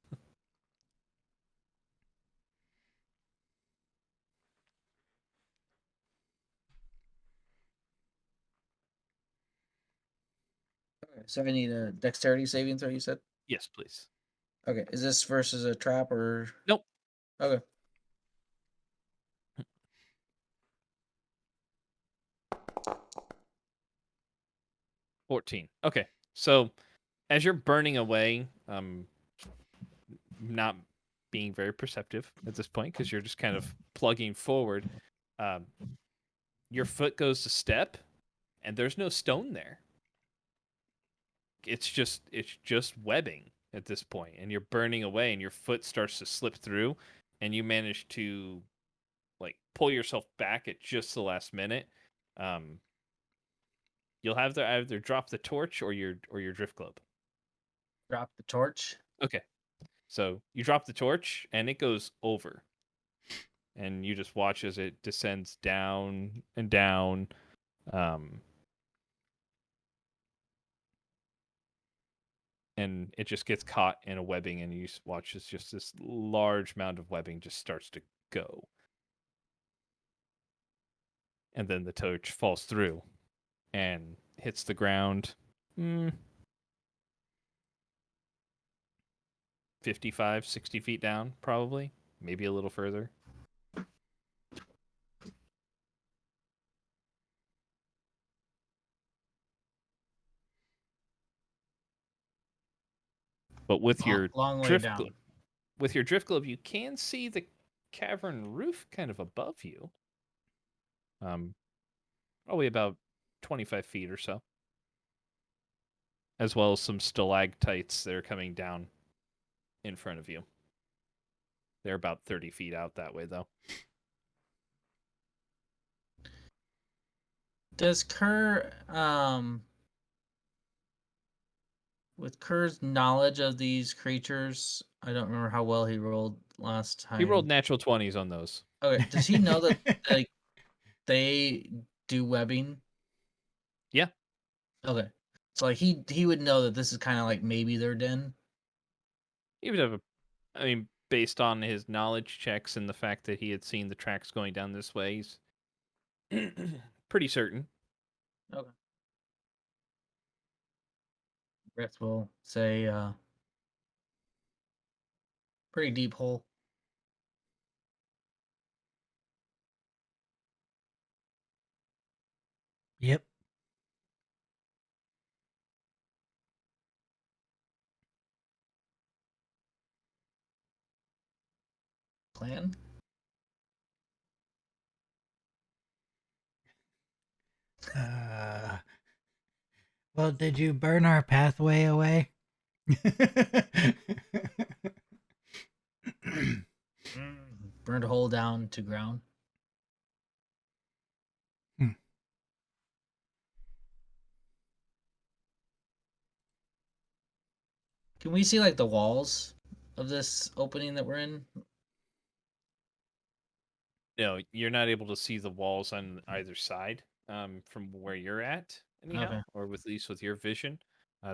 Okay, so I need a dexterity saving throw, you said? Yes, please. Okay, is this versus a trap or? Nope. Okay. $14. Okay. So as you're burning away, not being very perceptive at this point because you're just kind of plugging forward. Your foot goes to step, and there's no stone there. It's just webbing at this point, and you're burning away, and your foot starts to slip through, and you manage to like pull yourself back at just the last minute. You'll have to either drop the torch or your drift globe. Drop the torch. Okay, so you drop the torch, and it goes over, and you just watch as it descends down and down. And it just gets caught in a webbing, and you watch as just this large amount of webbing just starts to go. And then the torch falls through and hits the ground 55, 60 feet down, probably. Maybe a little further. But with your long way drift down. with your drift globe, you can see the cavern roof kind of above you. Probably about 25 feet or so. As well as some stalactites that are coming down in front of you. They're about 30 feet out that way, though. Does Kerr, with Kerr's knowledge of these creatures, I don't remember how well he rolled last time. He rolled natural 20s on those. Okay, does he know that like they do webbing? Yeah. Okay, so like he would know that this is kind of like maybe their den. He would have based on his knowledge checks and the fact that he had seen the tracks going down this way, he's pretty certain. Okay. Rex will say, pretty deep hole. Yep. Plan? Well, did you burn our pathway away? Burned a hole down to ground. Can we see like the walls of this opening that we're in? No, you're not able to see the walls on either side from where you're at, anyhow, Okay. or at least with your vision.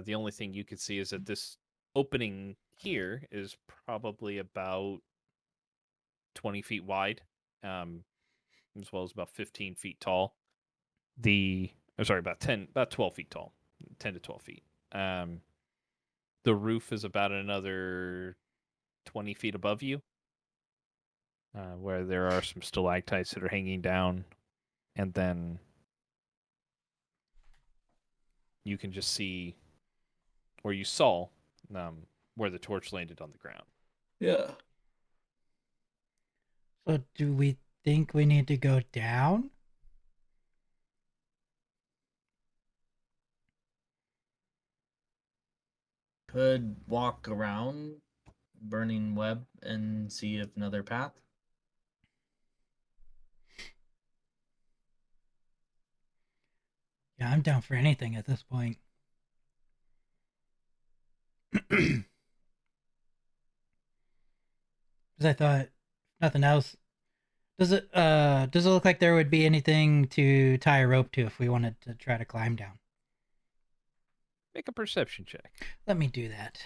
The only thing you could see is that this opening here is probably about 20 feet wide, as well as about 15 feet tall. About 12 feet tall, 10 to 12 feet. The roof is about another 20 feet above you, where there are some stalactites that are hanging down, and then you can just see, or you saw, where the torch landed on the ground. Yeah. So do we think we need to go down? Could walk around burning web and see if another path. Yeah, I'm down for anything at this point. Because I thought, nothing else. Does it look like there would be anything to tie a rope to if we wanted to try to climb down? Make a perception check. Let me do that.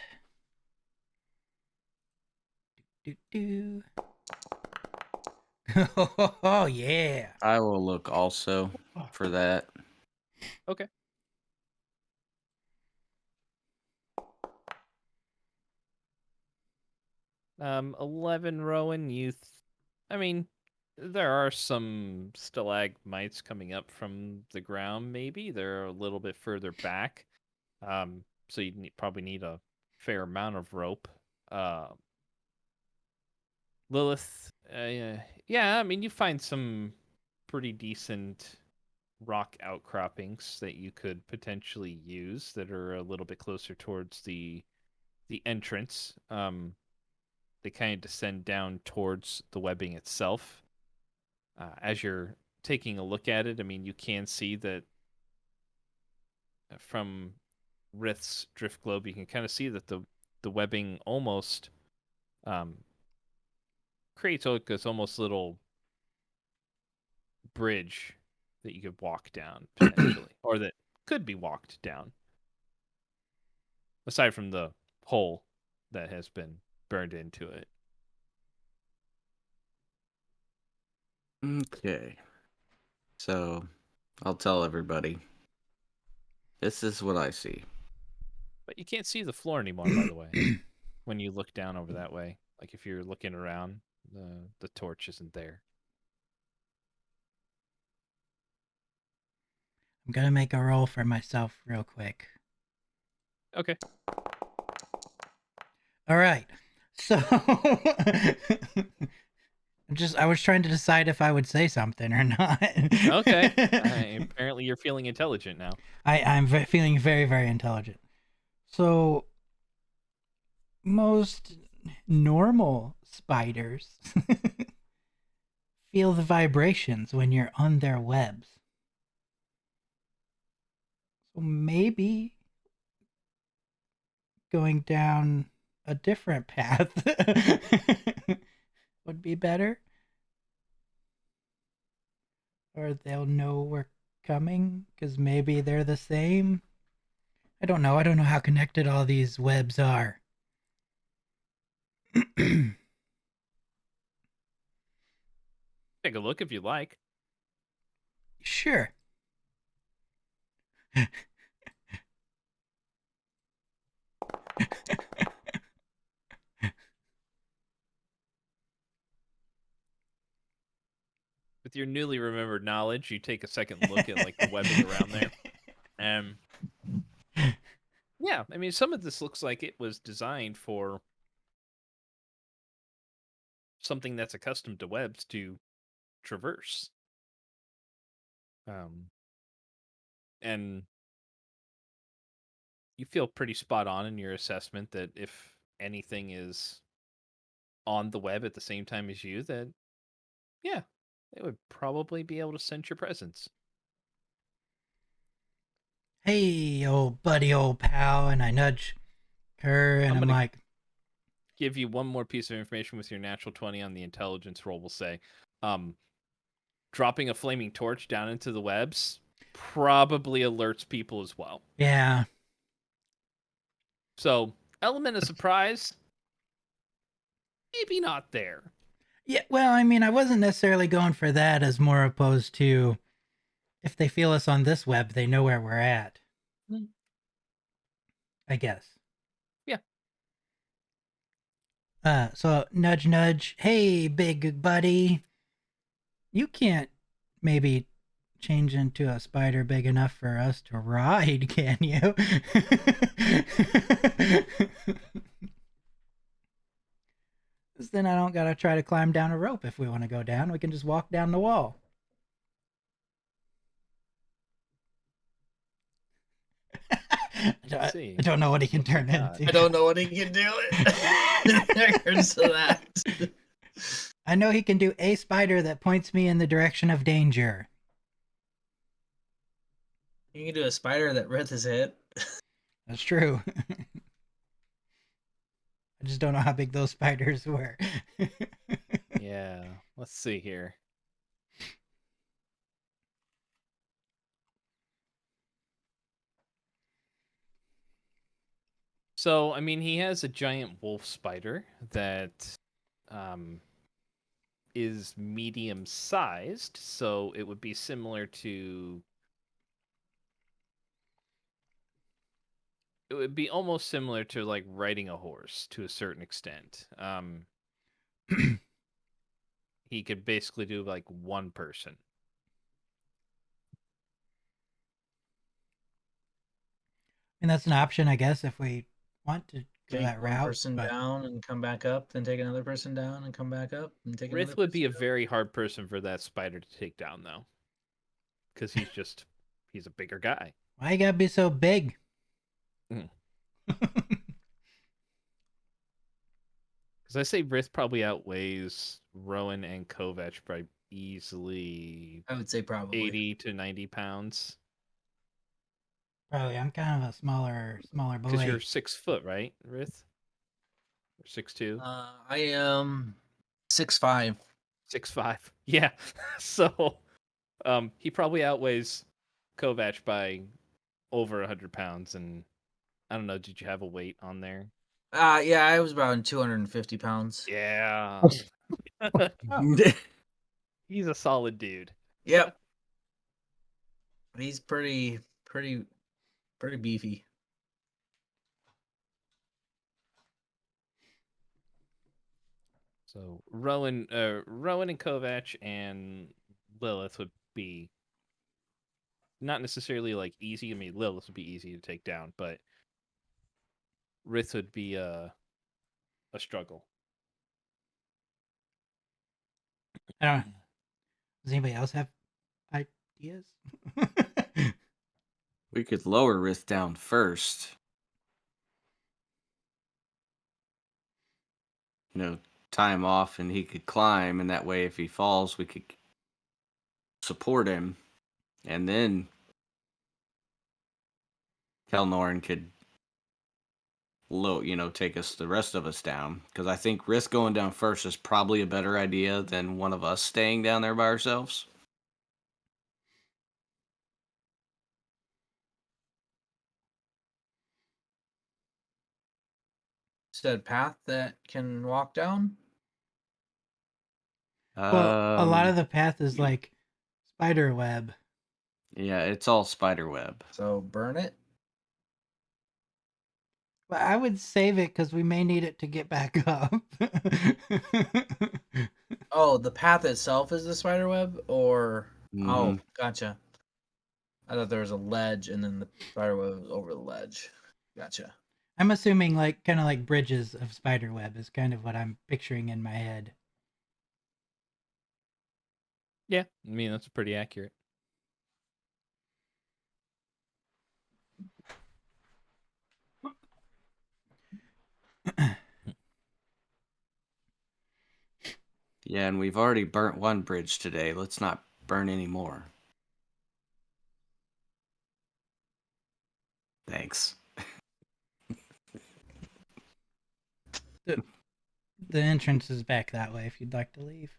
Oh yeah. I will look also for that. Okay. Um, 11, Rowan. There are some stalagmites coming up from the ground. Maybe they're a little bit further back. So you probably need a fair amount of rope. Lilith, yeah, I mean, you find some pretty decent rock outcroppings that you could potentially use that are a little bit closer towards the entrance. They kind of descend down towards the webbing itself. As you're taking a look at it, I mean, you can see that from Rith's drift globe, you can kind of see that the webbing almost creates like this almost little bridge that you could walk down potentially, or that could be walked down. Aside from the hole that has been burned into it. Okay. So I'll tell everybody. This is what I see. But you can't see the floor anymore, by the way, when you look down over that way. Like if you're looking around, the torch isn't there. I'm gonna make a roll for myself real quick. Okay. All right. So I was trying to decide if I would say something or not. Okay. Apparently you're feeling intelligent now. I'm feeling very, very intelligent. So most normal spiders feel the vibrations when you're on their webs. So maybe going down a different path would be better. Or they'll know we're coming because maybe they're the same. I don't know. I don't know how connected all these webs are. Take a look if you like. Sure. With your newly remembered knowledge, you take a second look at like the webbing around there. Yeah, I mean, some of this looks like it was designed for something that's accustomed to webs to traverse. And you feel pretty spot on in your assessment that if anything is on the web at the same time as you, that yeah, they would probably be able to sense your presence. Hey, old buddy, old pal, and I nudge her, and I'm gonna like, give you one more piece of information with your natural 20 on the intelligence roll. We'll say, dropping a flaming torch down into the webs probably alerts people as well. yeah. So, element of surprise, maybe not there. Yeah, well, I mean, I wasn't necessarily going for that as more opposed to if they feel us on this web, they know where we're at. I guess. Yeah. So nudge, nudge. Hey, big buddy. You can't maybe change into a spider big enough for us to ride, can you? Then I don't gotta try to climb down a rope if we want to go down. We can just walk down the wall. I don't know what he can turn into. I don't know what he can do. There's that. I know he can do a spider that points me in the direction of danger. You can do a spider that Rith has hit. That's true. I just don't know how big those spiders were. Yeah, let's see here. So, I mean, he has a giant wolf spider that is medium sized, so it would be similar to. It would be almost similar to like riding a horse to a certain extent. He could basically do like one person. And that's an option, I guess, if we want to go take that one route. person But down and come back up, then take another person down and come back up, and take another Rith would be a person down. very hard person for that spider to take down, though, because he's a bigger guy. why you gotta be so big? Mm. Because I say Rith probably outweighs Rowan and Kovac by easily I would say probably. 80 to 90 pounds. Probably, I'm kind of a smaller Because you're boy. 6 foot, right, Rith? Or 6'2"? I am 6'5". 6'5". Yeah. So he probably outweighs Kovac by over 100 pounds. And I don't know, did you have a weight on there? Yeah, I was about 250 pounds. Yeah. Oh, He's a solid dude. Yep. He's pretty beefy. So Rowan and Kovac and Lilith would be not necessarily like easy. I mean, Lilith would be easy to take down, but Rith would be a struggle. I don't know. Does anybody else have ideas? We could lower Rith down first. Tie him off and he could climb, and that way if he falls we could support him, and then Kelnorn could take us, the rest of us, down, because I think Rith going down first is probably a better idea than one of us staying down there by ourselves. Said path that can walk down. Well, a lot of the path is like spider web. Yeah, it's all spider web. So burn it. But I would save it because we may need it to get back up. Oh, the path itself is the spider web, or oh, Mhm. gotcha. I thought there was a ledge, and then the spider web was over the ledge. Gotcha. I'm assuming like kind of like bridges of spider web is kind of what I'm picturing in my head. Yeah, I mean that's pretty accurate. Yeah, and we've already burnt one bridge today. Let's not burn any more. Thanks. The entrance is back that way if you'd like to leave.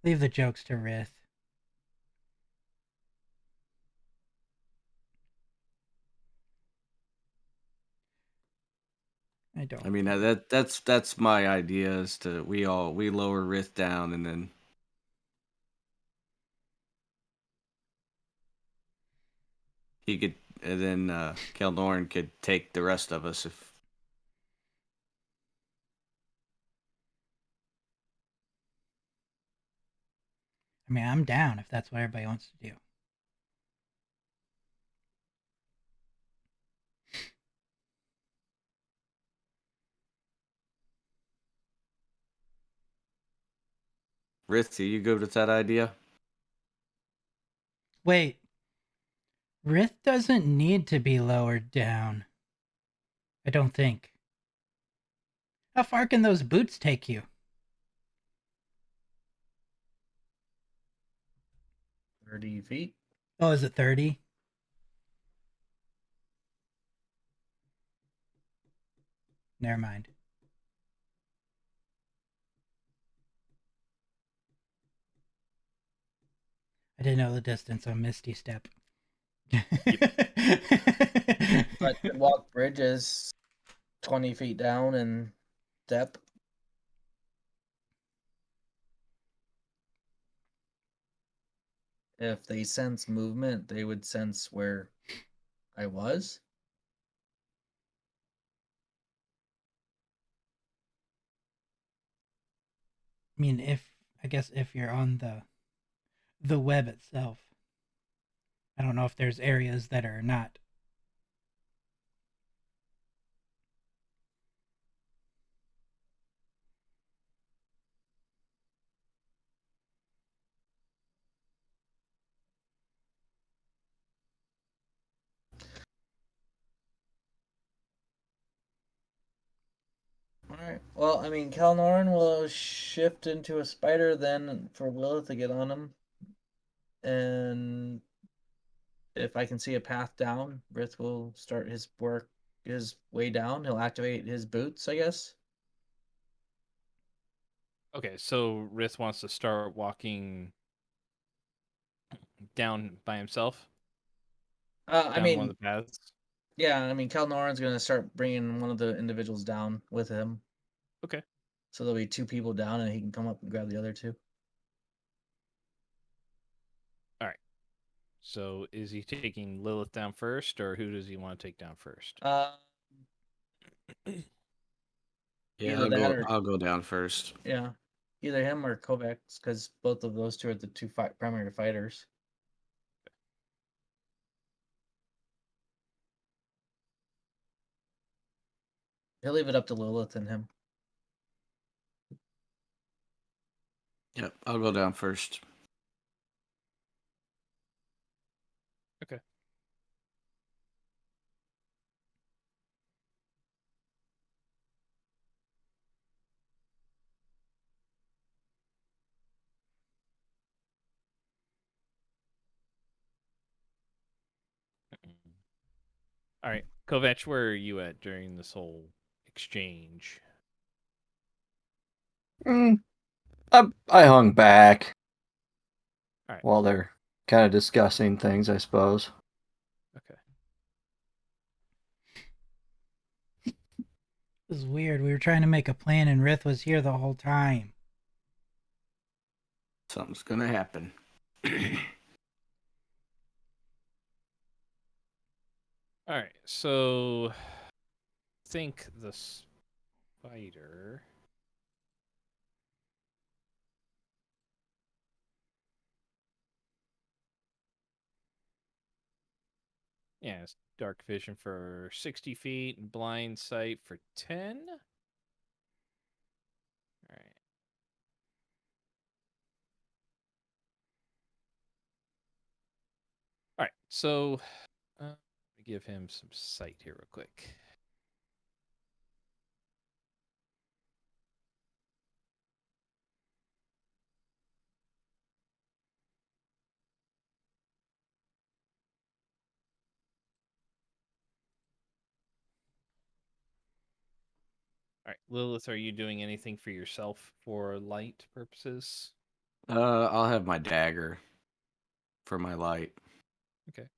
Leave the jokes to Rith. I don't. I mean, that's my idea, is to we lower Rith down, and then he could, and then Kelnorn could take the rest of us if. I mean, I'm down if that's what everybody wants to do. Rith, do you go with that idea? Wait. Rith doesn't need to be lowered down. I don't think. How far can those boots take you? 30 feet. Oh, is it 30? Never mind. I didn't know the distance on Misty Step. But walk bridges 20 feet down and step. If they sense movement, they would sense where I was. I mean, I guess if you're on the web itself, I don't know if there's areas that are not Well, I mean, Kalnoran will shift into a spider then for Lilith to get on him. And if I can see a path down, Rith will start his way down. He'll activate his boots, I guess. Okay, so Rith wants to start walking down by himself, I down one mean, of the paths. yeah, I mean, Kalnoran's going to start bringing one of the individuals down with him. Okay. So there'll be 2 people down and he can come up and grab the other 2. All right. So is he taking Lilith down first, or who does he want to take down first? Yeah, Either that or I'll go down first. yeah, either him or Kovacs, because both of those 2 are the 2 primary fighters. He'll leave it up to Lilith and him. Yep, I'll go down first. Okay. All right, Kovac, where are you at during this whole exchange? I hung back All right. while they're kind of discussing things, I suppose. Okay. This is weird. We were trying to make a plan and Rith was here the whole time. Something's gonna happen. All right. So think the spider. Yeah, it's dark vision for 60 feet and blind sight for 10. All right. All right. So let me give him some sight here real quick. All right, Lilith, are you doing anything for yourself for light purposes? I'll have my dagger for my light. Okay.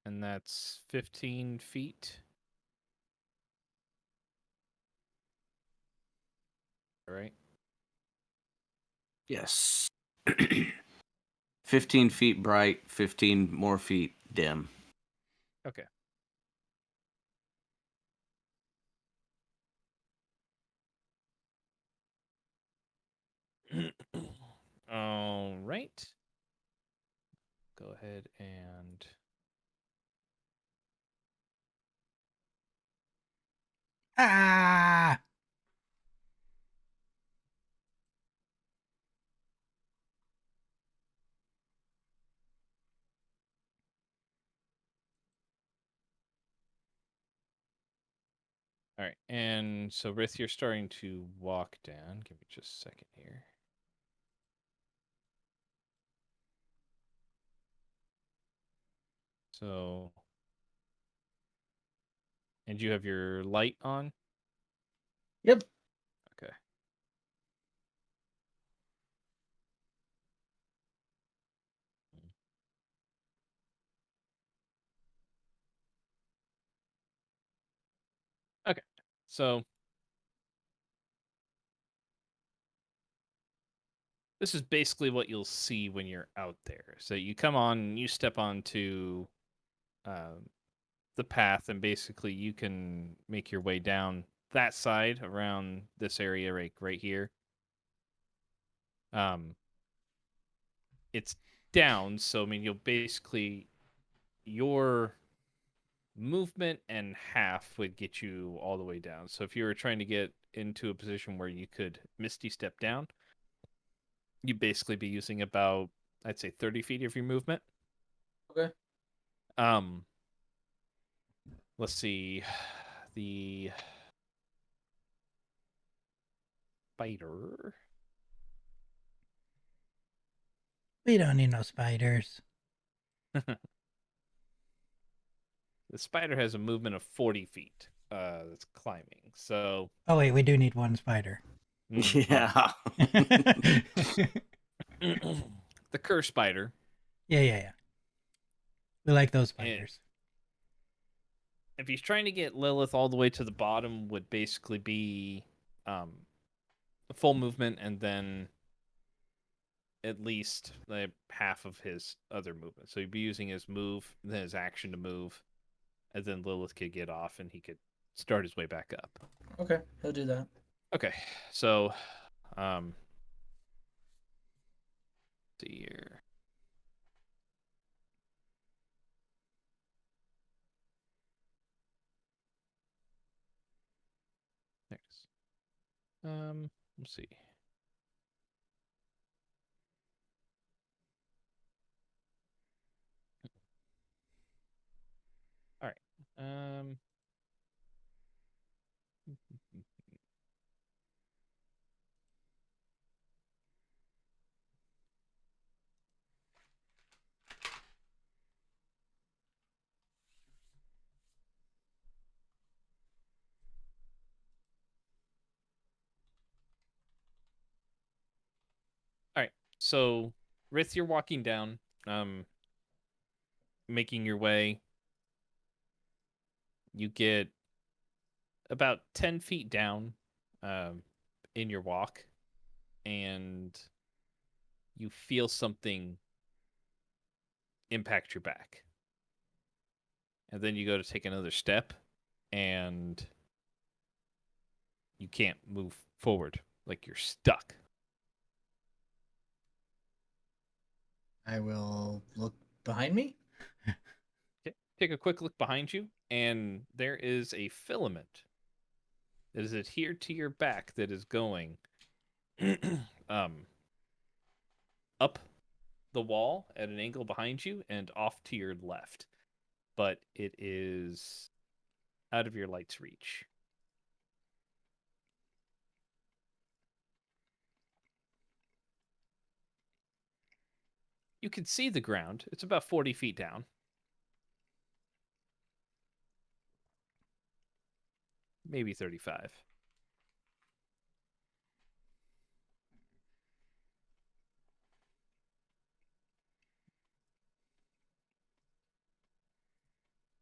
And that's 15 feet. All right. Yes. 15 feet bright, 15 more feet dim. Okay. All right. Go ahead and Ah! all right. And so Rith, you're starting to walk down. Give me just a second here. So, and you have your light on? Yep. Okay. Okay. So this is basically what you'll see when you're out there. So you come on, you step onto the path, and basically you can make your way down that side around this area right here. It's down, so I mean you'll basically your movement and half would get you all the way down. So if you were trying to get into a position where you could misty step down, you'd basically be using about, I'd say, 30 feet of your movement. Okay. Let's see. The spider. We don't need no spiders. The spider has a movement of 40 feet. That's climbing. So Oh wait, we do need one spider. Yeah. the curse spider. Yeah. We like those And spiders. if he's trying to get Lilith all the way to the bottom, would basically be a full movement, and then at least like half of his other movement. So he'd be using his move, then his action to move, and then Lilith could get off, and he could start his way back up. Okay, he'll do that. Okay, so see here. Next. Let's see. All right. All right. So, Rith, you're walking down, making your way. You get about 10 feet down in your walk, and you feel something impact your back. And then you go to take another step, and you can't move forward. Like you're stuck. I will look behind me. Okay. Take a quick look behind you, and there is a filament that is adhered to your back that is going up the wall at an angle behind you and off to your left. But it is out of your light's reach. You can see the ground. It's about 40 feet down. Maybe 35.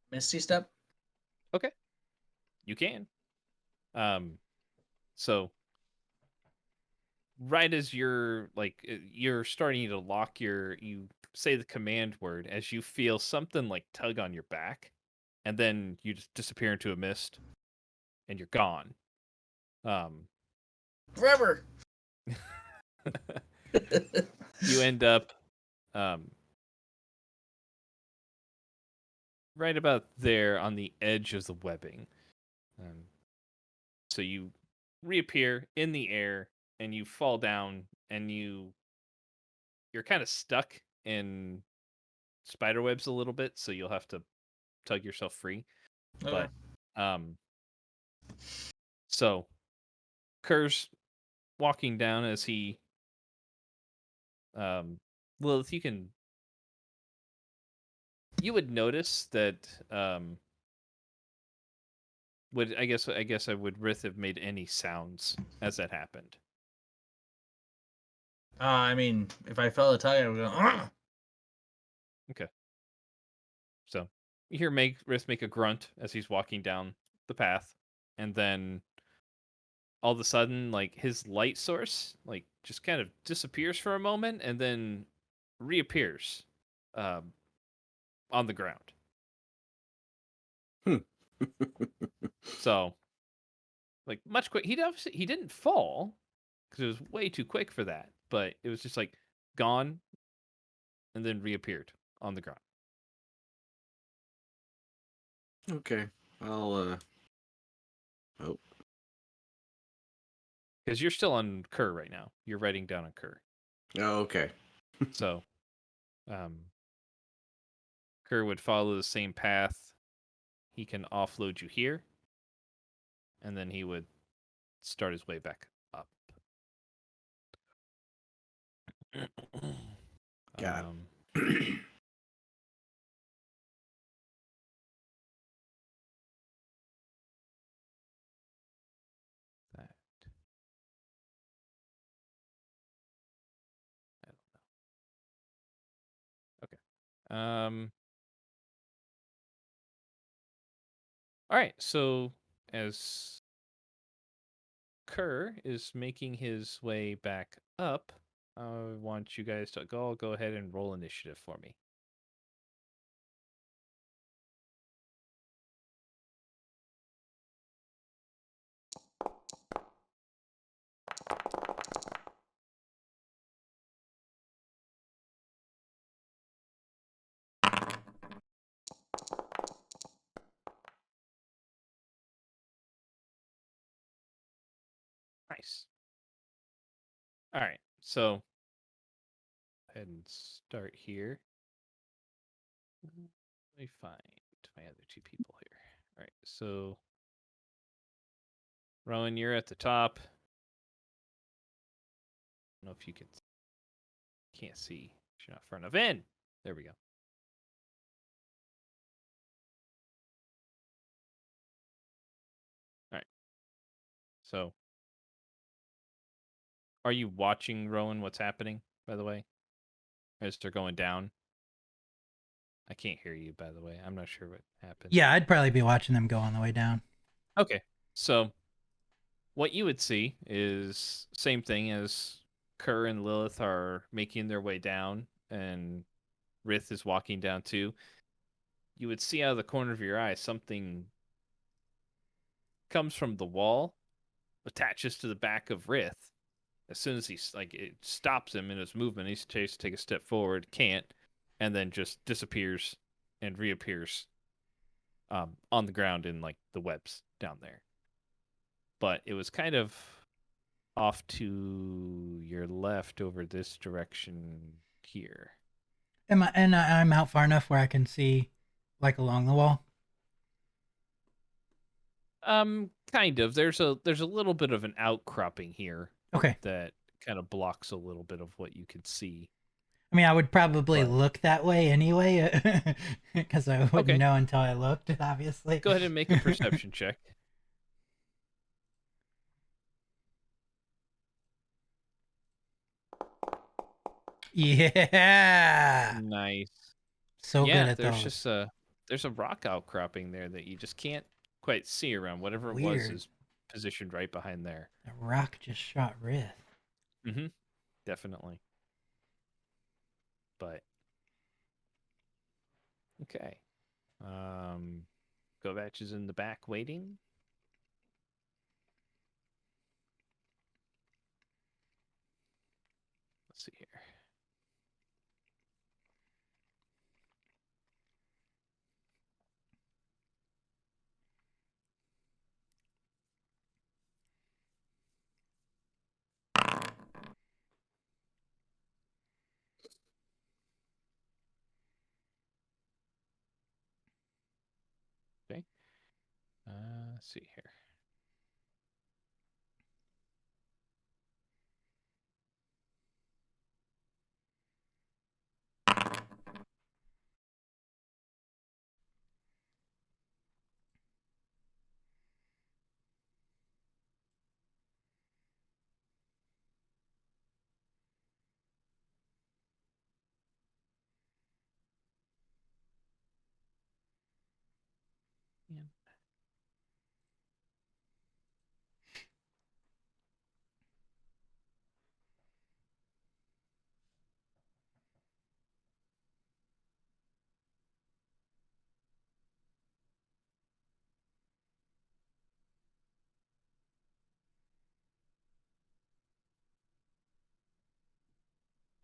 Misty step. Okay. You can. So right as you're starting to lock you say the command word as you feel something like tug on your back, and then you just disappear into a mist and you're gone. Forever. You end up right about there on the edge of the webbing. So you reappear in the air and you fall down, and you're kind of stuck in spider webs a little bit, so you'll have to tug yourself free. Okay. But so Kerr's walking down as he Lilith, you would notice that would I guess I would Rith have made any sounds as that happened. I mean, if I felt a tug, I would go. "Ugh!" So you hear Rith make a grunt as he's walking down the path, and then all of a sudden, like his light source, like just kind of disappears for a moment, and then reappears on the ground. So, like much quick, he didn't fall because it was way too quick for that, but it was just like gone, and then reappeared on the ground. Okay. I'll oh. Because you're still on Kerr right now. You're writing down on Kerr. Oh, okay. So, Kerr would follow the same path. He can offload you here, and then he would start his way back up. Got Um, that. I don't know. Okay. All right. So as Kerr is making his way back up, I want you guys to go ahead and roll initiative for me. Nice. All right. So go ahead and start here. Let me find my other two people here. All right. So Rowan, you're at the top. I don't know if you can't see. You're not far enough in. There we go. All right. So are you watching, Rowan, what's happening, by the way? As they're going down? I can't hear you, by the way. I'm not sure what happened. Yeah, I'd probably be watching them go on the way down. Okay. So what you would see is same thing as Kerr and Lilith are making their way down and Rith is walking down too. You would see out of the corner of your eye something comes from the wall, attaches to the back of Rith. As soon as he's like, it stops him in his movement. He tries to take a step forward, can't, and then just disappears and reappears on the ground in like the webs down there. But it was kind of off to your left over this direction here. I'm out far enough where I can see, like, along the wall. Kind of. There's a little bit of an outcropping here Okay. that kind of blocks a little bit of what you could see. I mean, I would probably But- look that way anyway, because I wouldn't Okay. know until I looked, obviously. Go ahead and make a perception check. Yeah. Nice. So Yeah, good at there's those. just there's a rock outcropping there that you just can't quite see around. Whatever it was Weird. is positioned right behind there. The rock just shot Rith. Mm-hmm. Definitely. But okay. Kovac is in the back waiting. Let's see here. Okay. Let's see here. Yeah.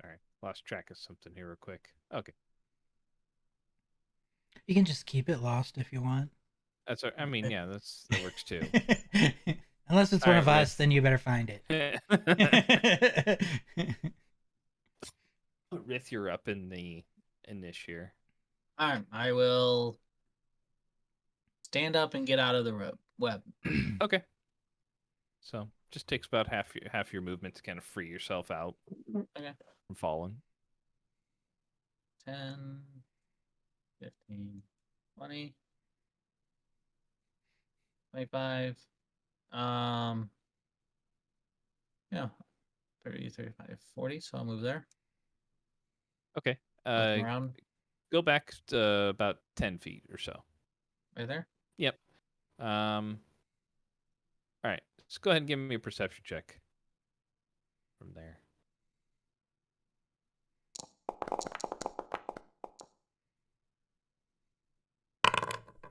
All right. Lost track of something here real quick. Okay. You can just keep it lost if you want. That's I mean, yeah, that works too. Unless it's All one right, of us, Rith. then you better find it. Rith, you're up in the niche here. Alright, I will stand up and get out of the web. Okay. So just takes about half your movement to kind of free yourself out. Okay. from falling. 10, 15, 20, 25. Yeah, 30, 35, 40. So I'll move there. Okay. Looking around Go back to about 10 feet or so. right there. Yep. All right. Let's go ahead and give me a perception check from there.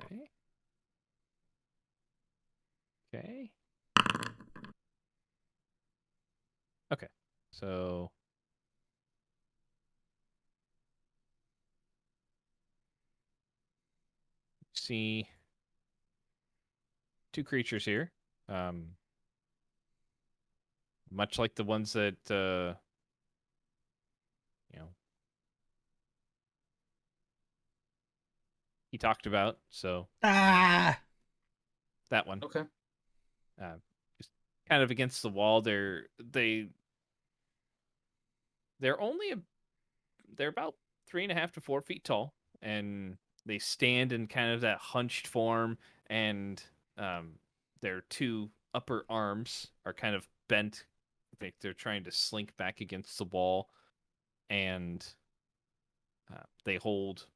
Okay. Okay. Okay. So see two creatures here. Much like the ones that you know he talked about. So Ah! that one. Okay. Just kind of against the wall. They're only they're about 3.5 to 4 feet tall, and they stand in kind of that hunched form, and their two upper arms are kind of bent. I think they're trying to slink back against the wall, and they hold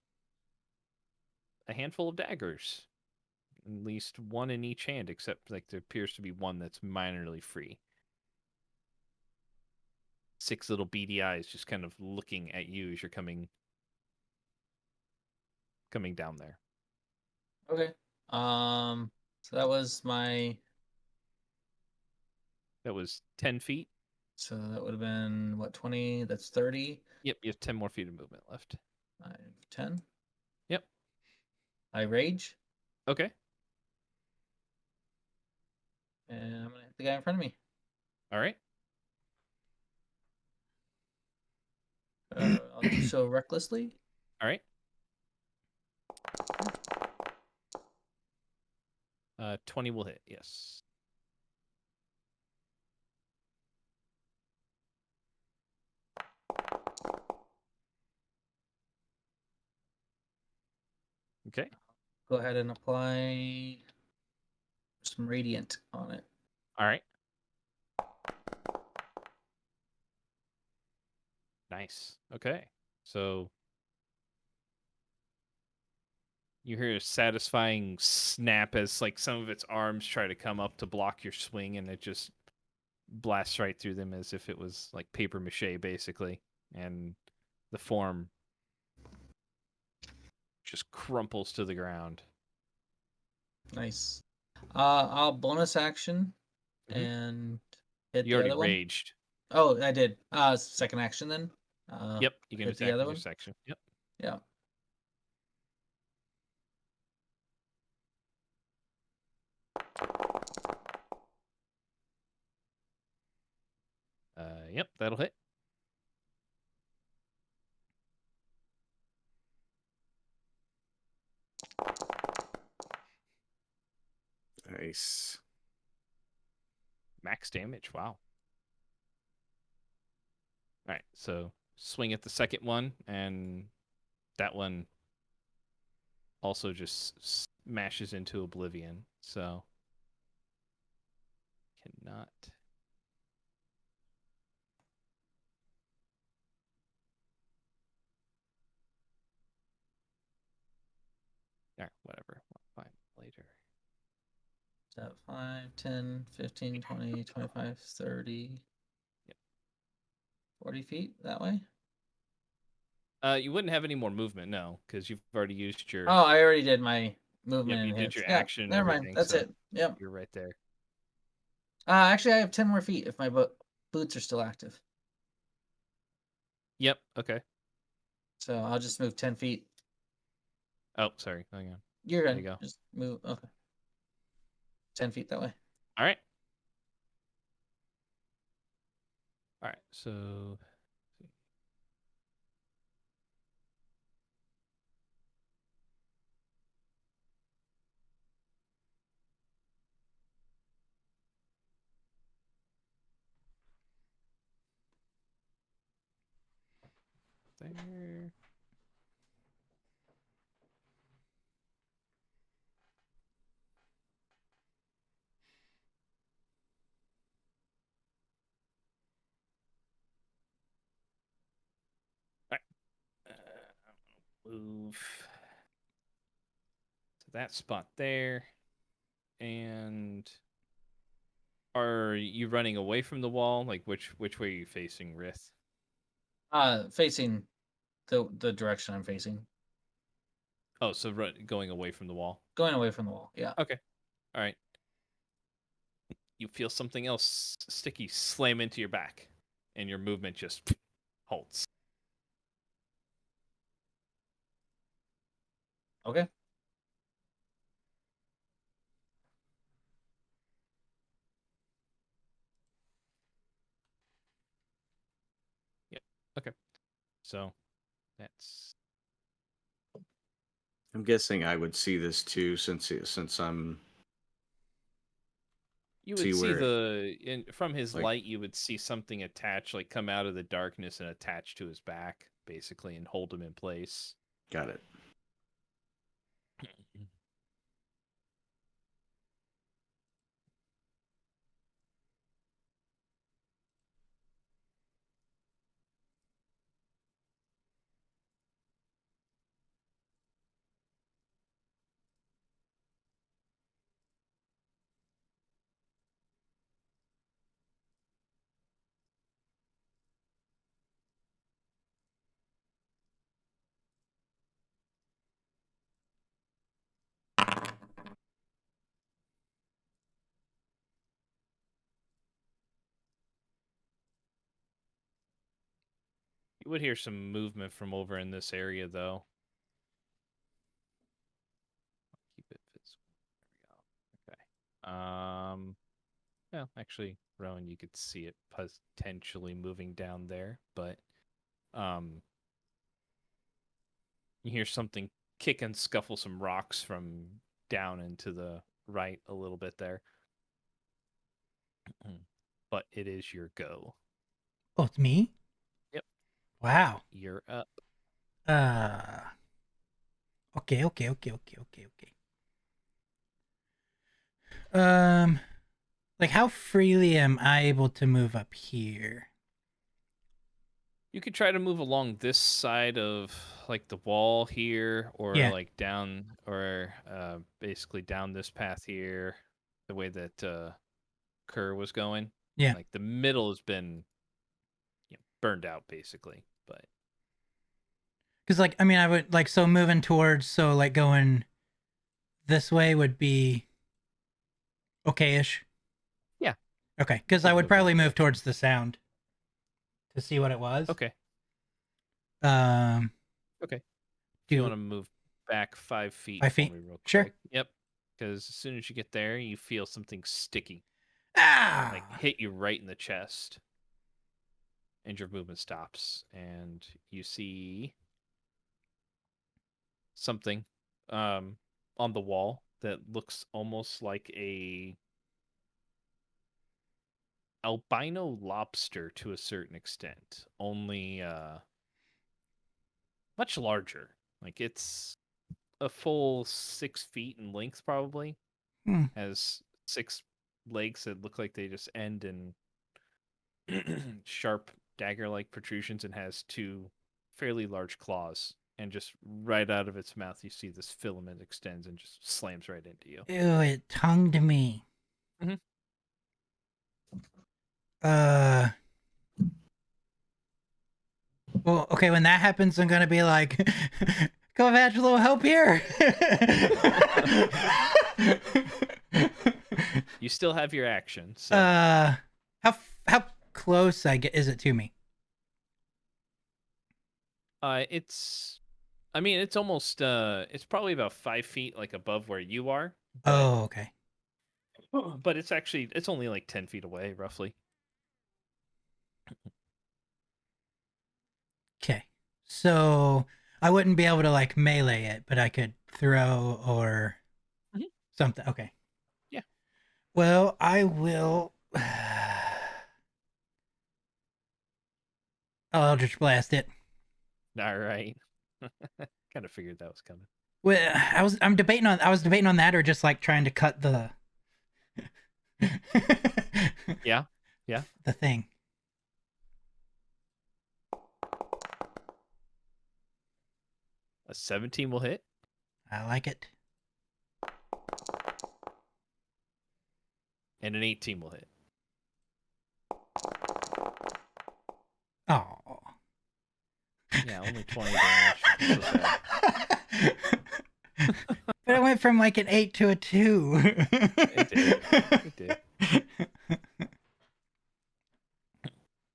a handful of daggers, at least one in each hand, except like there appears to be one that's minorly free. 6 little beady eyes just kind of looking at you as you're coming down there. Okay. So that was my. That was 10 feet. So that would have been what, 20? That's 30. Yep, you have 10 more feet of movement left. 5, 10. Yep. I rage, Okay. and I'm gonna hit the guy in front of me. All right. I'll do so recklessly. All right. 20 will hit. Yes. Okay. Go ahead and apply some radiant on it. All right. Nice. Okay. So you hear a satisfying snap as like some of its arms try to come up to block your swing, and it just blasts right through them as if it was like paper mache, basically. And the form just crumples to the ground. Nice. I'll bonus action Mhm. and hit You the already other one. raged. Oh, I did. Second action then. Yep. You can hit the attack other with your one. section. Yep. Yeah. Yep. That'll hit. Nice. Max damage. Wow. All right. So swing at the second one, and that one also just smashes into oblivion. So cannot. All right. Whatever. We'll find it later. Is that 5, 10, 15, 20, 25, 30, Yep. 40 feet that way? You wouldn't have any more movement, no, because you've already used your. Oh, I already did my Yep, movement you and did hits. your Yeah, action and never mind. everything. That's So it. Yep. you're right there. Actually, I have 10 more feet if my boots are still active. Yep. Okay. So I'll just move 10 feet. Oh, sorry. Hang on. You're There good. you go. Just move. Okay. 10 feet that way. All right. All right. So. there. All right. Move to that spot there. And are you running away from the wall? Like which way are you facing, Rith? Facing the direction I'm facing. Oh, so going away from the wall. Going away from the wall. Yeah. Okay. All right. You feel something else sticky slam into your back, and your movement just halts. Okay. Yep. Okay. So that's I'm guessing I would see this too, since I'm you see would see where from his like- light. You would see something attach, like come out of the darkness and attach to his back, basically, and hold him in place. got it. You would hear some movement from over in this area, though. Keep it physical. There we go. Okay. Well, actually, Rowan, you could see it potentially moving down there, but you hear something kick and scuffle some rocks from down into the right a little bit there. But it is your go. Oh, it's me? Yep. Wow. You're up. Okay. Like how freely am I able to move up here? You could try to move along this side of like the wall here, or Yeah. like down, or basically down this path here, the way that Kerr was going. Yeah. Like the middle has been burned out, basically. But Because, like, I mean, I would, like, so moving towards, so, like, going this way would be okay-ish. Yeah. Okay, because You I can would move probably that move direction. towards the sound to see what it was. Okay. Um, Okay. If you do want to move back 5 feet 5 for feet? me real quick. Sure. Yep. Because as soon as you get there, you feel something sticky, like Ah! hit you right in the chest. And your movement stops. And you see something on the wall that looks almost like a albino lobster to a certain extent, only much larger. Like it's a full 6 feet in length, probably. Hmm. Has 6 legs that look like they just end in sharp dagger-like protrusions, and has 2 fairly large claws. And just right out of its mouth, you see this filament extends and just slams right into you. Ew, it tongued me. Mhm. Well, okay, when that happens, I'm gonna be like, go fetch a little help here. You still have your action, so How close is it to me? it's I mean it's almost it's probably about 5 feet like above where you are. Oh, okay. But it's only like 10 feet away, roughly. Okay. So I wouldn't be able to like melee it, but I could throw or Mhm. something. Okay. Yeah. Well, I will. I'll Eldritch Blast it. All right. Kind of figured that was coming. Well, I was debating on that or just like trying to cut the Yeah. Yeah. the thing. A 17 will hit. I like it. And an 18 will hit. Oh. Yeah, only 20 damage. So sad. But it went from like an 8 to a 2. It did. It did.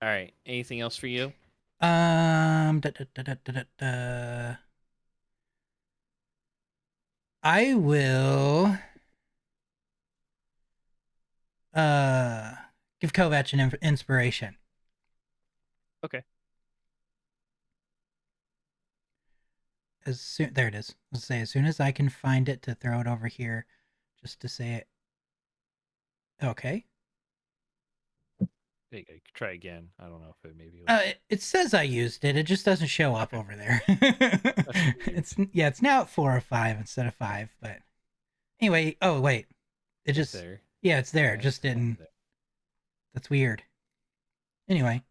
All right. Anything else for you? I will give Kovac an inspiration. Okay. There it is. Let's say as soon as I can find it to throw it over here, just to say it. Okay. There you go. You could try again. I don't know if it maybe was... It says I used it. It just doesn't show up over there. It's now at 4 or 5 instead of 5. But anyway, oh wait, it just there. Yeah, it's there. Yeah, Just it's didn't. there. That's weird. Anyway.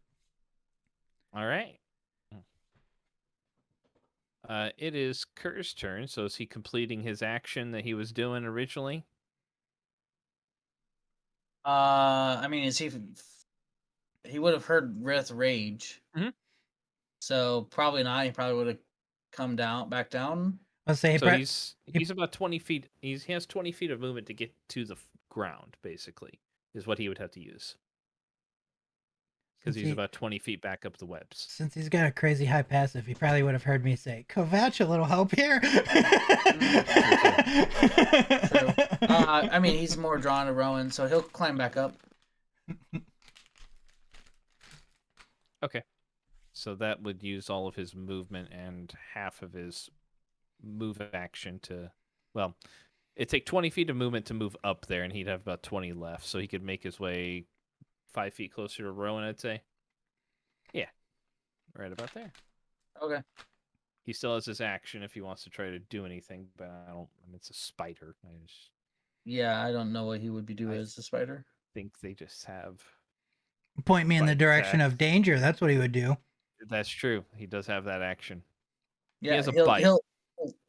All right. It is Kerr's turn. So is he completing his action that he was doing originally? I mean, he would have heard Rith rage. Mhm. So probably not. He probably would have come back down. Let's say So he's about 20 feet. He has 20 feet of movement to get to the ground, basically, is what he would have to use. Because he's about 20 feet back up the webs. Since he's got a crazy high passive, he probably would have heard me say, Kovac, a little help here. True. I mean, he's more drawn to Rowan, so he'll climb back up. Okay. So that would use all of his movement and half of his move action to... Well, it'd take 20 feet of movement to move up there, and he'd have about 20 left. So he could make his way 5 feet closer to Rowan, I'd say. Yeah. Right about there. Okay. He still has his action if he wants to try to do anything, but I mean, it's a spider. I just Yeah, I don't know what he would be doing as a spider. think they just have... Point me in the Bite direction attacks. of danger. That's what he would do. That's true. He does have that action. Yeah, he has a he'll, bite.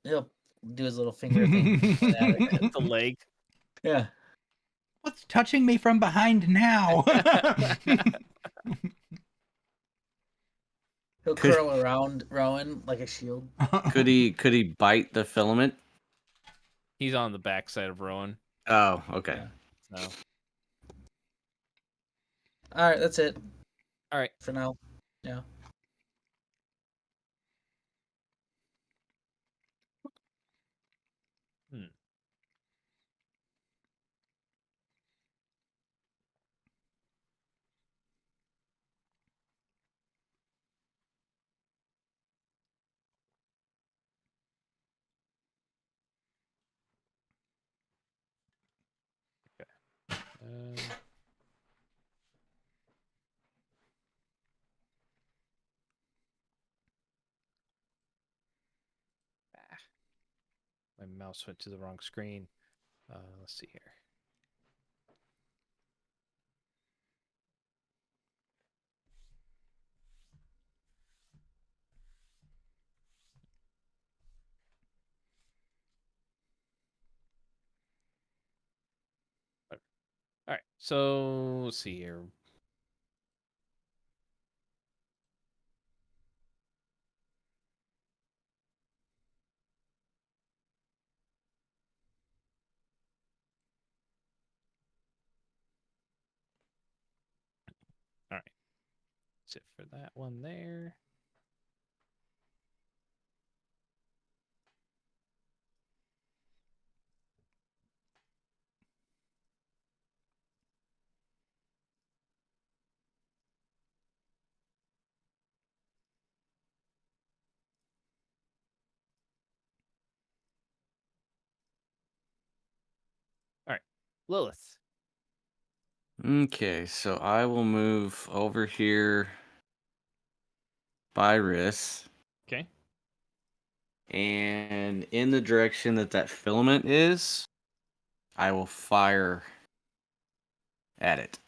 He'll do his little finger thing. The leg. Yeah. What's touching me from behind now? He'll curl around Rowan like a shield. Could he bite the filament? He's on the backside of Rowan. Oh, okay. Yeah. So. All right, that's it. All right. For now. Yeah. My mouse went to the wrong screen. Let's see here. All right. So let's see here. All right. That's it for that one there. All right. Lilith. Okay, so I will move over here by Riss. Okay. And in the direction that filament is, I will fire at it.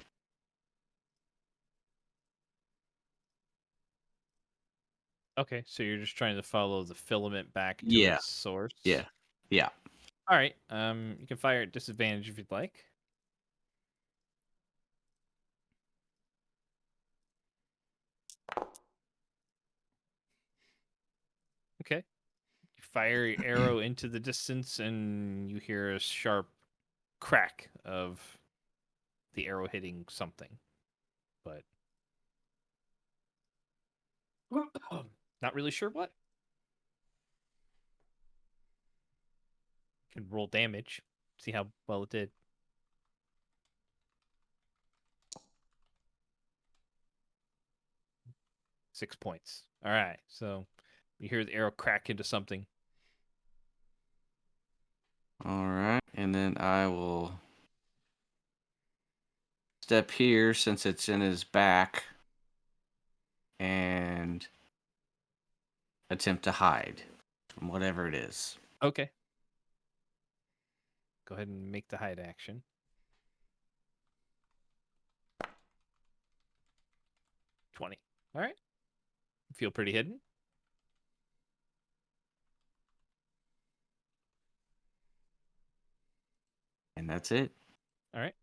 Okay, so you're just trying to follow the filament back to Yeah. its source. Yeah. Yeah. All right. You can fire at disadvantage if you'd like. Okay. You fire your arrow into the distance, and you hear a sharp crack of the arrow hitting something, but not really sure what. Can roll damage, see how well it did. Six points. All right, so you hear the arrow crack into something. All right. And then I will step here since it's in his back and attempt to hide from whatever it is. Okay. Go ahead and make the hide action. 20. All right. Feel pretty hidden. And that's it. All right.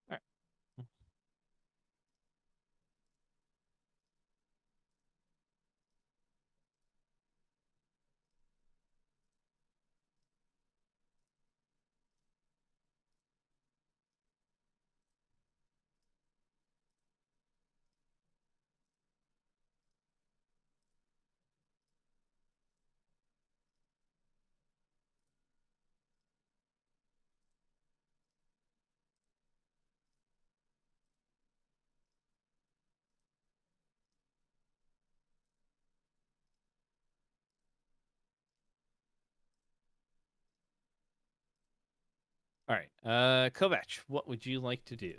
All right. All right. Kovac, what would you like to do?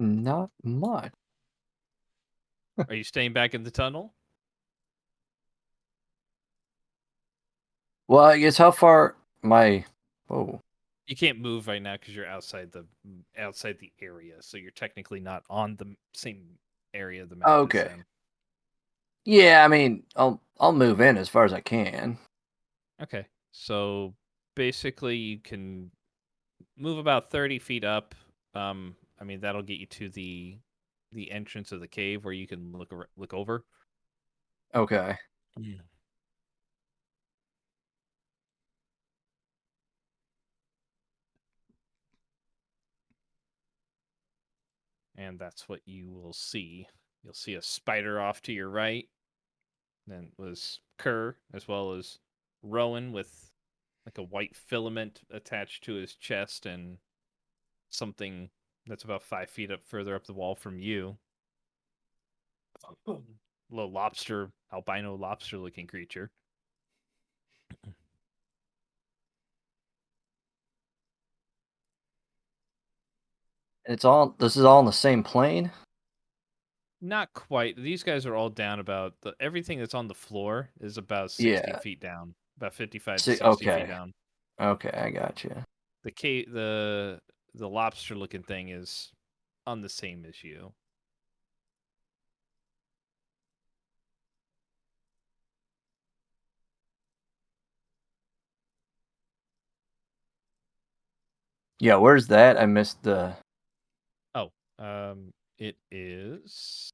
Not much. Are you staying back in the tunnel? Well, I guess how far my. Oh, You can't move right now because you're outside the area, so you're technically not on the same area of the map as okay. them. Yeah, I mean, I'll move in as far as I can. Okay, so basically you can move about 30 feet up. I mean that'll get you to the entrance of the cave where you can look over. Okay. And that's what you will see. You'll see a spider off to your right. Then was Kerr, as well as Rowan with like a white filament attached to his chest and something that's about 5 feet up further up the wall from you. Little lobster, albino lobster looking creature. This is all on the same plane? Not quite. These guys are all down about everything that's on the floor is about 60 Yeah. feet down. About 55 to See, 60 feet okay. down. Okay, I got you. The lobster looking thing is on the same as you. Yeah, where's that? I missed the. Oh, it is.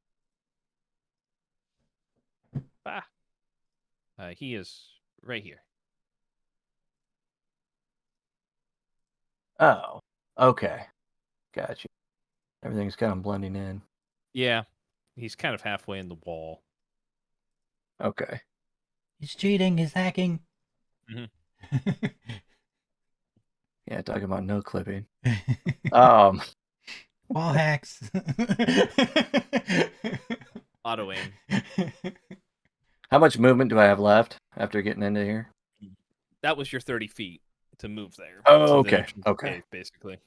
He is right here. Oh, okay. Got you. Everything's kind of blending in. Yeah, he's kind of halfway in the wall. Okay. He's cheating. He's hacking. Mhm. Yeah, talking about no clipping. Um. Wall hacks. Auto aim. How much movement do I have left after getting into here? That was your 30 feet to move there. Oh, to the okay, entrance of the okay. cave, basically.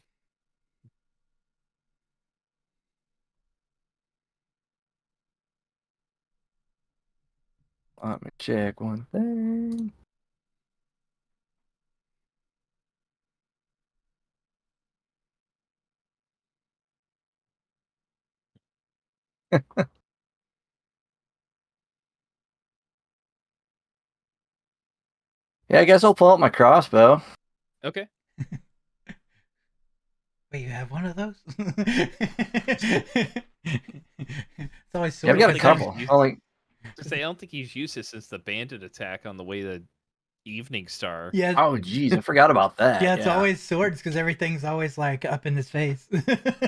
Let me check one thing. Yeah, I guess I'll pull out my crossbow. Okay. Wait, you have one of those? It's always Yeah, I've sort got of a think couple. he's- Only, I don't think he's used it since the bandit attack on the way to Evening Star. Yeah. oh, geez, I forgot about that. Yeah, it's always swords because everything's always like up in his face.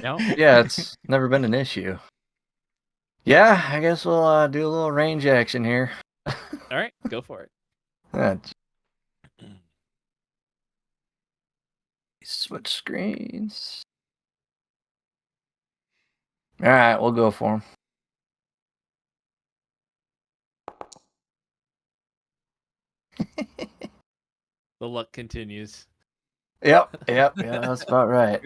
No? Yeah, it's never been an issue. Yeah, I guess we'll do a little range action here. All right, go for it. Switch screens. All right, we'll go for him. The luck continues. Yep, that's about right.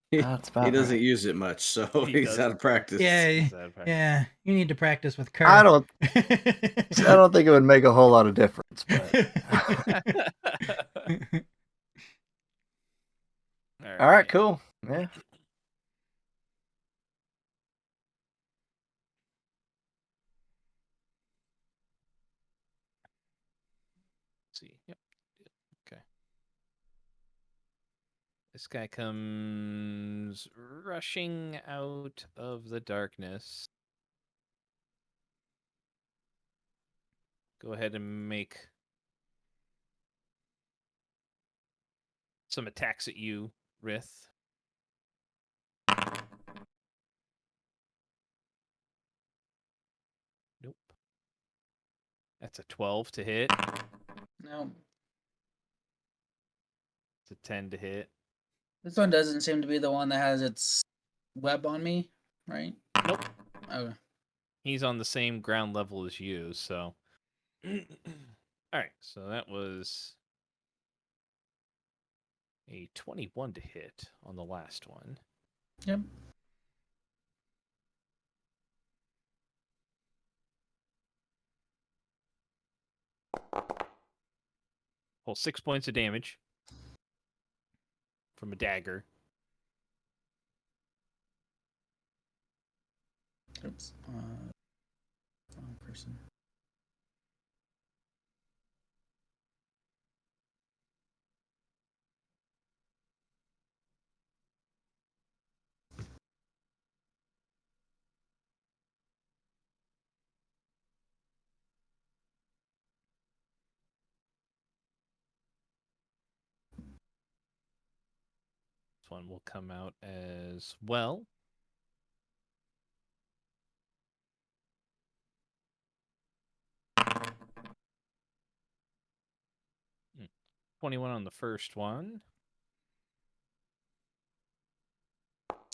He That's about doesn't right. use it much, so He he's doesn't. out of practice. Yeah, Is that right? yeah. You need to practice with Kerr. I don't think it would make a whole lot of difference, but all right, cool. Yeah. See. Yep. Okay. This guy comes rushing out of the darkness. Go ahead and make some attacks at you, Rith. Nope. That's a 12 to hit. No, It's a 10 to hit. this one doesn't seem to be the one that has its web on me, right? Nope. Okay. He's on the same ground level as you, so. All right, so that was a 21 to hit on the last one. Yep. Well, 6 points of damage from a dagger. Oops. Wrong person. This one will come out as well. Hmm. 21 on the first one.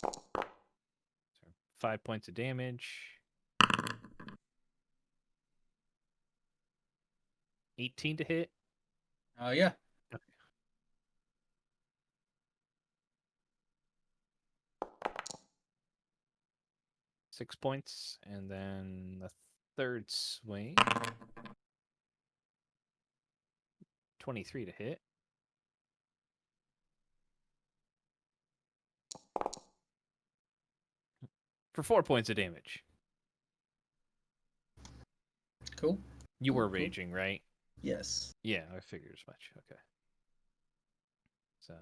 So 5 points of damage. 18 to hit. Oh yeah. 6 points. And then the third swing. 23 to hit. For 4 points of damage. Cool. You were Cool. raging, right? Yes. Yeah, I figured as much. Okay. So.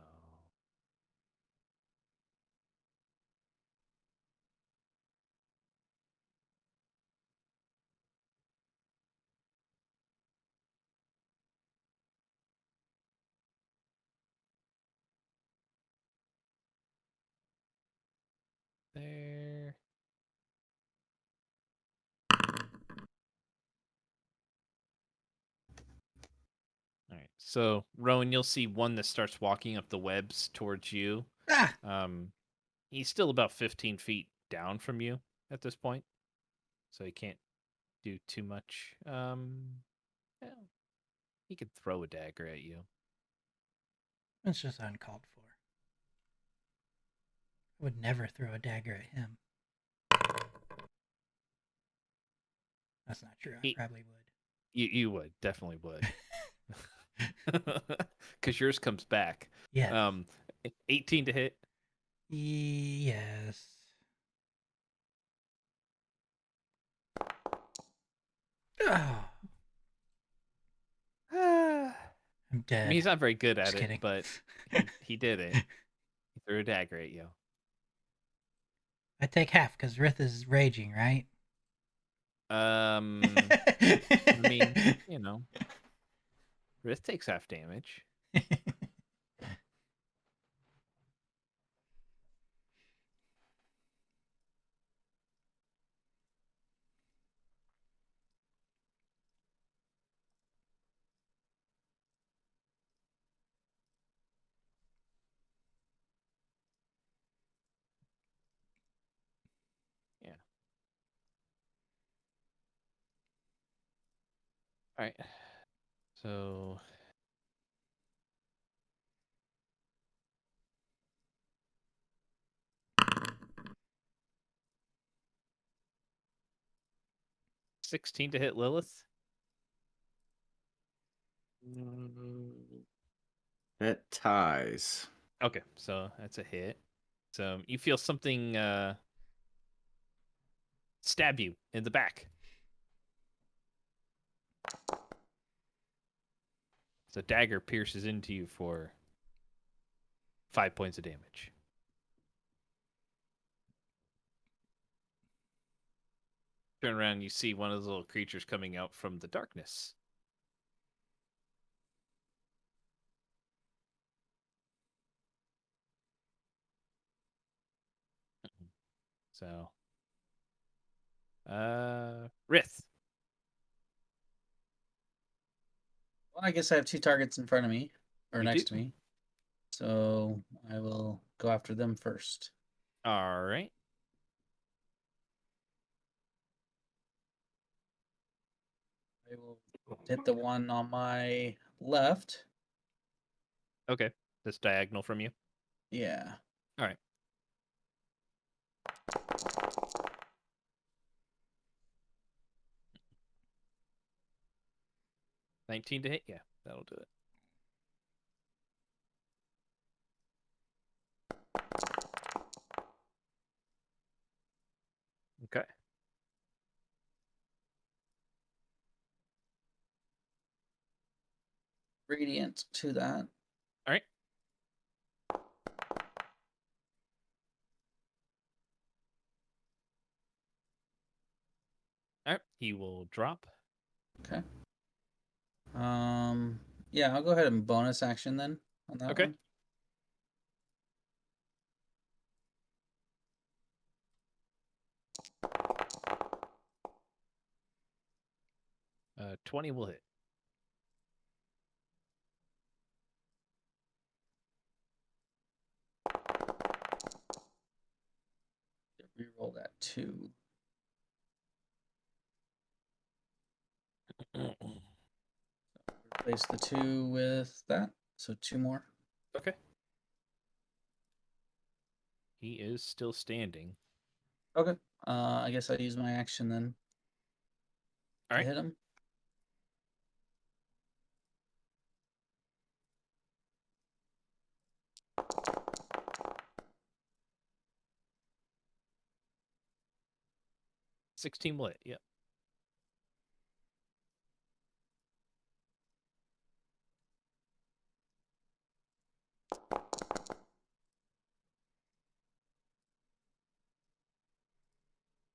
There. All right. So, Rowan, you'll see one that starts walking up the webs towards you. Ah! He's still about 15 feet down from you at this point, so he can't do too much. Yeah, he could throw a dagger at you. It's just uncalled for. I would never throw a dagger at him. That's not true. I probably would. You would, definitely would. Because yours comes back. Yes. 18 to hit. Yes. Oh, I I'm dead. mean, he's not very good at Just it, kidding. but he did it. He threw a dagger at you. I take half because Rith is raging, right? I mean, you know, Rith takes half damage. Yeah. All right. So. $16 to hit Lilith. That ties. Okay, so that's a hit. So you feel something stab you in the back. So dagger pierces into you for 5 points of damage. Turn around, you see one of those little creatures coming out from the darkness. So, Rith. Well, I guess I have 2 targets in front of me, or You next do. to me. So I will go after them first. All right. I will hit the one on my left. Okay, that's diagonal from you. Yeah. All right. $19 to hit. Yeah, that'll do it. Okay. Radiant to that. All right. All right. He will drop. Okay. Yeah, I'll go ahead and bonus action then on that Okay. one. Uh, 20 will hit. Reroll that 2. Replace the 2 with that. So 2 more. Okay. He is still standing. Okay. I guess I'll use my action then. All To right. hit him. $16 will hit. Yep.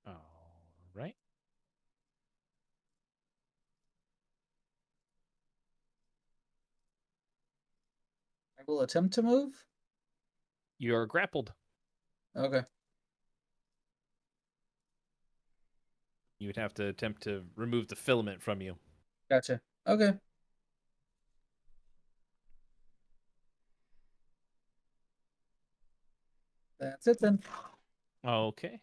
All right. I will attempt to move. You are grappled. Okay. You would have to attempt to remove the filament from you. Gotcha. Okay. That's it then. Okay.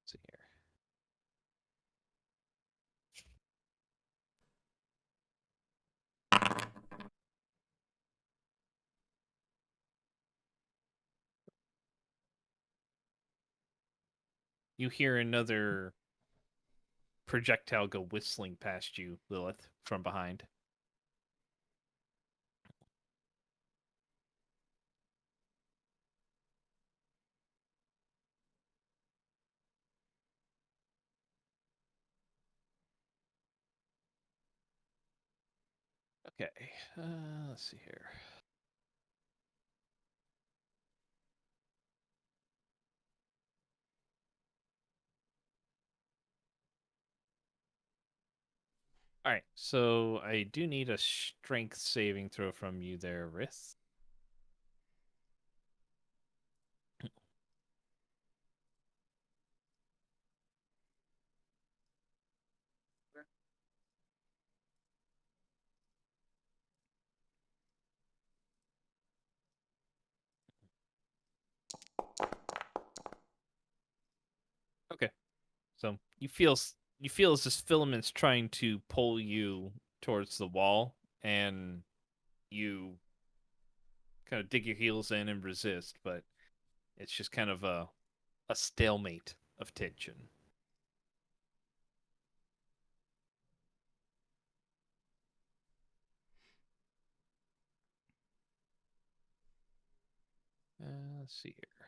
Let's see here. You hear another projectile go whistling past you, Lilith, from behind. Okay, let's see here. All right, so I do need a strength saving throw from you there, Rith. Okay, so you feel as this filament's trying to pull you towards the wall, and you kind of dig your heels in and resist, but it's just kind of a stalemate of tension. Let's see here.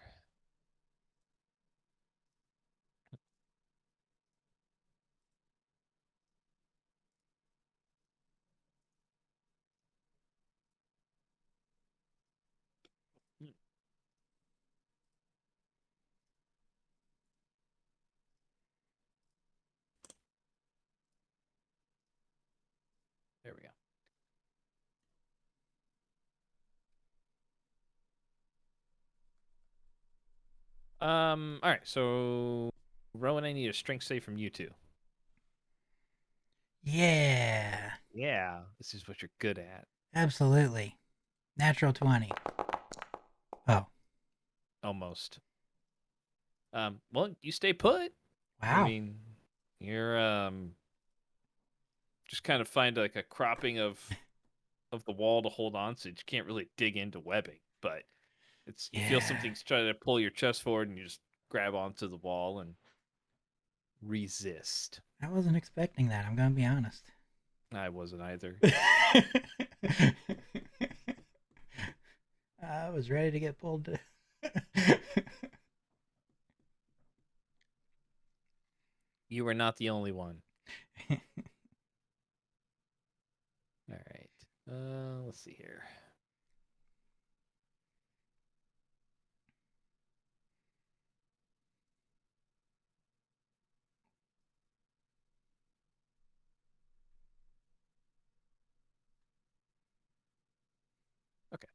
There we go. All right. So, Rowan, I need a strength save from you two. Yeah, Yeah, this is what you're good at. absolutely. Natural 20. Oh, Almost. Well, you stay put. I wow. mean, you're just kind of find like a cropping of the wall to hold on, so you can't really dig into webbing. But it's you feel Yeah. something's trying to pull your chest forward, and you just grab onto the wall and resist. I wasn't expecting that, I'm going to be honest. I wasn't either. I was ready to get pulled to. You were not the only one. All right. Let's see here. Okay.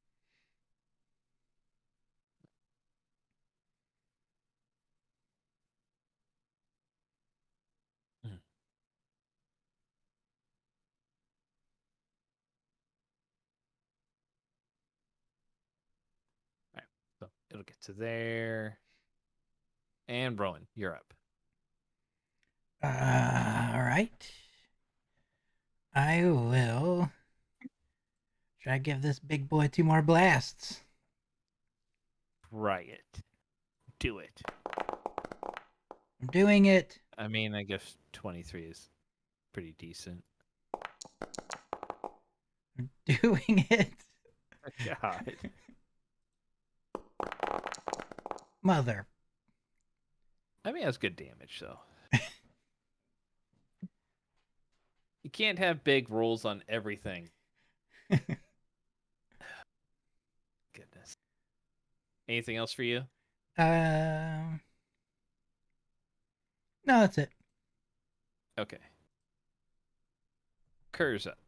Mhm. All right. So it'll get to there. And Rowan, you're up. All right. I will try to give this big boy 2 more blasts. Try it. Do it. I'm doing it. I mean, I guess 23 is pretty decent. I'm doing it. God. Mother. I mean, that's good damage, though. You can't have big rolls on everything. Goodness. Anything else for you? No, that's it. Okay. Kerr's up.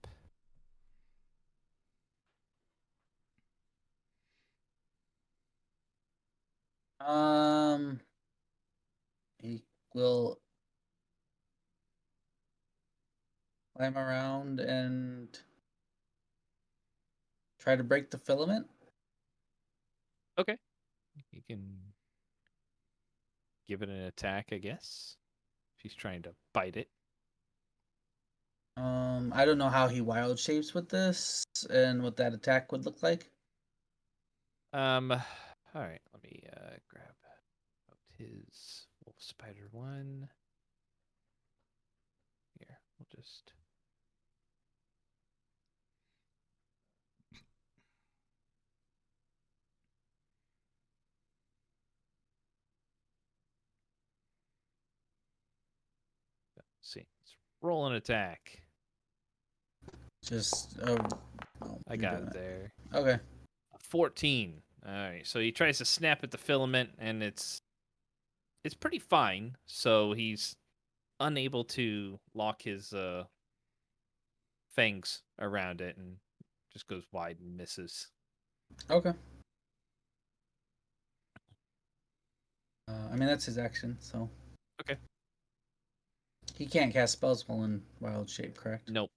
He will climb around and try to break the filament. Okay. You can give it an attack, I guess. If he's trying to bite it. I don't know how he wild shapes with this and what that attack would look like. All right. Let me grab out his wolf spider one. Here, we'll just. Let's see. Let's roll an attack. Just I got it there. Okay. 14. All right. So he tries to snap at the filament, and it's pretty fine. So he's unable to lock his fangs around it, and just goes wide and misses. Okay. I mean that's his action, so. Okay. He can't cast spells while in wild shape, correct? Nope.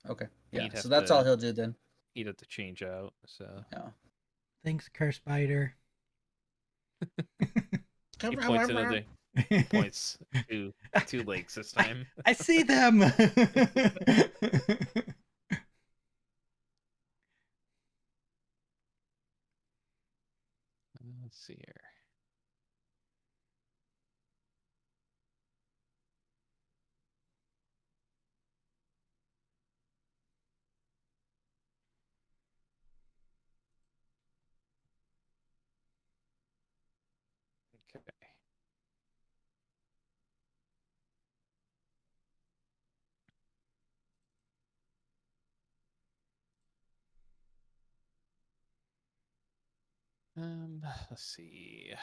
Okay. Yeah. He'd have So that's to- all he'll do then. He'd have to change out. So Yeah. Thanks, Curse Spider. he points another. He points two legs this time. I see them. Let's see here. Okay. Let's see.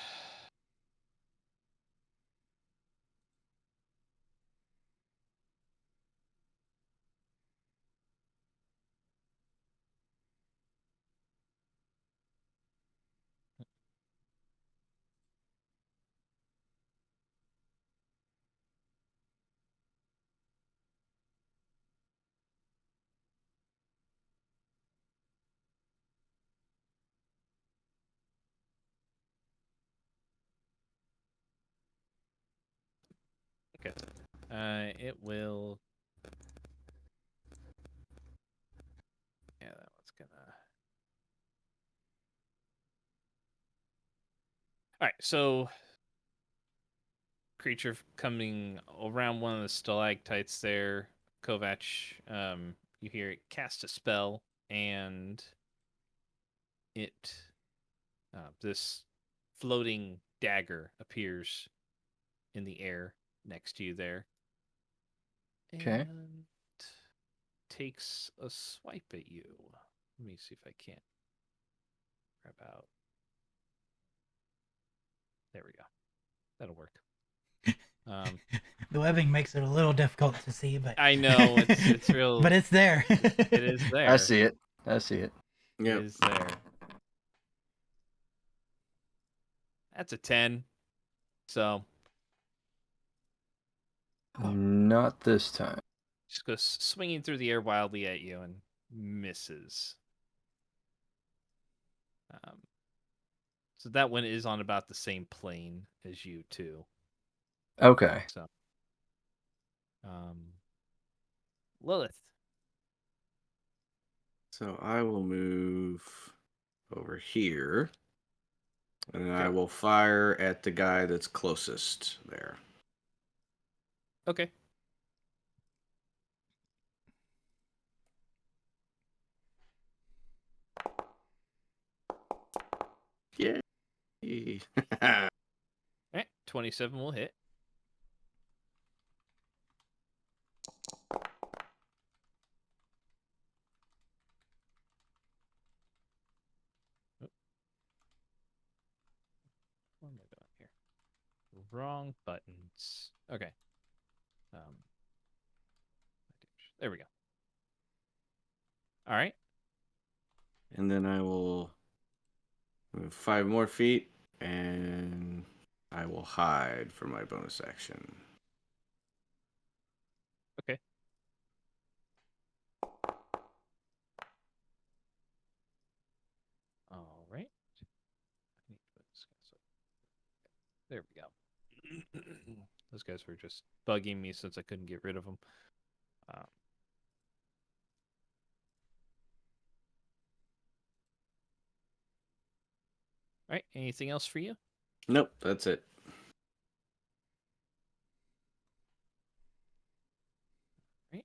Okay. It will. Yeah, that one's gonna. All right, so creature coming around one of the stalactites there, Kovac. You hear it cast a spell, and it this floating dagger appears in the air next to you there. Okay. And takes a swipe at you. Let me see if I can't grab out. There we go. That'll work. The webbing makes it a little difficult to see, but I know it's real. but it's there. It is there. I see it. I see it. It Yep. is there. That's a 10. So Not this time. just goes swinging through the air wildly at you and misses. So that one is on about the same plane as you too. Okay. So, Lilith. So I will move over here. And then I Okay. will fire at the guy that's closest there. Okay. Yay. All right. 27 will hit. What am I doing here? Wrong buttons. Okay. There we go. All right. And then I will move 5 more feet And I will hide for my bonus action. Okay. All right. There we go. Those guys were just bugging me since I couldn't get rid of them. All right. Anything else for you? Nope, that's it. Right.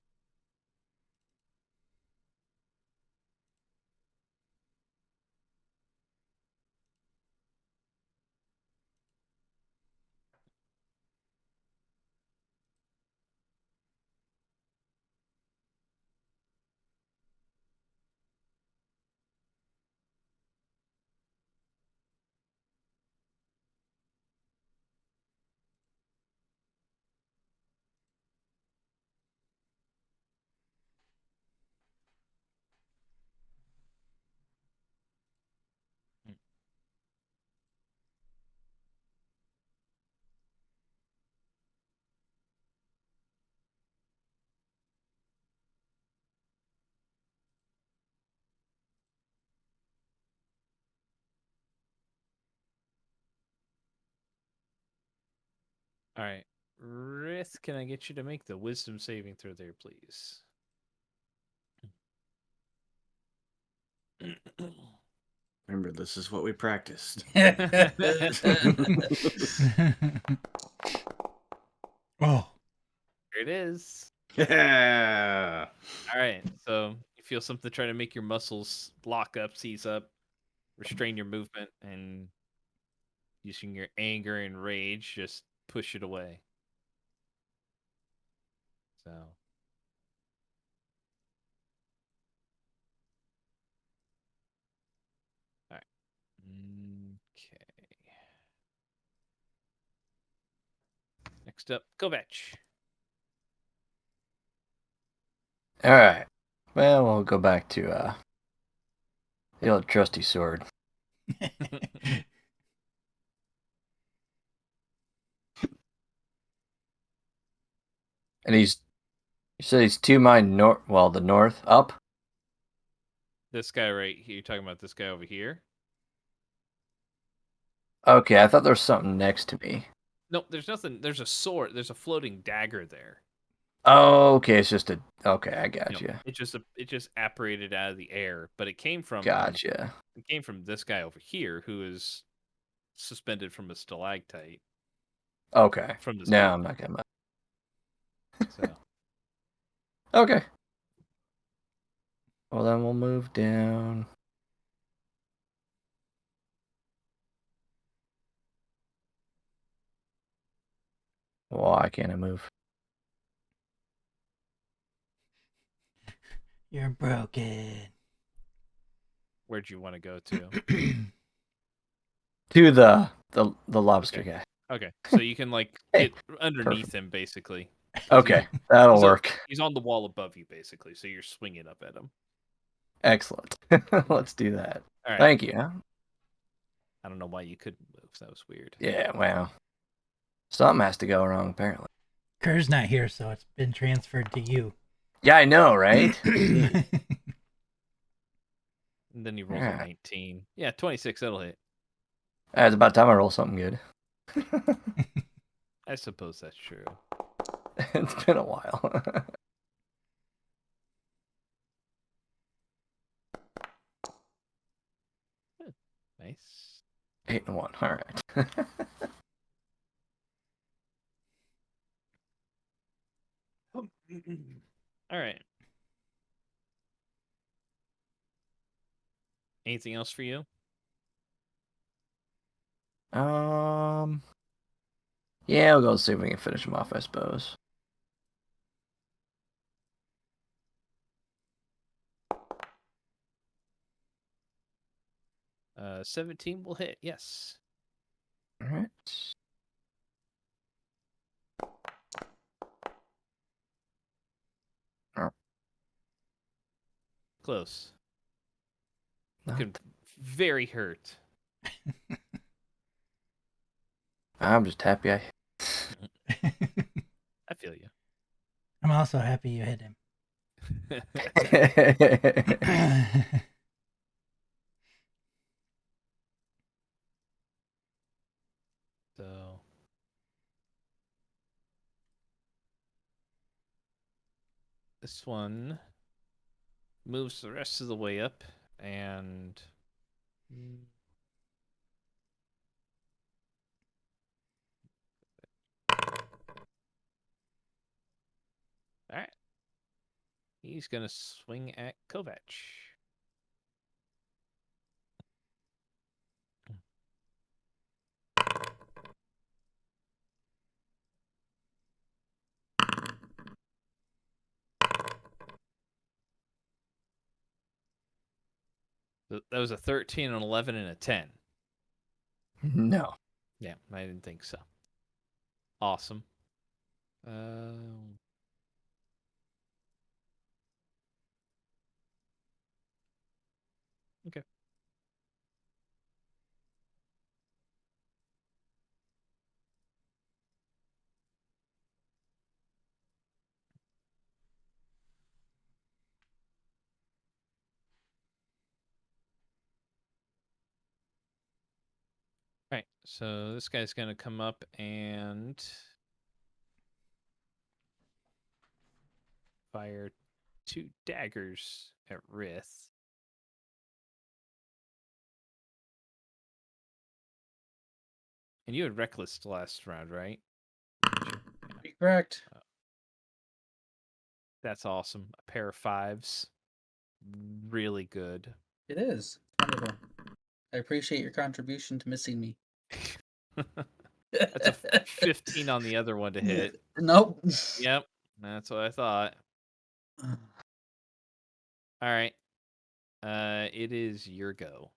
All right. Rith, can I get you to make the wisdom saving throw there, please? Remember, this is what we practiced. Oh, Here it is. Yeah. All right. So you feel something trying to make your muscles lock up, seize up, restrain your movement, and using your anger and rage, just push it away. So. All right. Okay. Next up, Kovac. All right. Well, we'll go back to the old trusty sword. And you said he's 2 mile north. Well, the north up. This guy right here. You're talking about this guy over here? Okay, I thought there was something next to me. No, there's nothing. There's a sword. There's a floating dagger there. Oh, okay, it's just a. Okay, I got you. It just apparated out of the air, but it came from Gotcha. It came from this guy over here who is suspended from a stalactite Okay. from this No, building. I'm not gonna. So Okay. Well, then we'll move down. Why can't I move? you're broken. where'd you want to go to? To the lobster Okay. guy. Okay, so you can like Hey, get underneath him basically. Okay, that'll He's work. He's on the wall above you basically, so you're swinging up at him. Excellent. Let's do that. All right. Thank you. I don't know why you couldn't move. That was weird. Yeah, well, something has to go wrong apparently. Kerr's not here, so it's been transferred to you. Yeah, I know, right? And then he rolls a Yeah. 19. Yeah, 26. That'll hit. It's about time I roll something good. I suppose that's true. It's been a while. Nice. 8 and 1. All right. All right. Anything else for you? Yeah, we'll go see if we can finish him off, I suppose. Uh, 17 will hit. Yes. All right. Close. Not- Looking very hurt. I'm just happy I. I feel you. I'm also happy you hit him. So this one moves the rest of the way up and all right. He's gonna swing at Kovac. That was a 13, an 11, and a 10. No. Yeah, I didn't think so. Awesome. Um, okay. All right, so this guy's gonna come up and fire 2 daggers at Rith. And you had reckless last round, right? Be correct. That's awesome. A pair of 5s. Really good. It is. Wonderful. I appreciate your contribution to missing me. That's a 15 on the other one to hit. Nope. Yep, that's what I thought. All right. It is your go.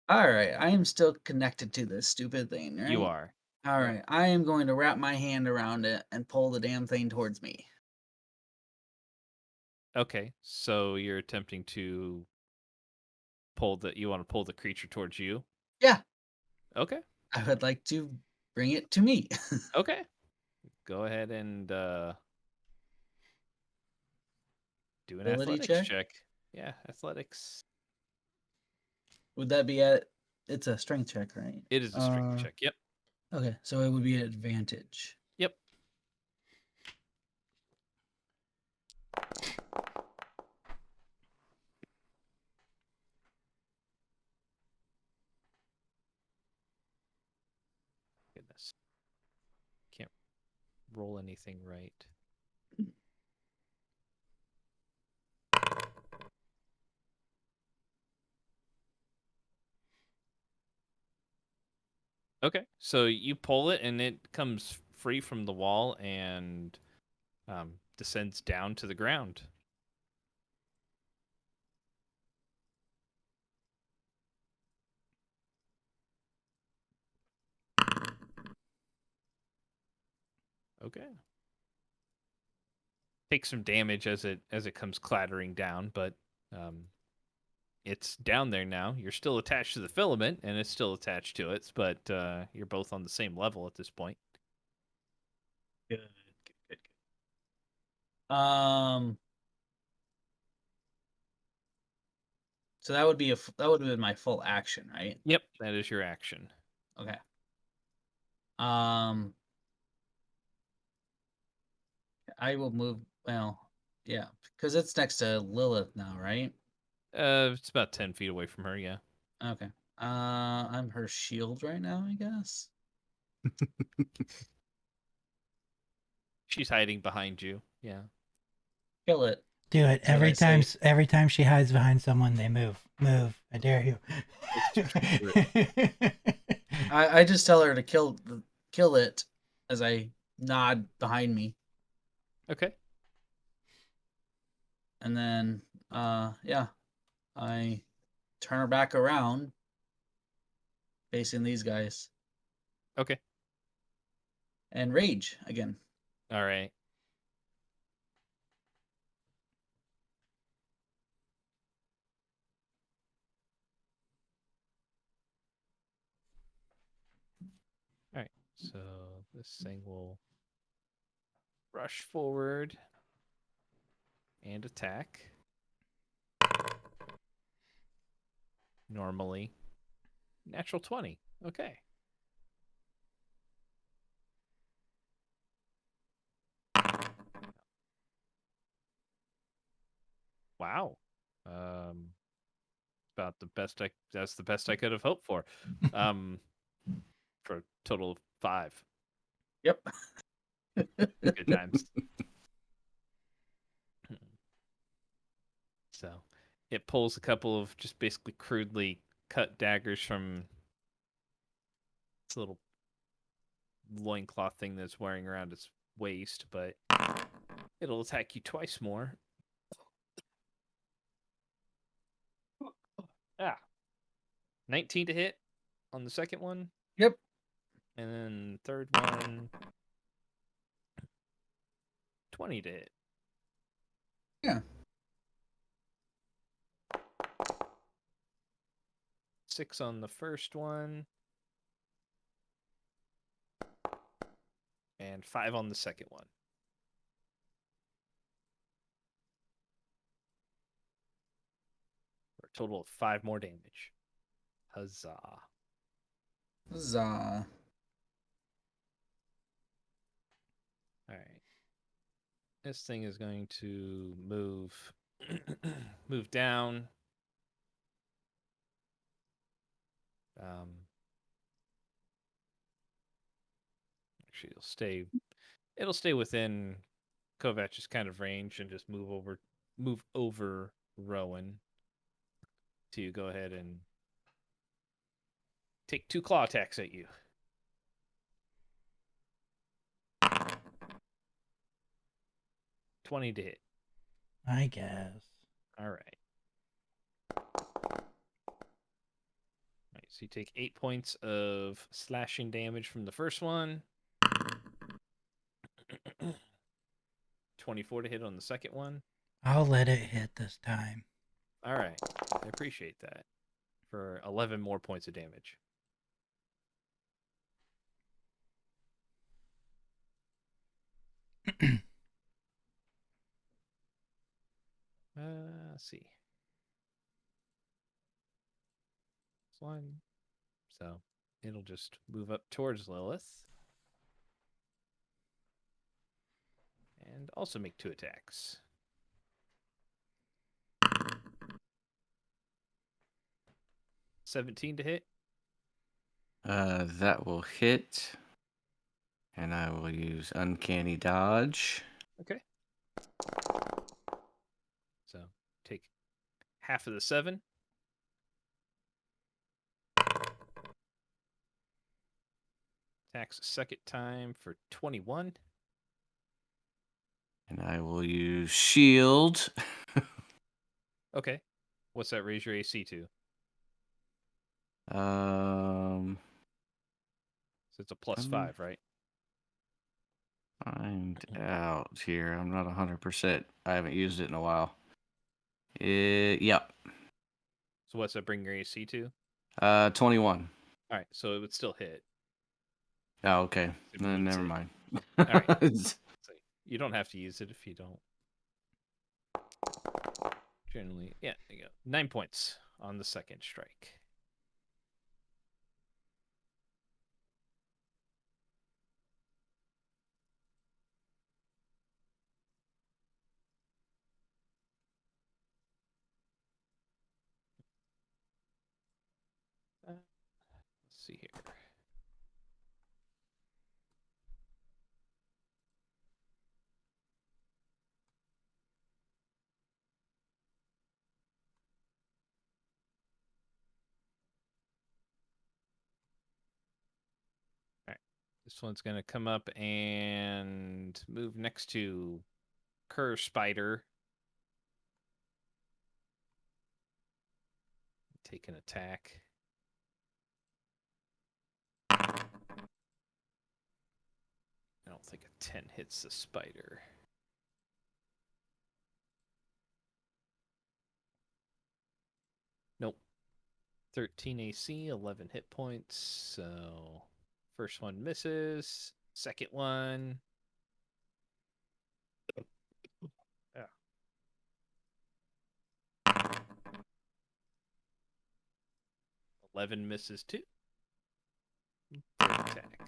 All right, I am still connected to this stupid thing, right? You are. All right, I am going to wrap my hand around it and pull the damn thing towards me. Okay, so you're attempting to you want to pull the creature towards you? Yeah, Okay. I would like to bring it to me. Okay. Go ahead and do an Ability athletics check? check. Yeah, athletics. Would that be at? It's a strength check, right? It is a strength check. Yep. Okay, so it would be an advantage. Yep. Goodness. Can't roll anything right. Okay, so you pull it and it comes free from the wall and descends down to the ground. Okay. Takes some damage as it comes clattering down, but it's down there now. You're still attached to the filament, and it's still attached to it, but you're both on the same level at this point. Good, good, good. So that would be that would have been my full action, right? Yep, that is your action. Okay. Um, I will move. Well, yeah, because it's next to Lilith now, right? It's about 10 feet away from her. Yeah, Okay. I'm her shield right now, I guess. she's hiding behind you. Yeah. Kill it. Do it That's what I say. every time she hides behind someone, they move. Move. I dare you. I just tell her to kill it as I nod behind me, Okay. and then yeah, I turn her back around, facing these guys, Okay. and rage again. All right. All right. So this thing will rush forward and attack. Normally. Natural 20. Okay. Wow. About the best that's the best I could have hoped for. Um for a total of 5. Yep. Good times. So it pulls a couple of just basically crudely cut daggers from this little loincloth thing that's wearing around its waist, but it'll attack you twice more. Ah. 19 to hit on the second one. Yep. And then third one 20 to hit. Yeah. 6 on the first one. And 5 on the second one. For a total of 5 more damage. Huzzah. Huzzah. Alright. This thing is going to move move down. Actually it'll stay within Kovach's kind of range and just move over Rowan to go ahead and take 2 claw attacks at you. $20 to hit. I guess. All right. So you take 8 points of slashing damage from the first one. 24 to hit on the second one. I'll let it hit this time. All right. I appreciate that. For 11 more points of damage. Let's see. This one. So it'll just move up towards Lilith. And also make 2 attacks. $17 to hit. That will hit. And I will use Uncanny Dodge. Okay. So take half of the 7. Attacks a second time for 21. And I will use Shield. Okay. What's that raise your AC to? Um, So it's a plus 5, right? Find out here. I'm not 100%. I haven't used it in a while. Yep. So what's that bring your AC to? 21. All right, so it would still hit. Oh, okay. It Then means never it. mind. All right. So you don't have to use it if you don't. Generally, yeah, there you go. 9 points on the second strike. Let's see here. All right, this one's gonna come up and move next to Kerr Spider. Take an attack. I don't think a 10 hits the spider. Nope. 13 AC, 11 hit points, so First one misses. Second one. Yeah. 11 misses too. Third attack.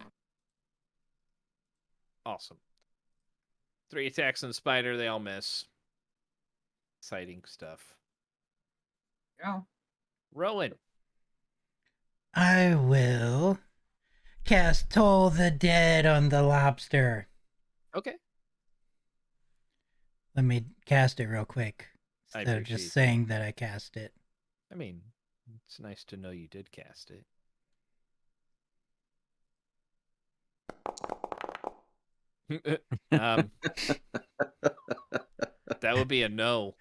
Awesome. 3 attacks on the spider. They all miss. Exciting stuff. Yeah. Rowan. I will cast Toll the Dead on the lobster. Okay. Let me cast it real quick. I Instead of appreciate just saying that I cast it. I mean, it's nice to know you did cast it. That would be a no.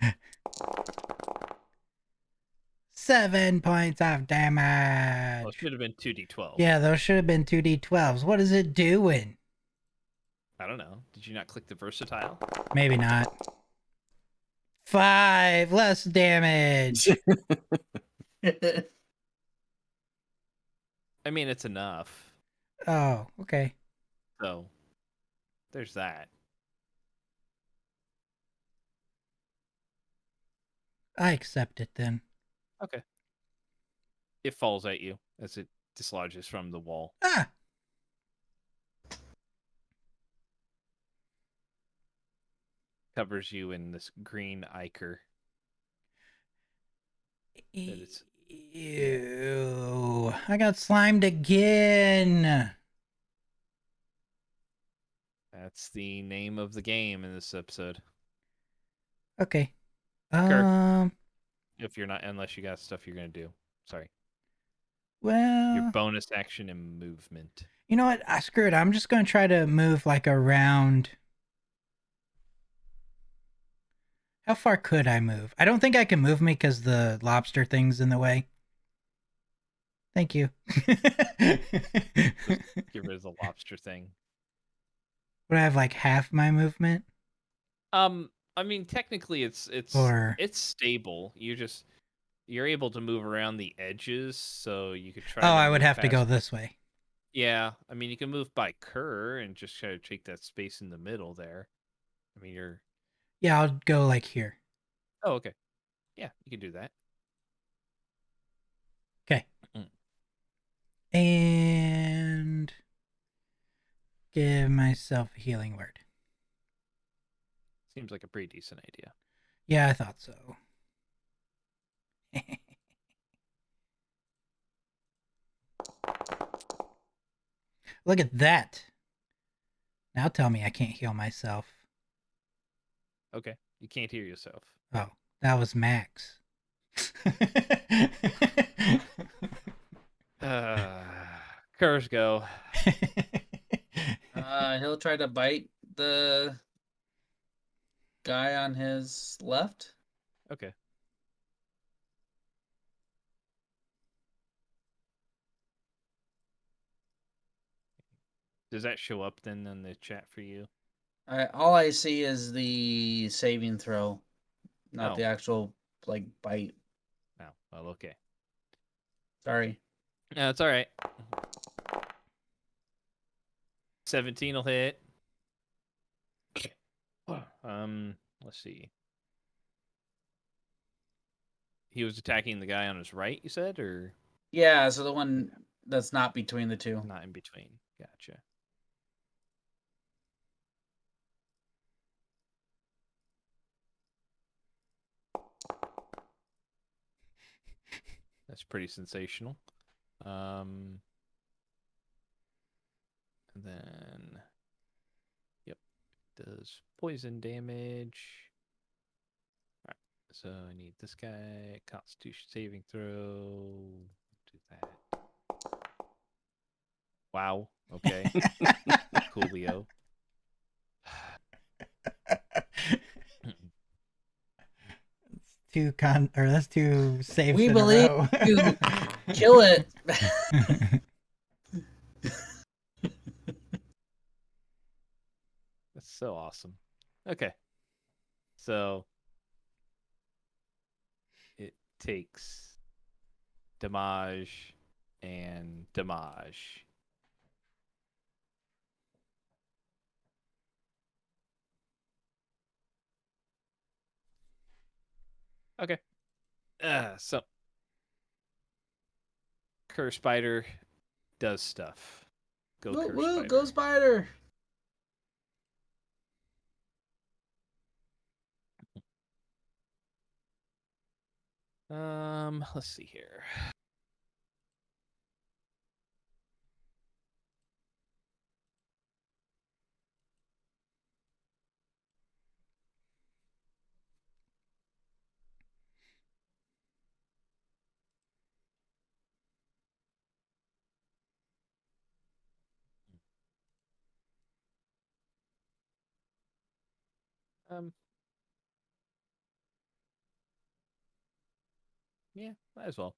7 points of Well, damage. it should have been 2d12. Yeah, those should have been 2d12s. What is it doing? I don't know. Did you not click the versatile? Maybe not. 5 less damage. I mean, it's enough. Oh, okay. So, there's that. I accept it then. Okay. It falls at you as it dislodges from the wall. Ah! Covers you in this green ichor. It's- Ew. I got slimed again. That's the name of the game in this episode. Okay. Kirk. If you're not, unless you got stuff you're gonna do. Sorry. Your Well, bonus action and movement. you know what? Screw it. I'm just going to try to move like around. How far could I move? I don't think I can move me because the lobster thing's in the way. Thank you. Get rid of the lobster thing. Would I have like half my movement? I mean, technically, it's Or- it's stable. You're able to move around the edges, so you could try. Oh, to I would move have to go past- this way. Yeah, I mean, you can move by Kerr and just try to take that space in the middle there. I mean, you're. Yeah, I'll go like here. Oh, okay. Yeah, you can do that. Okay. Mm. And give myself a healing word. Seems like a pretty decent idea. Yeah, I thought so. Look at that. Now tell me I can't heal myself. Okay, you can't hear yourself. Oh, that was max. Kerr's go. He'll try to bite the guy on his left. Okay. Does that show up then in the chat for you? All I see is the saving throw, not Oh. the actual like bite. No. Well, okay. Sorry. No, it's all right. 17 will hit. Let's see. He was attacking the guy on his right, you said, or Yeah, so the one that's not between the two. not in between? Gotcha. That's pretty sensational. And then, yep, does poison damage. All right, so I need this guy. Constitution saving throw. Do that. Wow. Okay. Coolio. That's two saves We in believe a row. you. Kill it. That's so awesome. Okay. So it takes damage and damage. Okay. So Cur Spider does stuff. Go Woo, Cur woo, Spider. go spider! Let's see here. Um, yeah, might as well.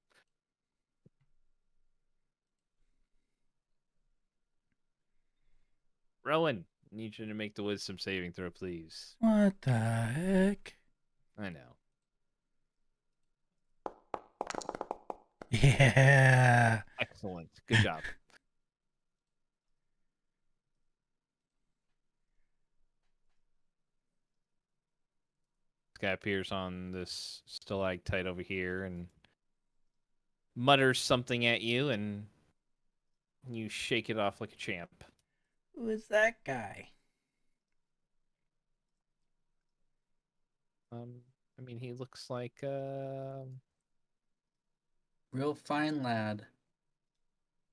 Rowan, need you to make the wisdom saving throw, please. What the heck? I know. Yeah. Excellent. Good job. This guy appears on this stalactite over here and mutters something at you, and you shake it off like a champ. Who is that guy? I mean, he looks like Real fine lad.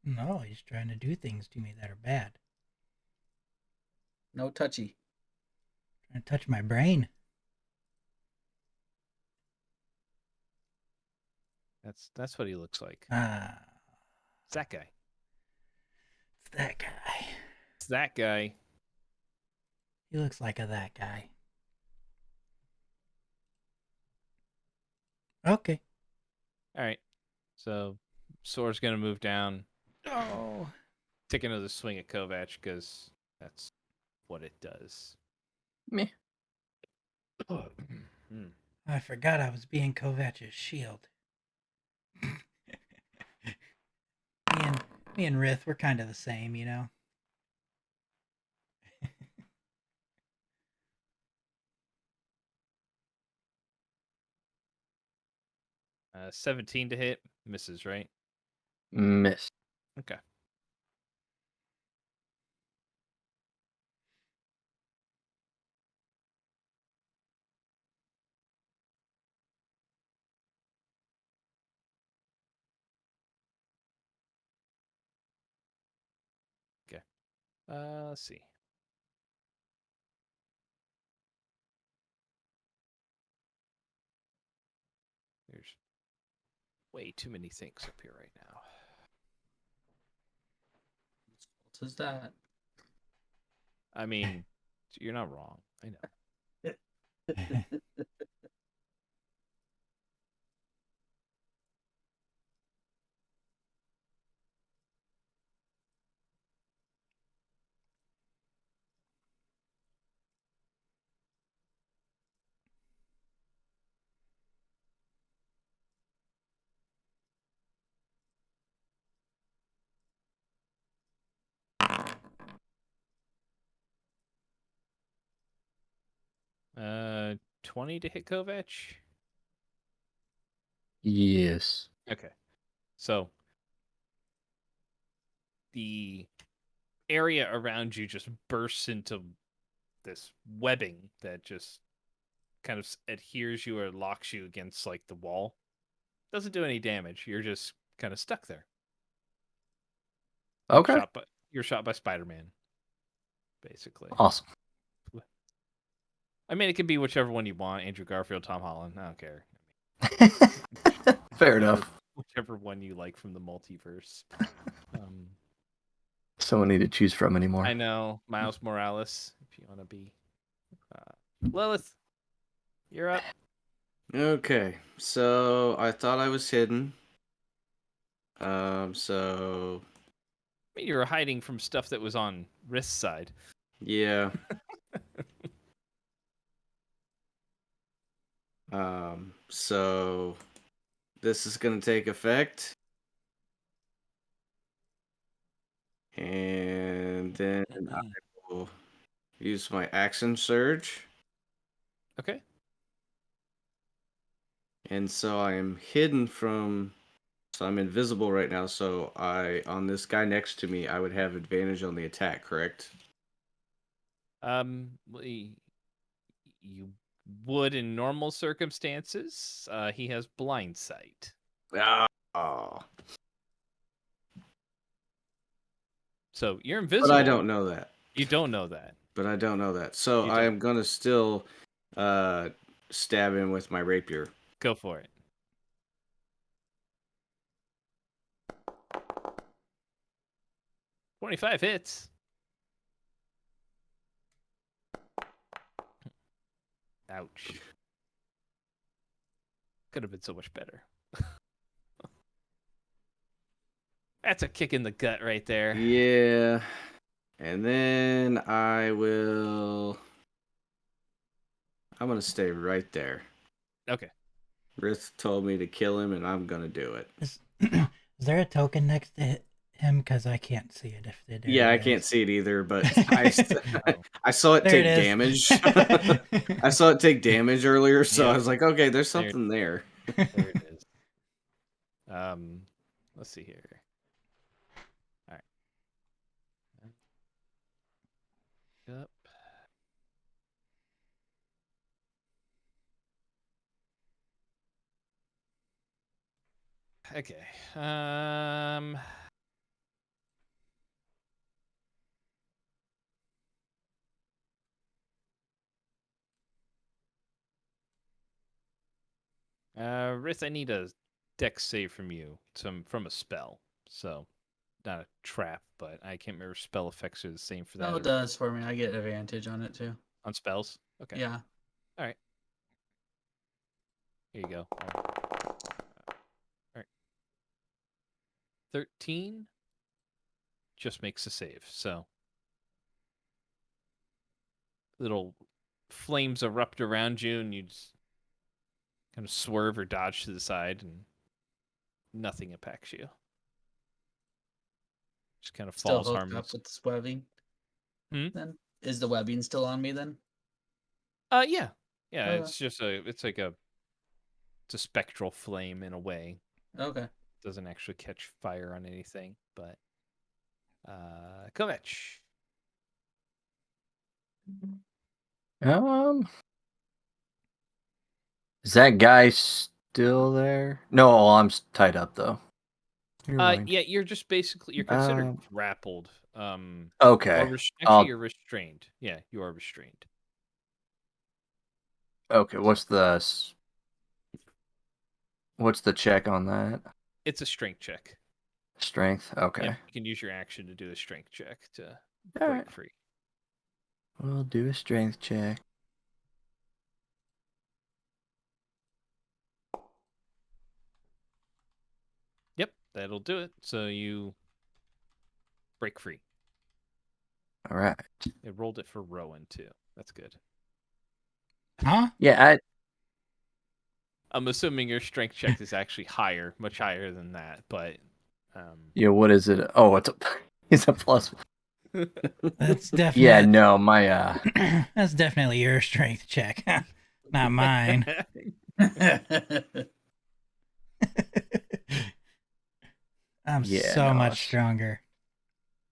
No, he's trying to do things to me that are bad. No touchy. Trying to touch my brain. that's what he looks like. Ah, It's that guy. it's that guy. It's that guy. He looks like that guy. Okay. All right. So, Sora's gonna move down, Oh. take another swing at Kovac because that's what it does. Meh. Hmm. I forgot I was being Kovac's shield. me and Rith, we're kind of the same, you know? 17 to hit, misses, right? Miss. Okay. Okay. Let's see. There's way too many things up here right now. What is that? I mean, you're not wrong. I know. Uh, 20 to hit Kovac. Yes. Okay. So the area around you just bursts into this webbing that just kind of adheres you or locks you against like the wall. Doesn't do any damage. You're just kind of stuck there. Okay. You're shot by Spider-Man, basically. Awesome. I mean, it can be whichever one you want. Andrew Garfield, Tom Holland. I don't care. Fair enough. Whichever one you like from the multiverse. Someone need to choose from anymore. I know. Miles Morales, if you want to be. Lilith, you're up. Okay, so I thought I was hidden. So I mean, you were hiding from stuff that was on Risk's side. yeah. So this is gonna take effect. And then I will use my action surge. Okay. And so I am hidden from. So I'm invisible right now. So on this guy next to me, I would have advantage on the attack. Correct? Well, you would in normal circumstances. He has blind sight. Oh, So you're but invisible. I don't know that. You don't know that. But I don't know that. So You I don't. am gonna still stab him with my rapier. Go for it. $25 hits. Ouch. Could have been so much better. That's a kick in the gut right there. Yeah. And then I'm gonna stay right there. Okay. Rith told me to kill him, and I'm gonna do it. Is there a token next to him? Because I can't see it if it Yeah, I can't see it either, but I saw it There take it is. damage. I saw it take damage earlier, so Yeah. I was like, okay, there's There- something there. There it is. Let's see here. All right. Up. Okay. Rith, I need a dex save from you. From a spell. So, not a trap, but I can't remember spell effects are the same for that. No, or it does for me. I get advantage on it too. On spells? Okay. Yeah. All right. Here you go. All right. 13 just makes a save. So, little flames erupt around you, and you just kind of swerve or dodge to the side, and nothing impacts you. Just kind of Still falls hooked harmless. up with this webbing. Hmm? Then is the webbing still on me then? Yeah. Yeah, Okay. it's just it's a spectral flame in a way. Okay. Doesn't actually catch fire on anything, but Kovac. Is that guy still there? No, I'm tied up though. Never mind. Yeah, you're just basically you're considered grappled. Okay. Actually, you're restrained. Yeah, you are restrained. Okay, what's the check on that? It's a strength check. Strength. Okay. Yep, you can use your action to do a strength check to All break right. free. We'll do a strength check. Yep, that'll do it. So you break free. All right. It rolled it for Rowan too. That's good. Huh? Yeah, I'm assuming your strength check is actually higher, much higher than that. But yeah. What is it? Oh, it's a it's a plus. That's definitely Yeah, no, my that's definitely your strength check, not mine. I'm Yeah, so no, much it's- stronger.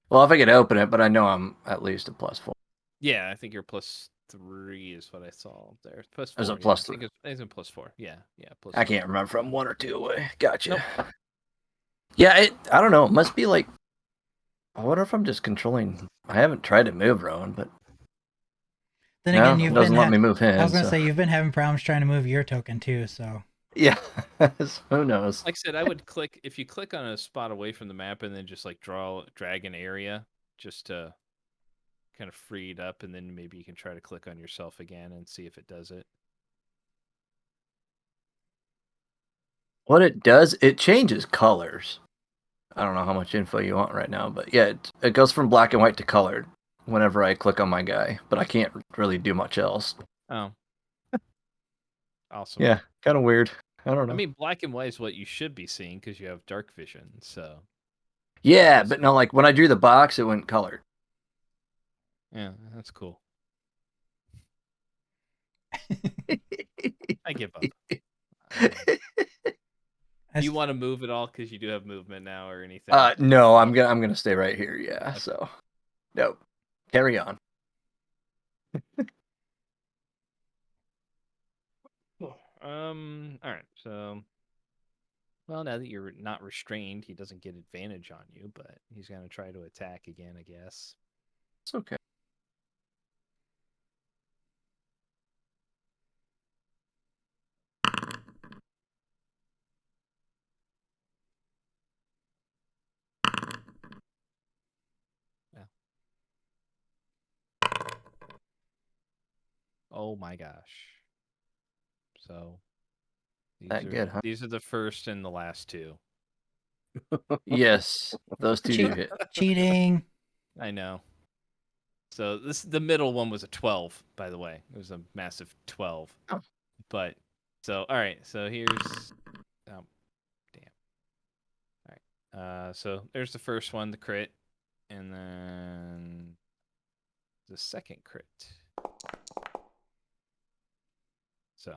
Well, if I could open it, but I know I'm at least a +4. Yeah, I think you're +3 is what I saw there. +4. There's a yeah, +3. I think it's +4. Yeah, yeah. I +4. can't remember from 1 or 2 away. Gotcha. Nope. Yeah, I don't know. It must be like. I wonder if I'm just controlling. I haven't tried to move Rowan, but Then no, again, it you've doesn't been let me move him. I was gonna so- say you've been having problems trying to move your token too. So Yeah. Who knows? Like I said, I would click if you click on a spot away from the map and then just like drag an area just to kind of free it up, and then maybe you can try to click on yourself again and see if it does it. What it does, it changes colors. I don't know how much info you want right now, but yeah, it goes from black and white to colored whenever I click on my guy, but I can't really do much else. Oh. Awesome. Yeah, kind of weird. I don't know. I mean, black and white is what you should be seeing because you have dark vision. So yeah, but no, like when I drew the box, it went colored. yeah, that's cool. I give up. Do you want to move at all? Because you do have movement now or anything. No, I'm gonna stay right here. Yeah. Okay. So, nope. Carry on. All right. So, well, now that you're not restrained, he doesn't get advantage on you, but he's gonna try to attack again, I guess. It's okay. Oh my gosh. So That good, huh? these are the first and the last two. Yes, those two do hit. Cheating. I know. So the middle one was a 12, by the way. It was a massive 12. Oh. But so all right, so here's damn. All right. So there's the first one, the crit, and then the second crit. So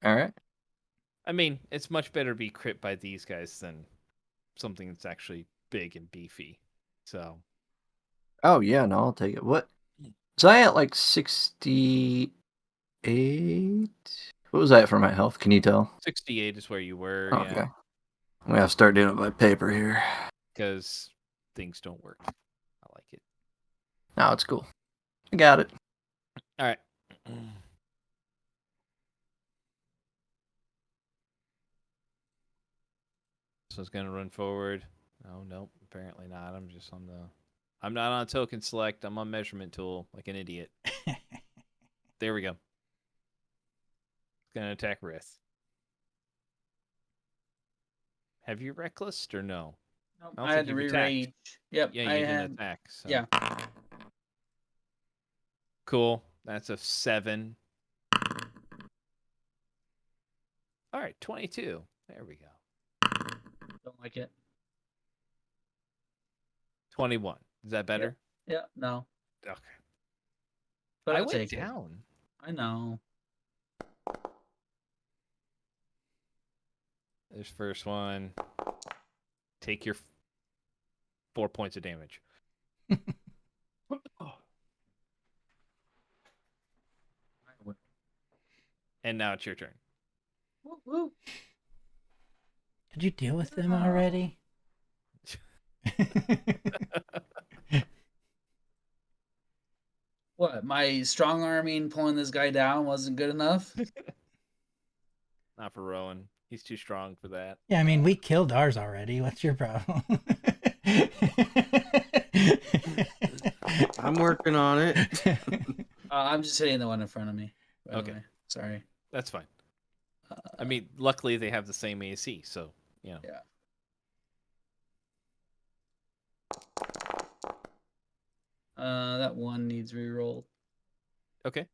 All right. I mean, it's much better to be crit by these guys than something that's actually big and beefy. So Oh yeah, no, I'll take it. What? So I at like 68. What was that for my health? Can you tell? 68 is where you were, Okay. yeah. I'm gonna have to start doing it by paper here. Because things don't work. I like it. No, it's cool. I got it. All right. So it's gonna run forward. Oh no, apparently not. I'm not on token select. I'm on measurement tool like an idiot. There we go. It's gonna attack Rith. Have you reckless or no? Nope, I don't I had think to you've attacked. re-rage. Yep, Yeah, I you had. didn't attack. So. Yeah. Cool. That's a 7. All right, 22. There we go. Don't like it. 21. Is that better? Yeah, no. Okay. But I I'll went take it. down. I know. There's first one. Take your 4 points of damage. And now it's your turn. Woo, woo. Did you deal with them already? What? My strong arming pulling this guy down wasn't good enough? Not for Rowan. He's too strong for that. Yeah, I mean, we killed ours already. What's your problem? I'm working on it. I'm just hitting the one in front of me. By the Okay. way. Sorry. That's fine. I mean, luckily they have the same AC, so, you know. Yeah. That one needs re-rolled. Okay.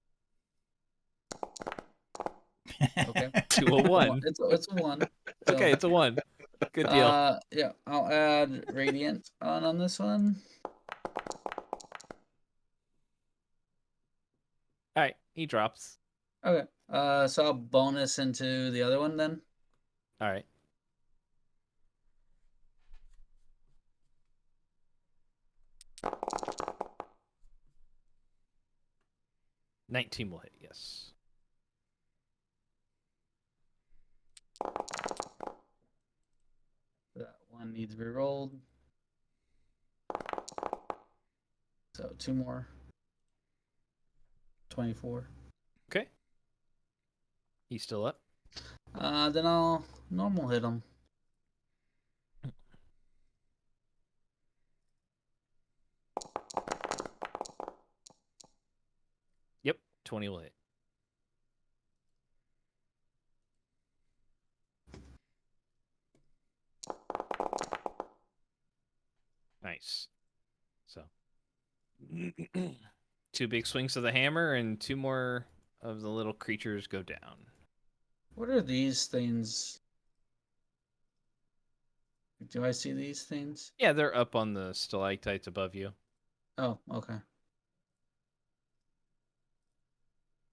Okay. To a 1. It's a one. Okay, it's a 1. Good deal. Yeah, I'll add radiant on this one. All right, he drops. Okay. So I'll bonus into the other one then. All right. $19 will hit, yes. That one needs to be rolled. So 2 more. 24. Okay. He's still up. Then I'll normal hit him. Yep, 20 will hit. Nice. So, 2 big swings of the hammer and 2 more of the little creatures go down. What are these things? Do I see these things? Yeah, they're up on the stalactites above you. Oh, okay.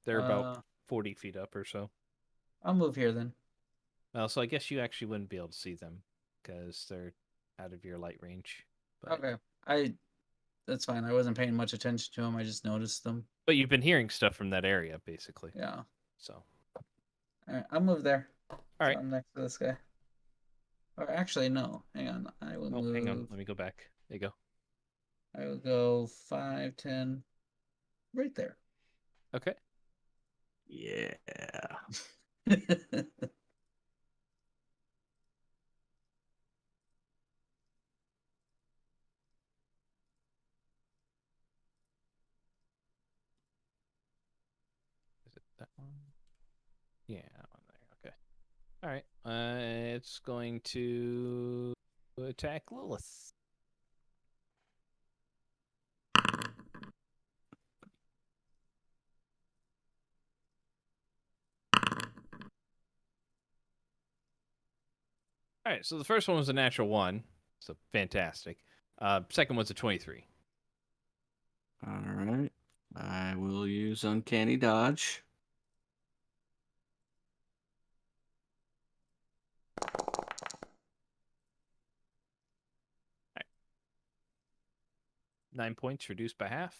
They're about 40 feet up or so. I'll move here then. Well, so I guess you actually wouldn't be able to see them because they're out of your light range. But, Okay. That's fine. I wasn't paying much attention to them. I just noticed them. but you've been hearing stuff from that area, basically. Yeah. So, All right. I'll move there. all So right. I'm next to this guy. Or actually, no. Hang on. I will Oh, move. hang on. Let me go back. There you go. I will go 5, 10, right there. Okay. Yeah. Is it that one? Yeah, that one there. Okay. All right. It's going to attack Lilith. All right. So the first one was a natural 1. So fantastic. Second one's a 23. All right. I will use Uncanny Dodge. All right. 9 points reduced by half.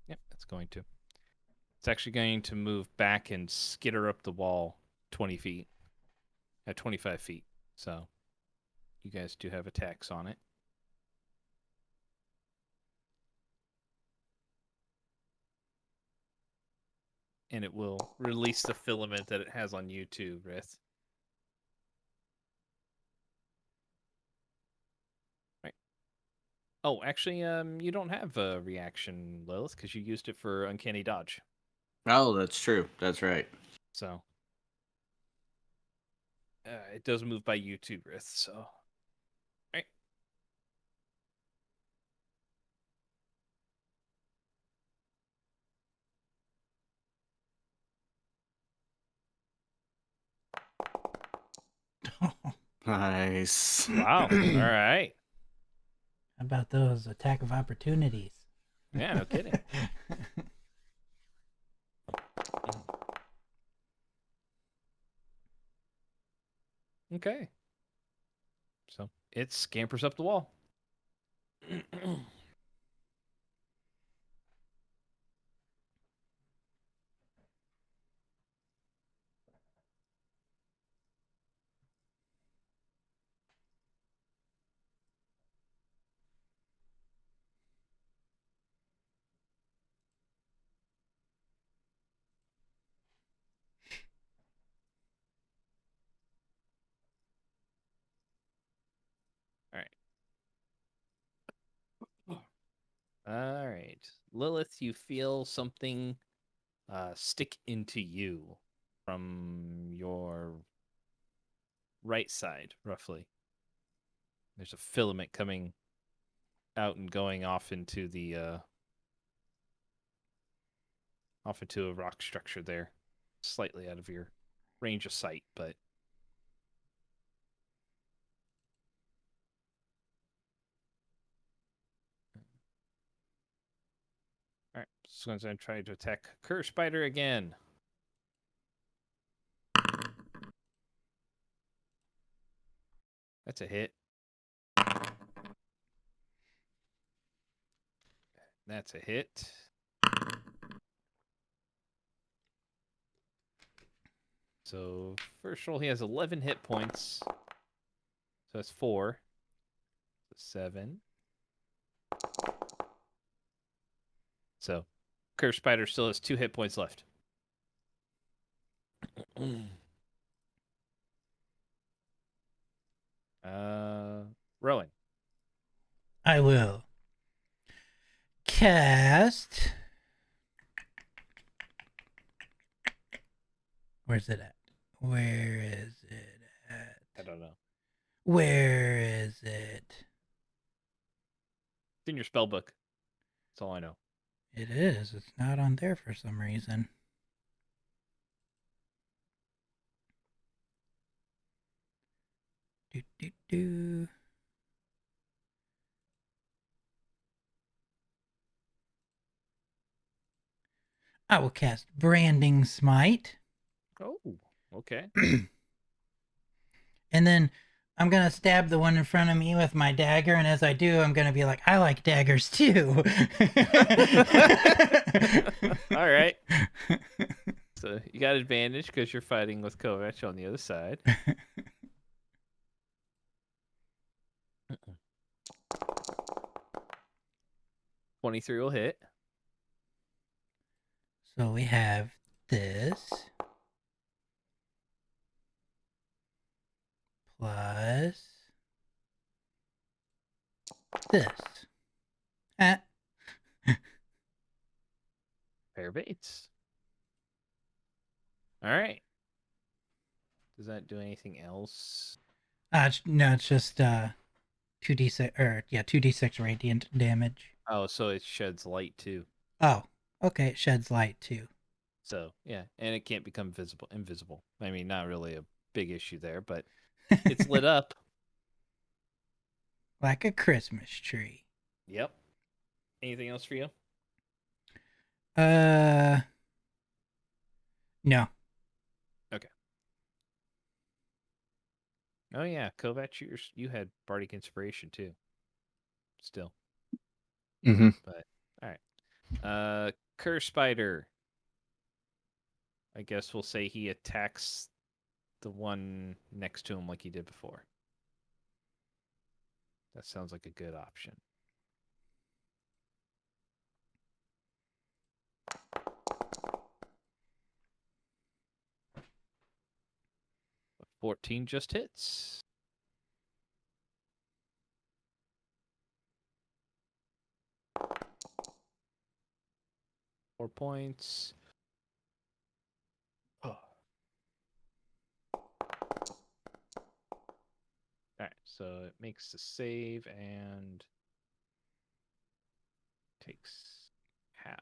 Yep, that's going to. It's actually going to move back and skitter up the wall 20 feet. At 25 feet. So you guys do have attacks on it. And it will release the filament that it has on you too, Rith. Right. Oh, actually, you don't have a reaction, Lilith, because you used it for Uncanny Dodge. Oh, that's true. That's right. So it does move by you too, Rith. So right. Nice. Wow. All right. How about those attack of opportunities? Yeah, no kidding. Okay. So it scampers up the wall. All right. All right. Lilith, you feel something stick into you from your right side, roughly. There's a filament coming out and going off into the off into a rock structure there, slightly out of your range of sight, but all right. So I'm going to try to attack Cur Spider again. That's a hit. That's a hit. So first roll, he has 11 hit points. So that's 4. So 7. So Curse Spider still has 2 hit points left. Rowan. I will cast. Where's it at? Where is it at? I don't know. Where is it? It's in your spell book. That's all I know. It is. It's not on there for some reason. do. I will cast Branding Smite. Oh, okay. And then I'm going to stab the one in front of me with my dagger. And as I do, I'm going to be like, I like daggers too. All right. So you got advantage because you're fighting with Kovac on the other side. 23 will hit. So we have this plus this. Ah, Pair of eights. All right. Does that do anything else? no, it's just 2d6 or yeah, 2d6 radiant damage. Oh, so it sheds light too. Oh, okay, it sheds light too. So yeah, and it can't become invisible. I mean, not really a big issue there, but it's lit up. Like a Christmas tree. Yep. Anything else for you? No. Oh yeah, Kovac, you had bardic inspiration too. Still, Mm-hmm. but all right. Curse Spider. I guess we'll say he attacks the one next to him like he did before. That sounds like a good option. 14 just hits. Four points. Oh. Alright, so it makes the save and takes half.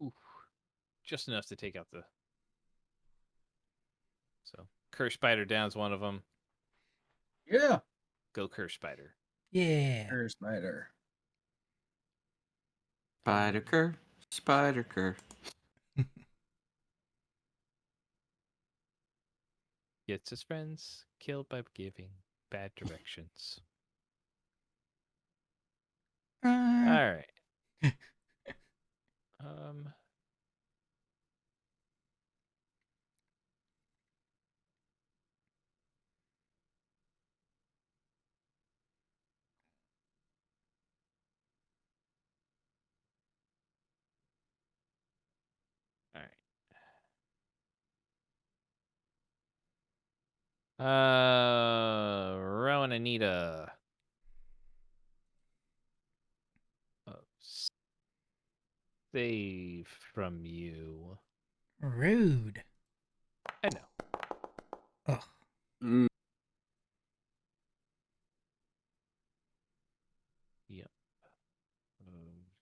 Oof. Just enough to take out the... So, Curse Spider down's one of them. Yeah. Go Curse Spider. Yeah. Curse Spider. Spider cur, spider cur. Gets his friends killed by giving bad directions. All right. Um. All right. Rowan Anita. Save from you. Rude. I know. Ugh. Mm. Yep.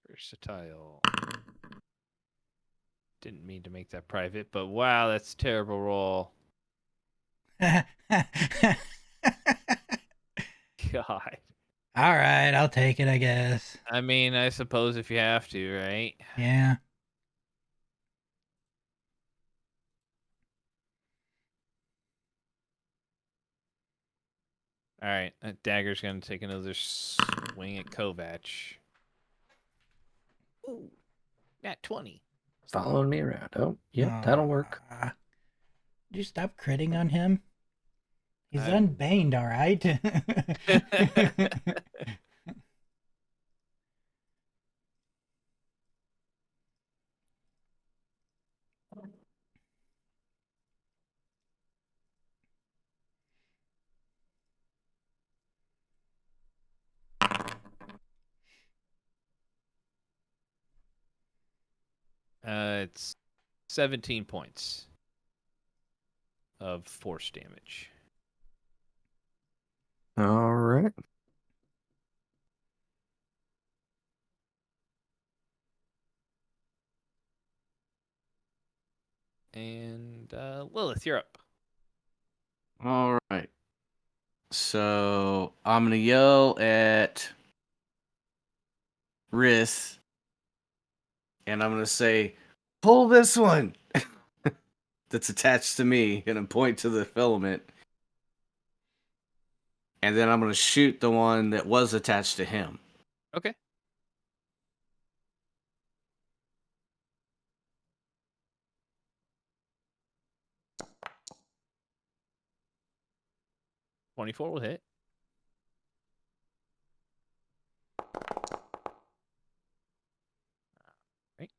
Versatile. Didn't mean to make that private, but wow, that's a terrible roll. God. All right, I'll take it, I guess. I mean, I suppose if you have to, right? Yeah. All right, that dagger's gonna take another swing at Kovac. Ooh, nat 20. Following me around. Oh, yeah, that'll work. Did you stop critting on him? He's I'm- unbaned, all right? It's 17 points of force damage. All right. And Lilith, you're up. All right. So I'm gonna yell at Riss, and I'm gonna say, "Pull this one." That's attached to me, and I point to the filament. And then I'm gonna shoot the one that was attached to him. Okay. "24 will hit. Right.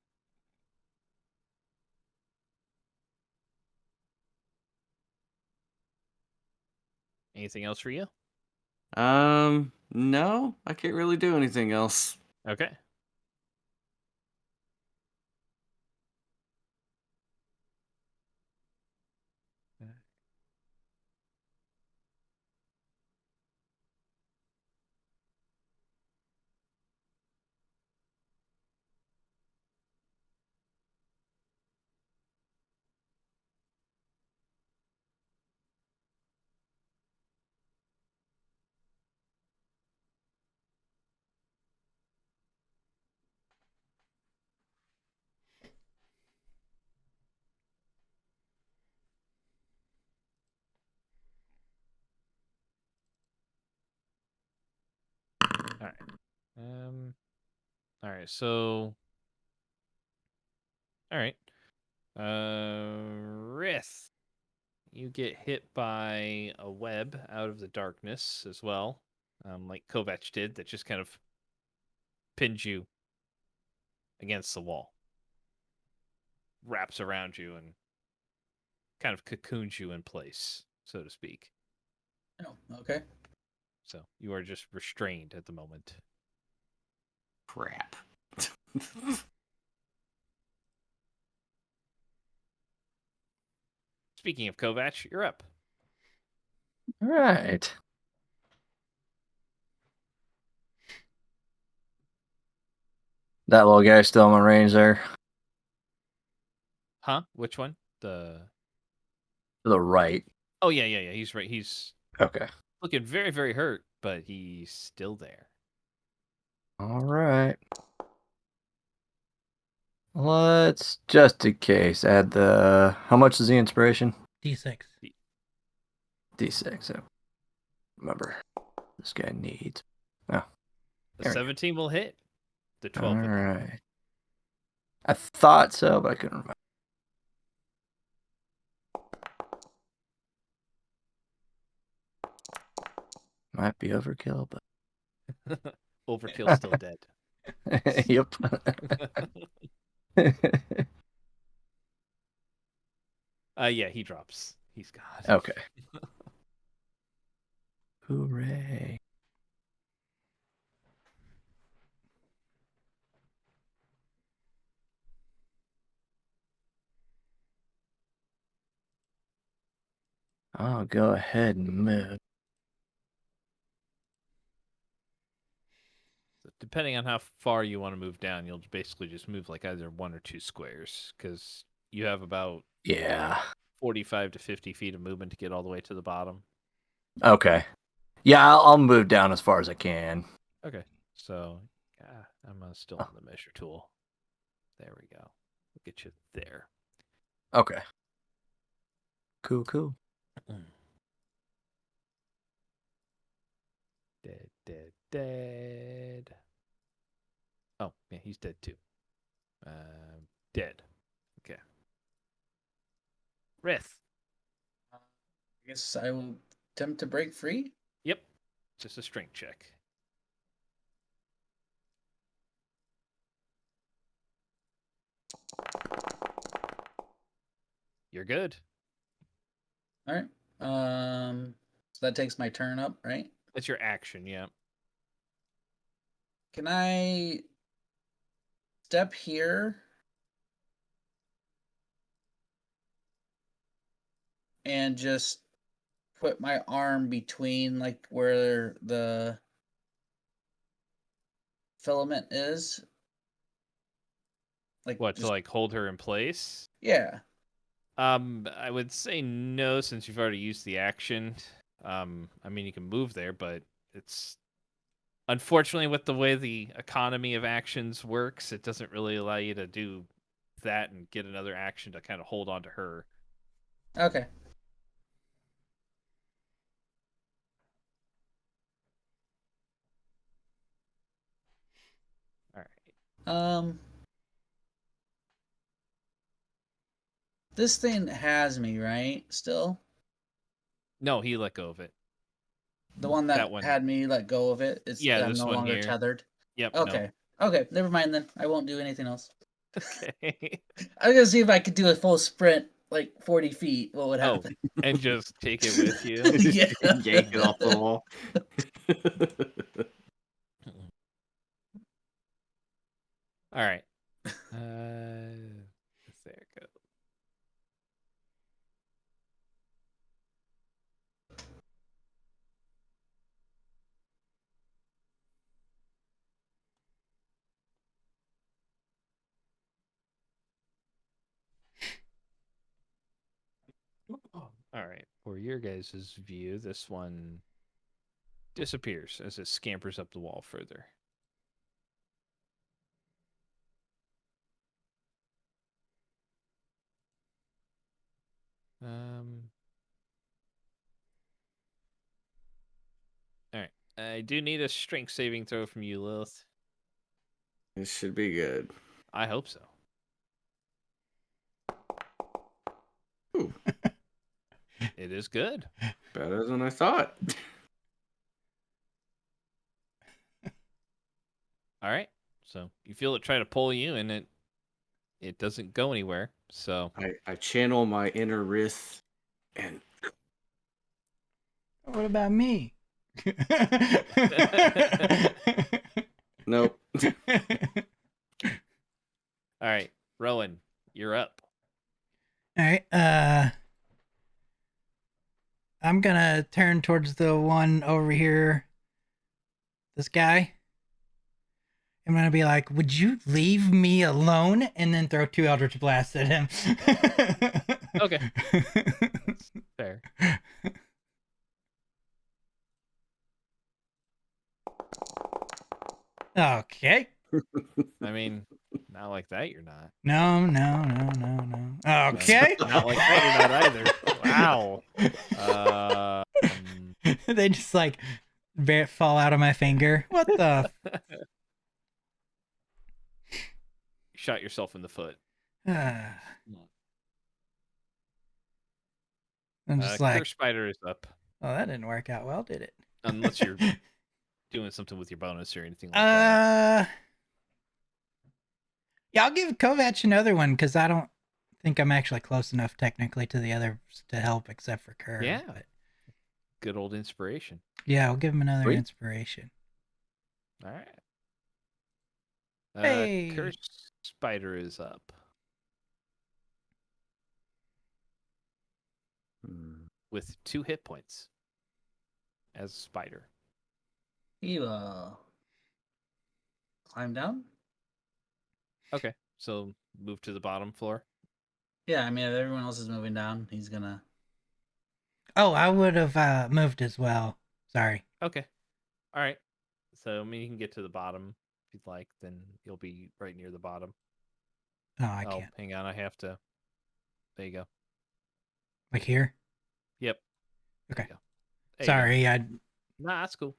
Anything else for you? No, I can't really do anything else. Okay. All right. All right. So. All right. Riss, you get hit by a web out of the darkness as well, like Kovac did. That just kind of pins you against the wall, wraps around you, and kind of cocoons you in place, so to speak. Oh, okay. So you are just restrained at the moment. Crap. Speaking of Kovac, you're up. All right. That little guy's still in my range there. Huh? Which one? The. To the right. Oh yeah. He's right. He's Okay. looking very, very hurt, but he's still there. All right. Let's, just in case, add the... How much is the inspiration? D6. D6. So remember, this guy needs... Oh, The There we go. 17 will hit. The 12 all will hit. right. I thought so, but I couldn't remember. Might be overkill, Overkill still dead. but... Yep. Yeah, he drops. He's gone. Okay. Hooray. I'll go ahead and move. So depending on how far you want to move down, you'll basically just move like either 1 or 2 squares, because you have about Yeah. 45 to 50 feet of movement to get all the way to the bottom. Okay. Yeah, I'll move down as far as I can. Okay, so I'm still on the measure tool. There we go. We'll get you there. Okay. Cool. Dead. Oh, yeah, he's dead too. Dead. Okay. Rith. I guess I will attempt to break free. Yep. Just a strength check. You're good. All right. So that takes my turn up, right? That's your action, yeah. Can I step here and just put my arm between like where the filament is. Like What, to just, like hold her in place? yeah. I would say no, since you've already used the action. I mean, you can move there, but it's unfortunately with the way the economy of actions works, it doesn't really allow you to do that and get another action to kind of hold on to her. Okay. All right. This thing has me, right? Still? No, he let go of it. The one that That one. had me let go of it, Yeah, I'm this no one longer here. tethered. Yep. Okay. Okay, never mind then. I won't do anything else. No. Okay. I was gonna see if I could do a full sprint, like 40 feet. What would Oh, happen? and just take it with you. Yeah. Yank it off the wall. All right. There it goes. All right. For your guys' view, this one disappears as it scampers up the wall further. All right. I do need a strength saving throw from you, Lilith. This should be good. I hope so. Ooh, It is good. better than I thought. All right. So you feel it try to pull you, and it doesn't go anywhere. So I channel my inner Rith and What about me? nope. all right, Rowan, you're up. All right. I'm gonna turn towards the one over here. This guy. I'm gonna be like, "Would you leave me alone?" And then throw 2 Eldritch Blasts at him. Okay. That's fair. Okay. I mean, not like that. You're not. No. Okay. Not like that. You're not either. Wow. They just like fall out of my finger. What the? Shot yourself in the foot. I'm just like, Curse Spider is up. oh, that didn't work out well, did it? Unless you're doing something with your bonus or anything like that. Yeah, I'll give Kovac another one because I don't think I'm actually close enough technically to the others to help, except for Kerr. Yeah. But Good old inspiration. yeah, I'll give him another Sweet. inspiration. All right. Hey. Curse Spider is up with 2 hit points as a spider. You climb down? Okay, so move to the bottom floor. Yeah, I mean, if everyone else is moving down, he's gonna. Oh, I would have moved as well. Sorry. Okay. All right. So, I mean, you can get to the bottom if you'd like. Then you'll be right near the bottom. Oh, I Oh, can't. hang on. I have to. There you go. Like here? Yep. There Okay. you go. There you go. Sorry, Nah, that's cool.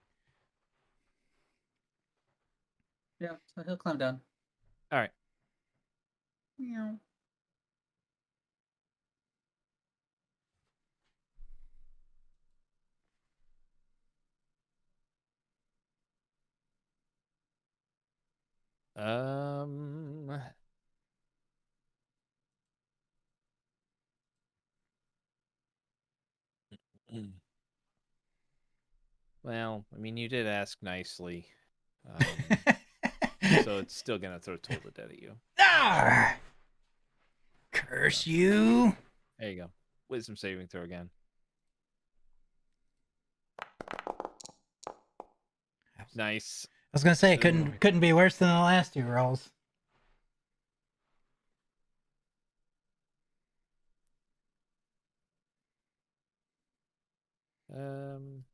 Yeah, so he'll climb down. All right. Meow. Um. Well, I mean, you did ask nicely. So it's still gonna throw Toll the Dead at you. Ah! Curse you. There you go. wisdom saving throw again. Nice. I was gonna say it Ooh. couldn't be worse than the last two rolls. Um.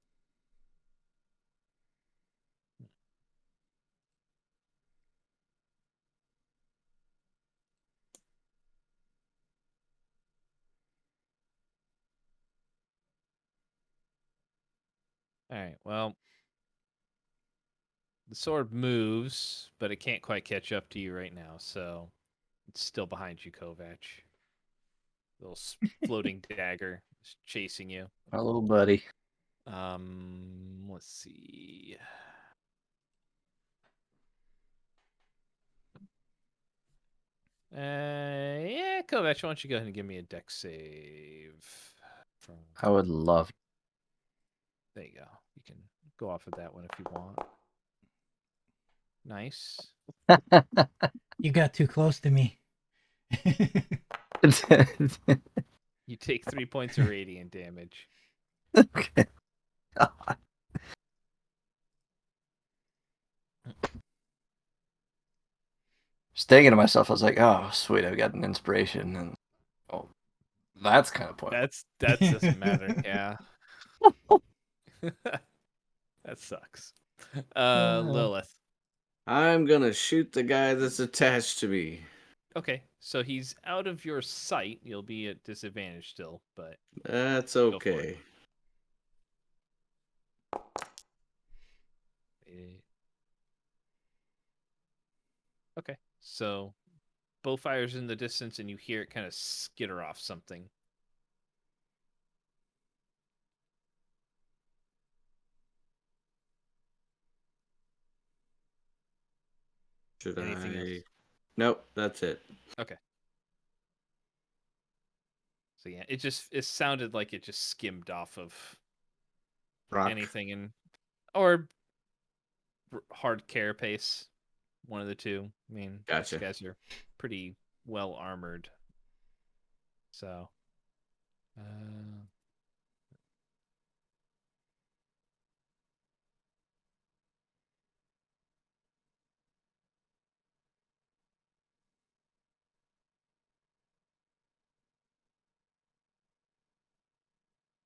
All right. Well, the sword moves, but it can't quite catch up to you right now, so it's still behind you, Kovac. Little floating dagger is chasing you. Our little buddy. Let's see. Yeah, Kovac, why don't you go ahead and give me a dex save? From I would love. there you go. You can go off of that one if you want. Nice. You got too close to me. You take 3 points of radiant damage. Okay. Just thinking to myself, I was like, "Oh, sweet! I've got an inspiration," and oh, that's kind of pointless. That doesn't matter. Yeah. That sucks. Lilith. I'm gonna shoot the guy that's attached to me. Okay, so he's out of your sight. You'll be at disadvantage still, but That's for it. okay. Okay, so bow fires in the distance, and you hear it kind of skitter off something. Should Anything I? else? Nope, that's it. Okay. So yeah, it sounded like it just skimmed off of Rock. anything or hard carapace, one of the two. I mean, Gotcha. these guys are pretty well armored. So,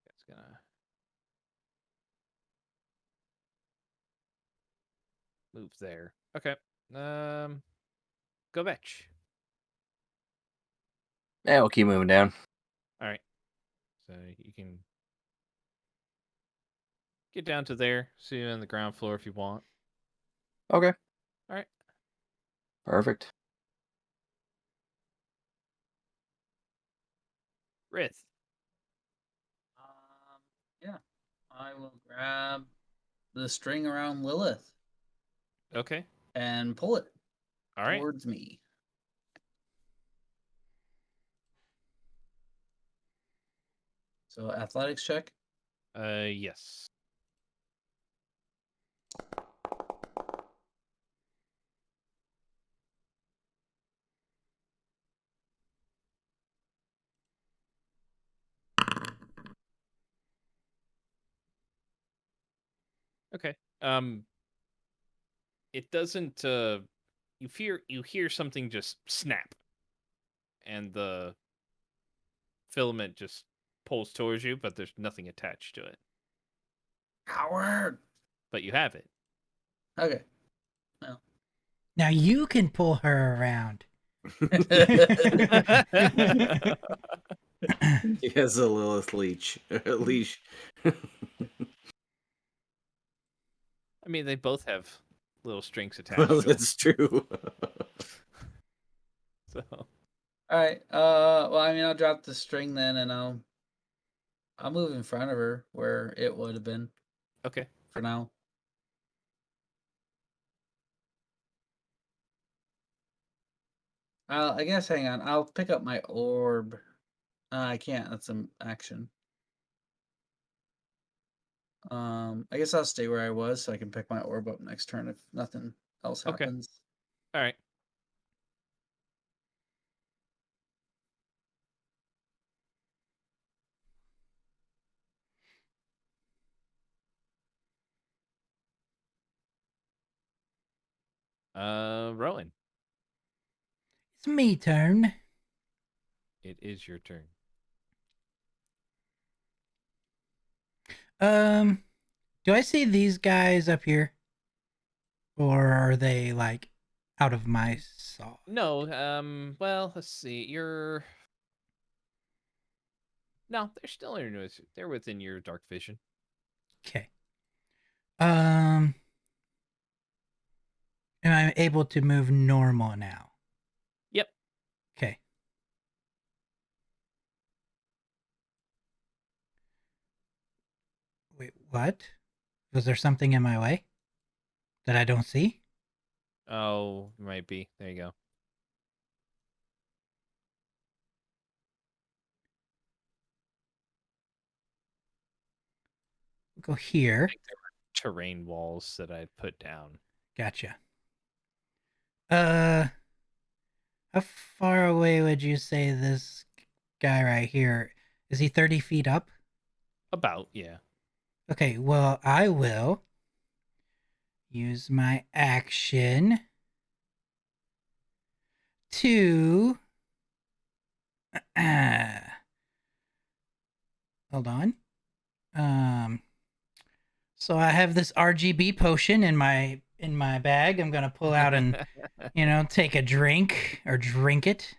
it's gonna move there. Okay. Go Vetch. Yeah, we'll keep moving down. All right. So you can get down to there. See you on the ground floor if you want. Okay. All right. Perfect. Rith. Yeah. I will grab the string around Lilith Okay. and pull it All right. towards me. So athletics check. Yes. Okay. It doesn't. You hear something just snap, and the filament just pulls towards you, but there's nothing attached to it. Howard. But you have it. Okay. Now you can pull her around. He has a Lilith leash. Leash. I mean, they both have little strings attached Well, to them. that's true. So All right. Well, I mean, I'll drop the string then, and I'll move in front of her where it would have been okay. for now. I guess. Hang on. I'll pick up my orb. I can't. That's an action. I guess I'll stay where I was so I can pick my orb up next turn if nothing else Okay. happens. All right. Rowan, It's me turn. it is your turn. Do I see these guys up here? Or are they like out of my saw? No, well, let's see. No, they're still in your. They're within your dark vision. Okay. Am I able to move normal now? Yep. Okay. Wait, what? Was there something in my way that I don't see? Oh, might be. There you go. Go here. Terrain walls that I put down. Gotcha. How far away would you say this guy right here? Is he 30 feet up? About, yeah. Okay, well, I will use my action to hold on. So I have this RGB potion in my bag. I'm gonna pull out and take a drink or drink it.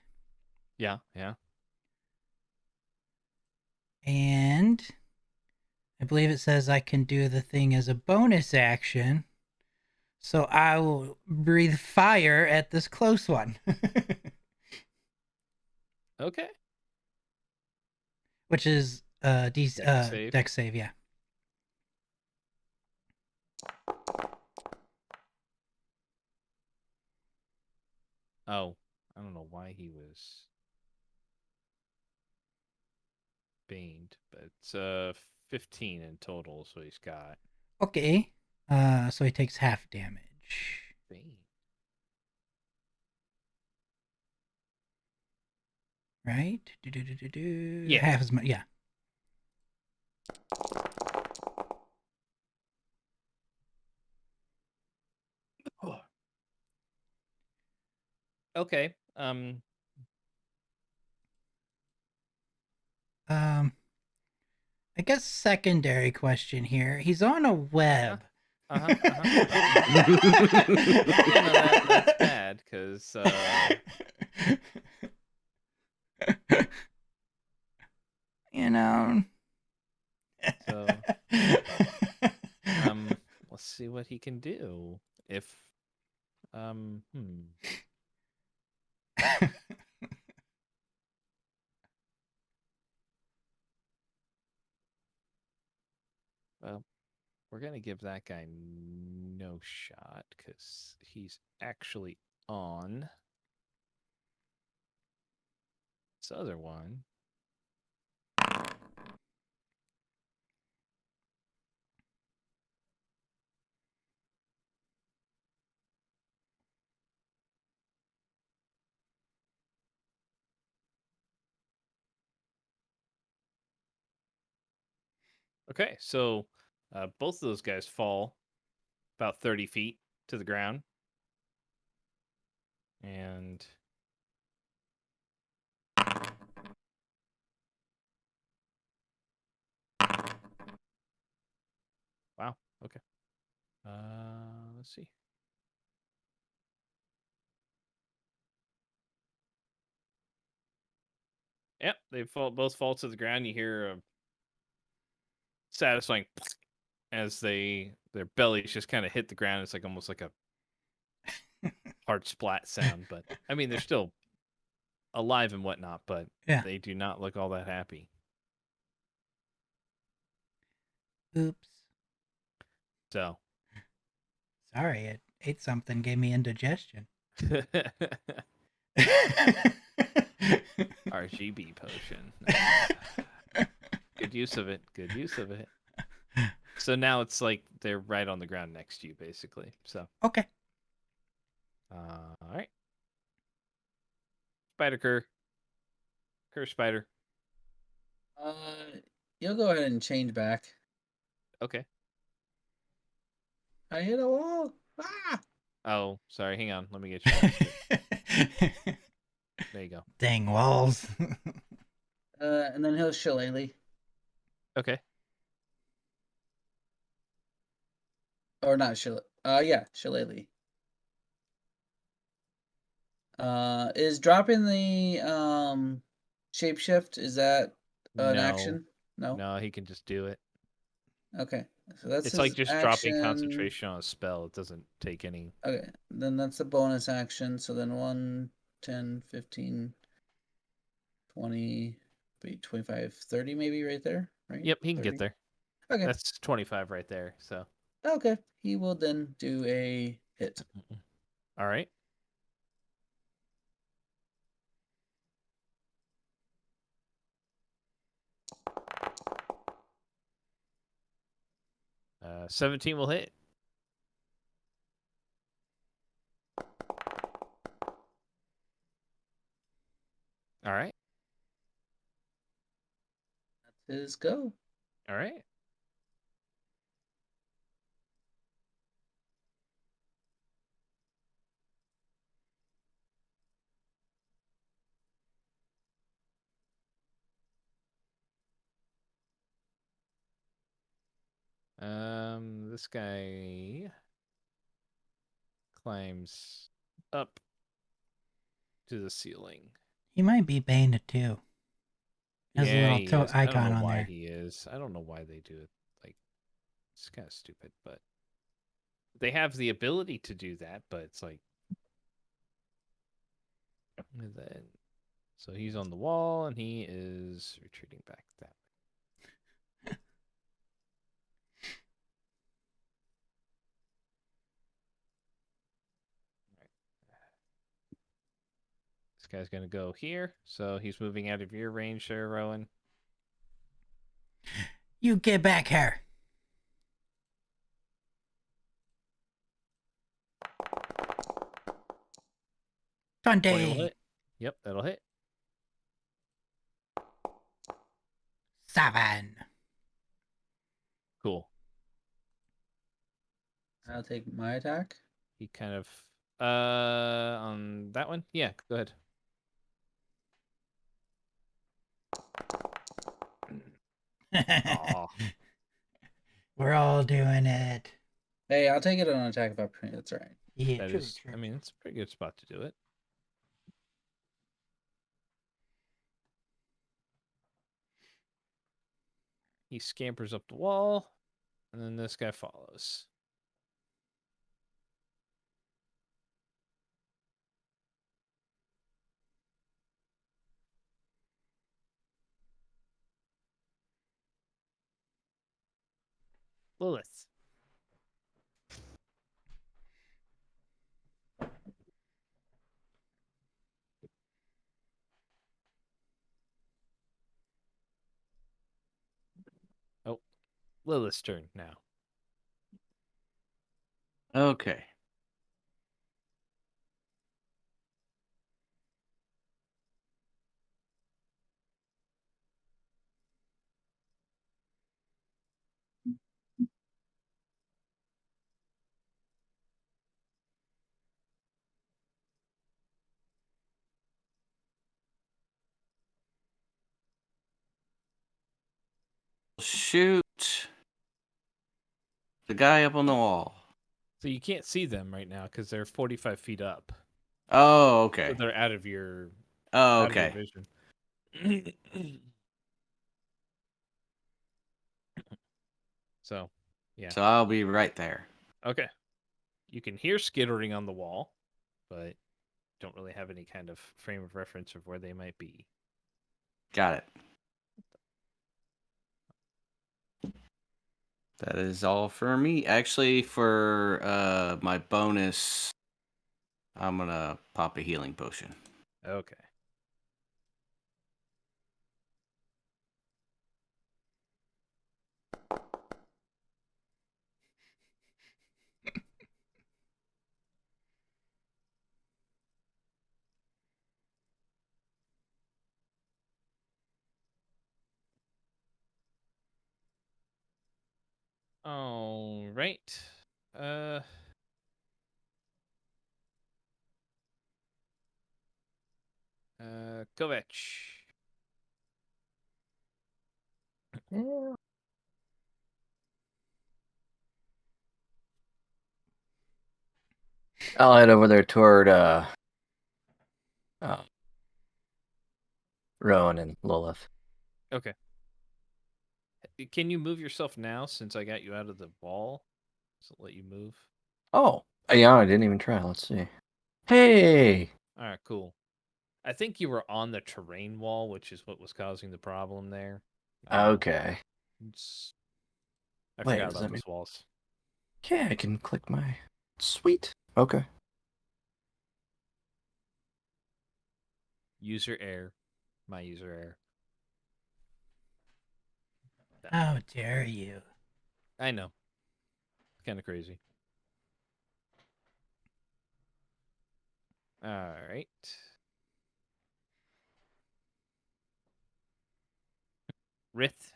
Yeah, yeah. And I believe it says I can do the thing as a bonus action. So I will breathe fire at this close one. Okay. Which is Dex save. dex save, yeah. Oh, I don't know why he was baned, but it's 15 in total, so he's got Okay. So he takes half damage. bane. Right? Yeah. Half as much, yeah. Okay. I guess secondary question here. He's on a web. Uh-huh. That's bad because so let's see what he can do if well, we're gonna give that guy no shot because he's actually on this other one. Okay, so both of those guys fall about 30 feet to the ground. And wow, okay. Let's see. Yep, they both fall to the ground. You hear a satisfying as their bellies just kind of hit the ground. It's like almost like a hard splat sound, but I mean they're still alive and whatnot, but Yeah. they do not look all that happy. Oops. So Sorry, I ate something, gave me indigestion. RGB potion. Good use of it. Good use of it. So now it's like they're right on the ground next to you, basically. So Okay. all right. Spider Cur spider. You'll go ahead and change back. Okay. I hit a wall. Ah! Oh, sorry. Hang on. Let me get you back to it. There you go. Dang walls. And then he'll shillelagh. Okay. Or not shillelagh. Yeah, shillelagh. Is dropping the shapeshift, is that an No. action? No? No, he can just do it. Okay. So that's It's his like just dropping action. concentration on a spell. It doesn't take any. Okay. Then that's a bonus action. So then 1, 10, 15, 20, 25, 30 maybe right there, right? Yep, he can 30. get there. Okay. That's 25 right there. So. Okay. He will then do a hit. All right. Uh, 17 will hit. All right. That's his go. All right. This guy climbs up to the ceiling. He might be Bane too. Has a Yeah, little he toe is. I don't icon know on why there. he is. I don't know why they do it. Like, it's kind of stupid, but they have the ability to do that. But it's like, and then so he's on the wall and he is retreating back that way. This guy's gonna go here, so he's moving out of your range there, Rowan. You get back here. 20 will 20. hit. Yep, that'll hit. 7. Cool. I'll take my attack. He kind of on that one? Yeah, go ahead. Aw. We're all doing it. Hey, I'll take it on attack of opportunity. That's all right. Yeah, That true, is, true. I mean, it's a pretty good spot to do it. He scampers up the wall, and then this guy follows. Lilith. Oh, Lilith's turn now. Okay. Shoot the guy up on the wall. So you can't see them right now because they're 45 feet up. Oh, So okay. they're out of your Oh, out of your okay. vision. So, yeah. So I'll be right there. Okay. You can hear skittering on the wall, but don't really have any kind of frame of reference of where they might be. Got it. That is all for me. Actually, for my bonus, I'm gonna pop a healing potion. Okay. All right. Uh, Kovac. Yeah. I'll head over there toward uh, Rowan and Lilith. Okay. Can you move yourself now since I got you out of the wall? Does it let you move? Oh, yeah, I didn't even try. Let's see. Hey! All right, cool. I think you were on the terrain wall, which is what was causing the problem there. Okay. I Wait, forgot does about that mean... those walls. Yeah, I can click my... Sweet. Okay. User error. My user error. How dare you? I know. Kind of crazy. All right. Rith.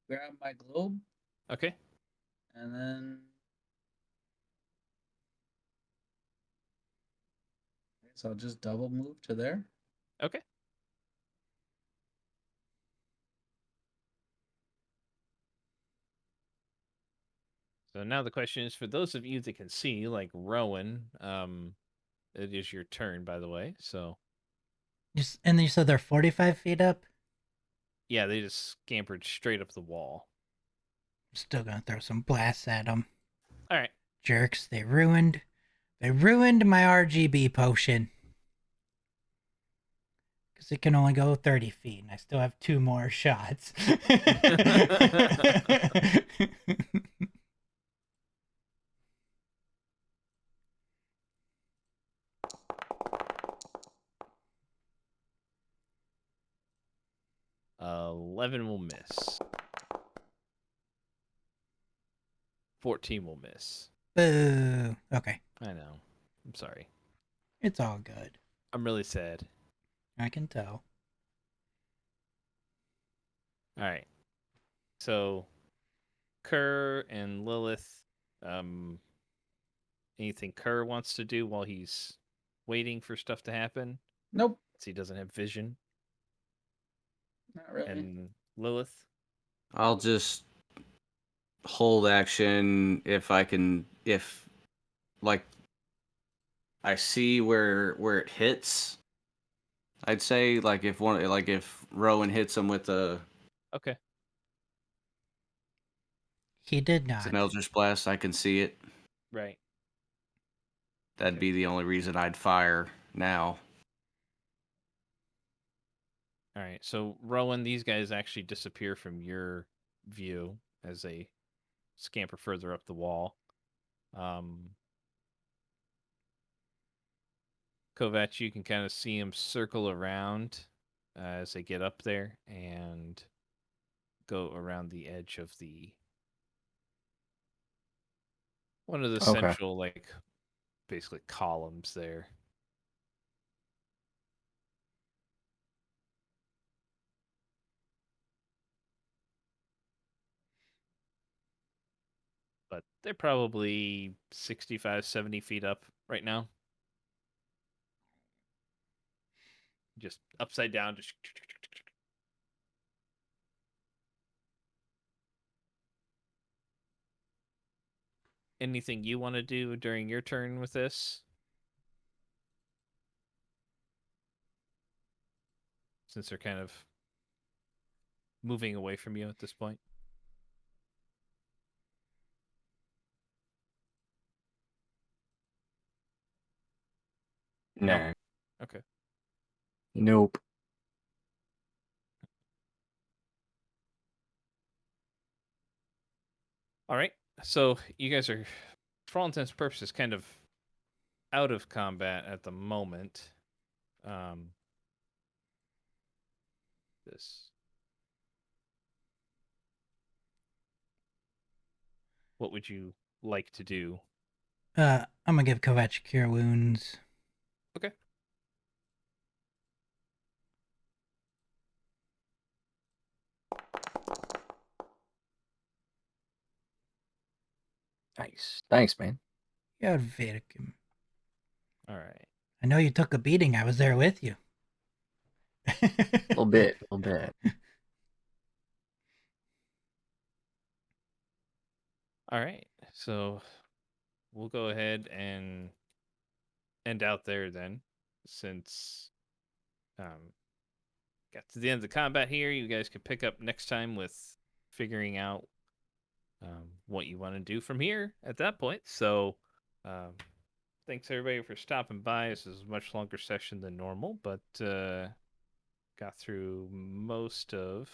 Grab my globe, Okay. and then I guess I'll just double move to there. Okay. So now the question is for those of you that can see, like Rowan, it is your turn, by the way. So And you said they're 45 feet up? yeah, they just scampered straight up the wall. I'm still gonna throw some blasts at them. All right. Jerks, they ruined my RGB potion. Because it can only go 30 feet, and I still have 2 more shots. 11 will miss. 14 will miss. Boo. Okay, I know. I'm sorry. it's all good. I'm really sad. I can tell. All right. So Kerr and Lilith, anything Kerr wants to do while he's waiting for stuff to happen? Nope, So he doesn't have vision. not really. And Lilith? I'll just hold action if I can, if like I see where it hits. I'd say like if Rowan hits him with Okay. He did it's not. an Eldritch Blast, I can see it. Right. That'd Okay. be the only reason I'd fire now. All right. So Rowan, these guys actually disappear from your view as they scamper further up the wall. Kovac, you can kind of see him circle around as they get up there and go around the edge of the one of the Okay. central, like, basically columns there. But they're probably 65, 70 feet up right now. Just upside down. Just anything you want to do during your turn with this? Since they're kind of moving away from you at this point. No. Okay. Nope. All right. So you guys are, for all intents and purposes, kind of out of combat at the moment. This. What would you like to do? I'm gonna give Kovac cure wounds. Okay. Nice. Thanks, man. You're welcome. All right. I know you took a beating. I was there with you. A little bit, a little bit. All right, so we'll go ahead and end out there then, since got to the end of the combat here. You guys can pick up next time with figuring out what you want to do from here at that point. So, thanks everybody for stopping by. This is a much longer session than normal, but got through most of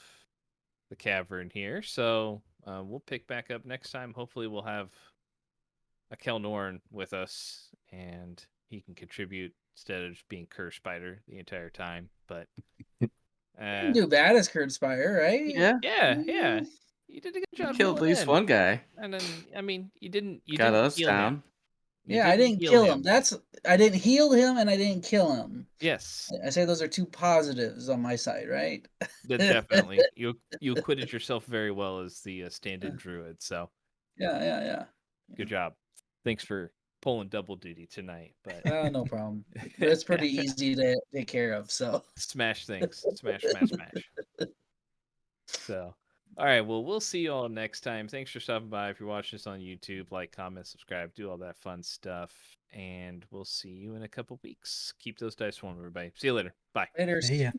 the cavern here. So we'll pick back up next time. Hopefully, we'll have a Kelnorn with us, and he can contribute instead of just being Cur Spider the entire time. But You didn't do bad as Kurt Spire, right? Yeah, yeah, you did a good you job. killed at filling least in. one guy. And then, I mean, you didn't Got didn't us heal down. him. You Yeah, I didn't heal kill him. I didn't heal him and I didn't kill him. Yes, I say those are two positives on my side, right? definitely. You acquitted yourself very well as the stand-in druid. So Yeah. good job. Thanks for pulling double duty tonight. But No problem. It's pretty easy to take care of. So smash things, smash. So, all right. Well, we'll see you all next time. Thanks for stopping by. If you're watching this on YouTube, like, comment, subscribe, do all that fun stuff. And we'll see you in a couple weeks. Keep those dice warm, everybody. See you later. Bye. later. See ya.